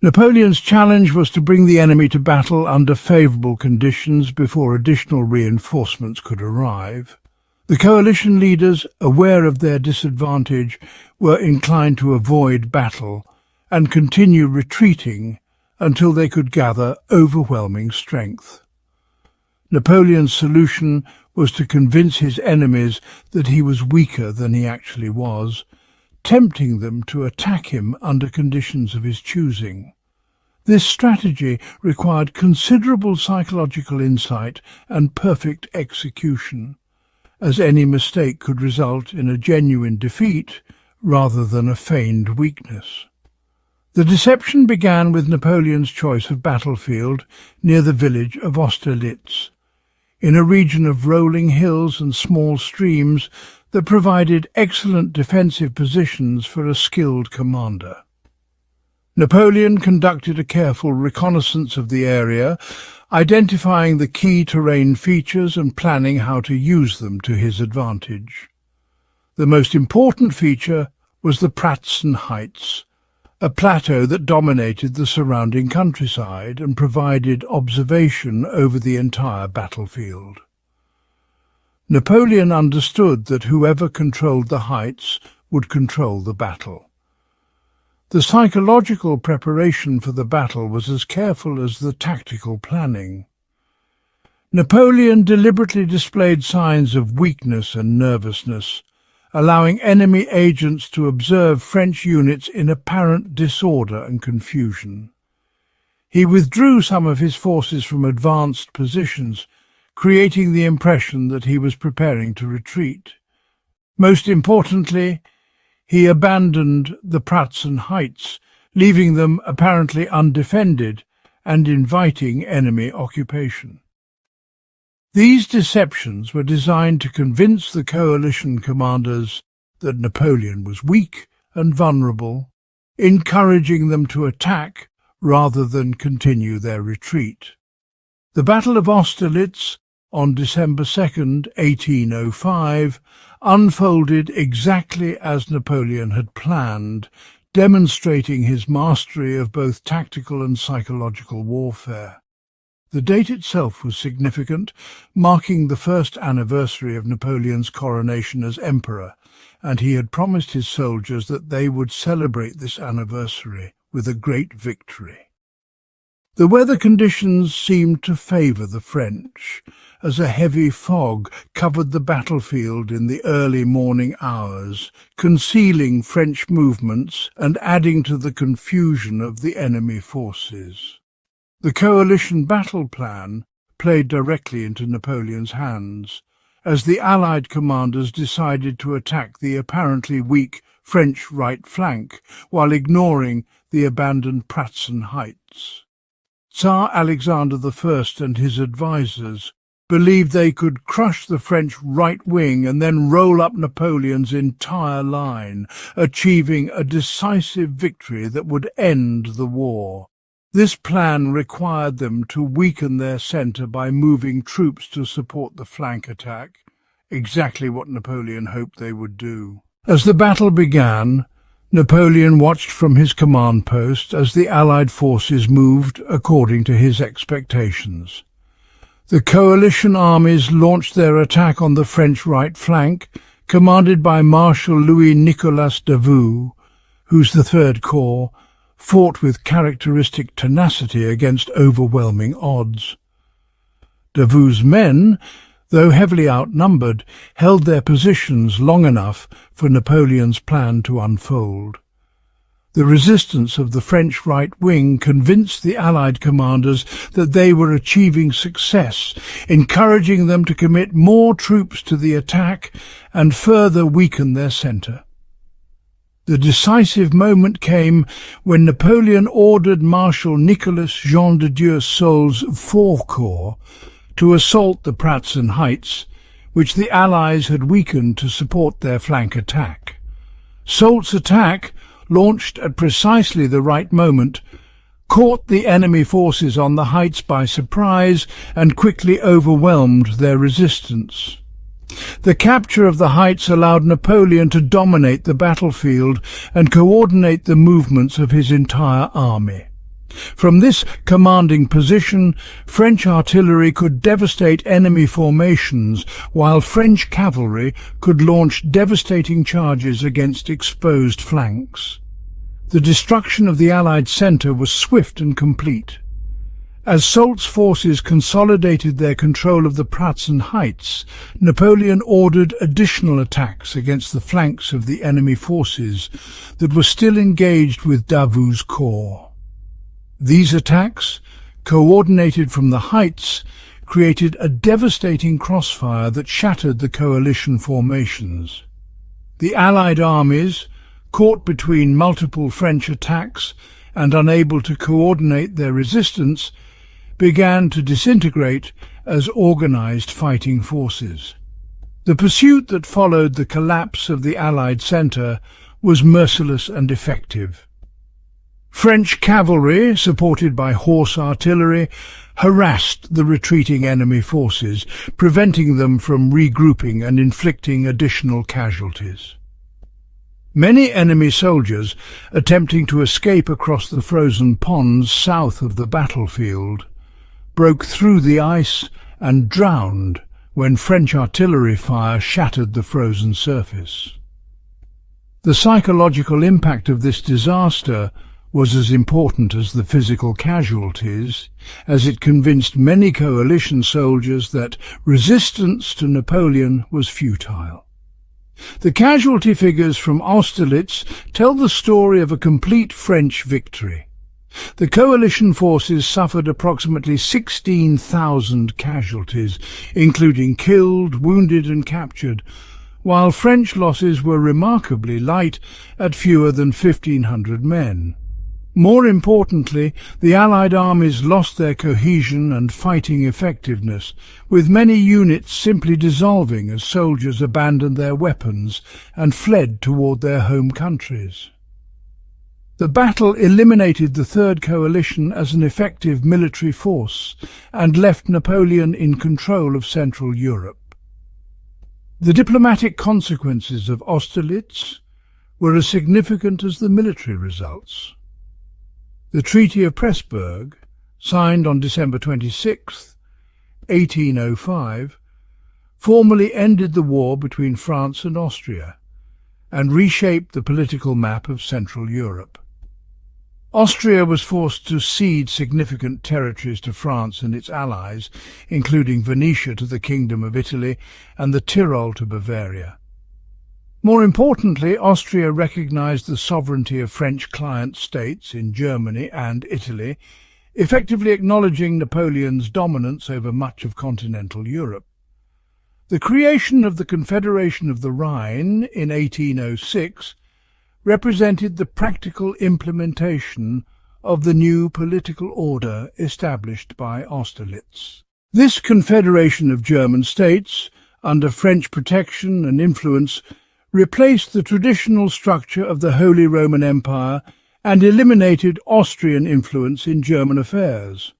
Napoleon's challenge was to bring the enemy to battle under favourable conditions before additional reinforcements could arrive. The coalition leaders, aware of their disadvantage, were inclined to avoid battle and continue retreating until they could gather overwhelming strength. Napoleon's solution was to convince his enemies that he was weaker than he actually was, tempting them to attack him under conditions of his choosing. This strategy required considerable psychological insight and perfect execution, as any mistake could result in a genuine defeat rather than a feigned weakness. The deception began with Napoleon's choice of battlefield near the village of Austerlitz, in a region of rolling hills and small streams that provided excellent defensive positions for a skilled commander. Napoleon conducted a careful reconnaissance of the area, identifying the key terrain features and planning how to use them to his advantage. The most important feature was the Pratzen Heights, a plateau that dominated the surrounding countryside and provided observation over the entire battlefield. Napoleon understood that whoever controlled the heights would control the battle. The psychological preparation for the battle was as careful as the tactical planning. Napoleon deliberately displayed signs of weakness and nervousness, allowing enemy agents to observe French units in apparent disorder and confusion. He withdrew some of his forces from advanced positions, creating the impression that he was preparing to retreat. Most importantly, he abandoned the Pratzen Heights, leaving them apparently undefended and inviting enemy occupation. These deceptions were designed to convince the coalition commanders that Napoleon was weak and vulnerable, encouraging them to attack rather than continue their retreat. The Battle of Austerlitz on December 2, 1805, unfolded exactly as Napoleon had planned, demonstrating his mastery of both tactical and psychological warfare. The date itself was significant, marking the first anniversary of Napoleon's coronation as emperor, and he had promised his soldiers that they would celebrate this anniversary with a great victory. The weather conditions seemed to favour the French, as a heavy fog covered the battlefield in the early morning hours, concealing French movements and adding to the confusion of the enemy forces. The coalition battle plan played directly into Napoleon's hands, as the Allied commanders decided to attack the apparently weak French right flank while ignoring the abandoned Pratzen Heights. Tsar Alexander I and his advisers believed they could crush the French right wing and then roll up Napoleon's entire line, achieving a decisive victory that would end the war. This plan required them to weaken their centre by moving troops to support the flank attack, exactly what Napoleon hoped they would do. As the battle began, Napoleon watched from his command post as the Allied forces moved according to his expectations. The coalition armies launched their attack on the French right flank, commanded by Marshal Louis-Nicolas Davout, whose the Third Corps fought with characteristic tenacity against overwhelming odds. Davout's men, though heavily outnumbered, held their positions long enough for Napoleon's plan to unfold. The resistance of the French right wing convinced the Allied commanders that they were achieving success, encouraging them to commit more troops to the attack and further weaken their centre. The decisive moment came when Napoleon ordered Marshal Nicolas Jean de Dieu Soult's IV Corps to assault the Pratzen Heights, which the Allies had weakened to support their flank attack. Soult's attack, launched at precisely the right moment, caught the enemy forces on the heights by surprise and quickly overwhelmed their resistance. The capture of the heights allowed Napoleon to dominate the battlefield and coordinate the movements of his entire army. From this commanding position, French artillery could devastate enemy formations, while French cavalry could launch devastating charges against exposed flanks. The destruction of the Allied centre was swift and complete. As Soult's forces consolidated their control of the Pratzen Heights, Napoleon ordered additional attacks against the flanks of the enemy forces that were still engaged with Davout's corps. These attacks, coordinated from the heights, created a devastating crossfire that shattered the coalition formations. The Allied armies, caught between multiple French attacks and unable to coordinate their resistance, began to disintegrate as organized fighting forces. The pursuit that followed the collapse of the Allied centre was merciless and effective. French cavalry, supported by horse artillery, harassed the retreating enemy forces, preventing them from regrouping and inflicting additional casualties. Many enemy soldiers, attempting to escape across the frozen ponds south of the battlefield, broke through the ice and drowned when French artillery fire shattered the frozen surface. The psychological impact of this disaster was as important as the physical casualties, as it convinced many coalition soldiers that resistance to Napoleon was futile. The casualty figures from Austerlitz tell the story of a complete French victory. The coalition forces suffered approximately 16,000 casualties, including killed, wounded and captured, while French losses were remarkably light at fewer than 1,500 men. More importantly, the Allied armies lost their cohesion and fighting effectiveness, with many units simply dissolving as soldiers abandoned their weapons and fled toward their home countries. The battle eliminated the Third Coalition as an effective military force and left Napoleon in control of Central Europe. The diplomatic consequences of Austerlitz were as significant as the military results. The Treaty of Pressburg, signed on December 26, 1805, formally ended the war between France and Austria and reshaped the political map of Central Europe. Austria was forced to cede significant territories to France and its allies, including Venetia to the Kingdom of Italy and the Tyrol to Bavaria. More importantly, Austria recognized the sovereignty of French client states in Germany and Italy, effectively acknowledging Napoleon's dominance over much of continental Europe. The creation of the Confederation of the Rhine in 1806 represented the practical implementation of the new political order established by Austerlitz. This confederation of German states, under French protection and influence, replaced the traditional structure of the Holy Roman Empire and eliminated Austrian influence in German affairs.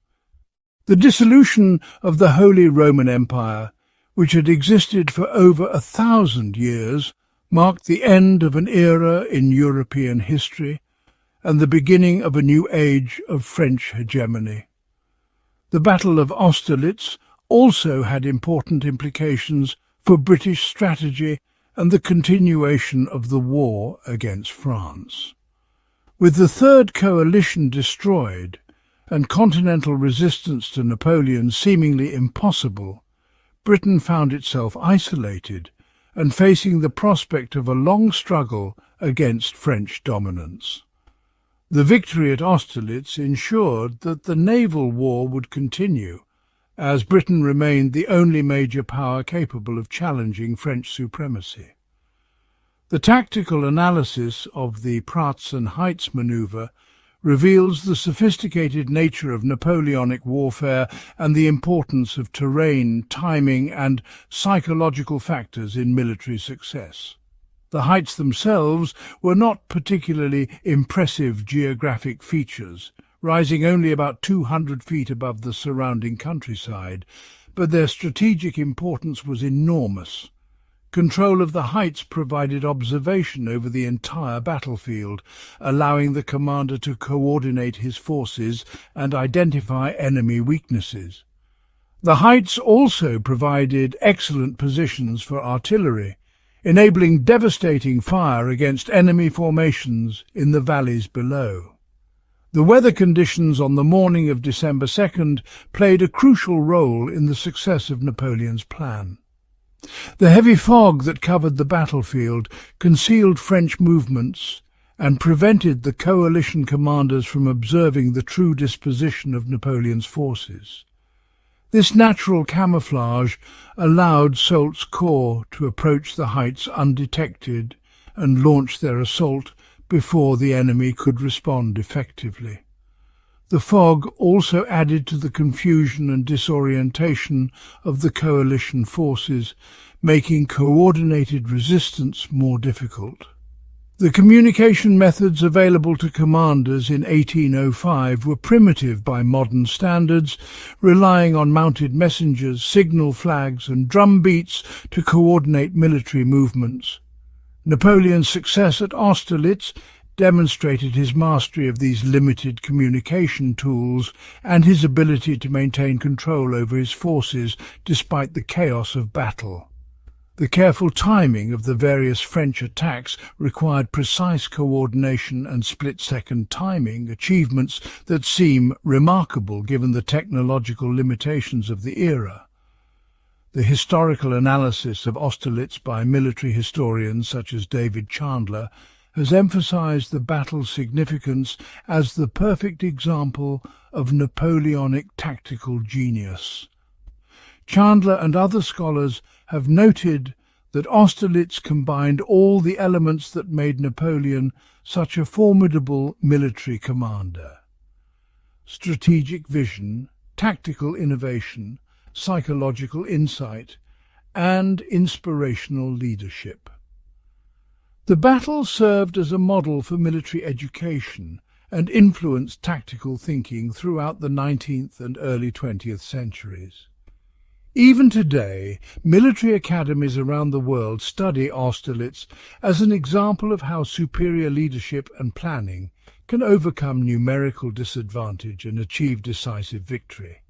The dissolution of the Holy Roman Empire, which had existed for over 1,000 years, marked the end of an era in European history and the beginning of a new age of French hegemony. The Battle of Austerlitz also had important implications for British strategy and the continuation of the war against France. With the Third Coalition destroyed and continental resistance to Napoleon seemingly impossible, Britain found itself isolated and facing the prospect of a long struggle against French dominance. The victory at Austerlitz ensured that the naval war would continue, as Britain remained the only major power capable of challenging French supremacy. The tactical analysis of the Pratzen Heights manoeuvre reveals the sophisticated nature of Napoleonic warfare and the importance of terrain, timing, and psychological factors in military success. The heights themselves were not particularly impressive geographic features, rising only about 200 feet above the surrounding countryside, but their strategic importance was enormous. Control of the heights provided observation over the entire battlefield, allowing the commander to coordinate his forces and identify enemy weaknesses. The heights also provided excellent positions for artillery, enabling devastating fire against enemy formations in the valleys below. The weather conditions on the morning of December 2nd played a crucial role in the success of Napoleon's plan. The heavy fog that covered the battlefield concealed French movements and prevented the coalition commanders from observing the true disposition of Napoleon's forces. This natural camouflage allowed Soult's corps to approach the heights undetected and launch their assault before the enemy could respond effectively. The fog also added to the confusion and disorientation of the coalition forces, making coordinated resistance more difficult. The communication methods available to commanders in 1805 were primitive by modern standards, relying on mounted messengers, signal flags, and drum beats to coordinate military movements. Napoleon's success at Austerlitz demonstrated his mastery of these limited communication tools and his ability to maintain control over his forces despite the chaos of battle. The careful timing of the various French attacks required precise coordination and split-second timing, achievements that seem remarkable given the technological limitations of the era. The historical analysis of Austerlitz by military historians such as David Chandler has emphasized the battle's significance as the perfect example of Napoleonic tactical genius. Chandler and other scholars have noted that Austerlitz combined all the elements that made Napoleon such a formidable military commander: strategic vision, tactical innovation, psychological insight, and inspirational leadership. The battle served as a model for military education and influenced tactical thinking throughout the 19th and early 20th centuries. Even today, military academies around the world study Austerlitz as an example of how superior leadership and planning can overcome numerical disadvantage and achieve decisive victory.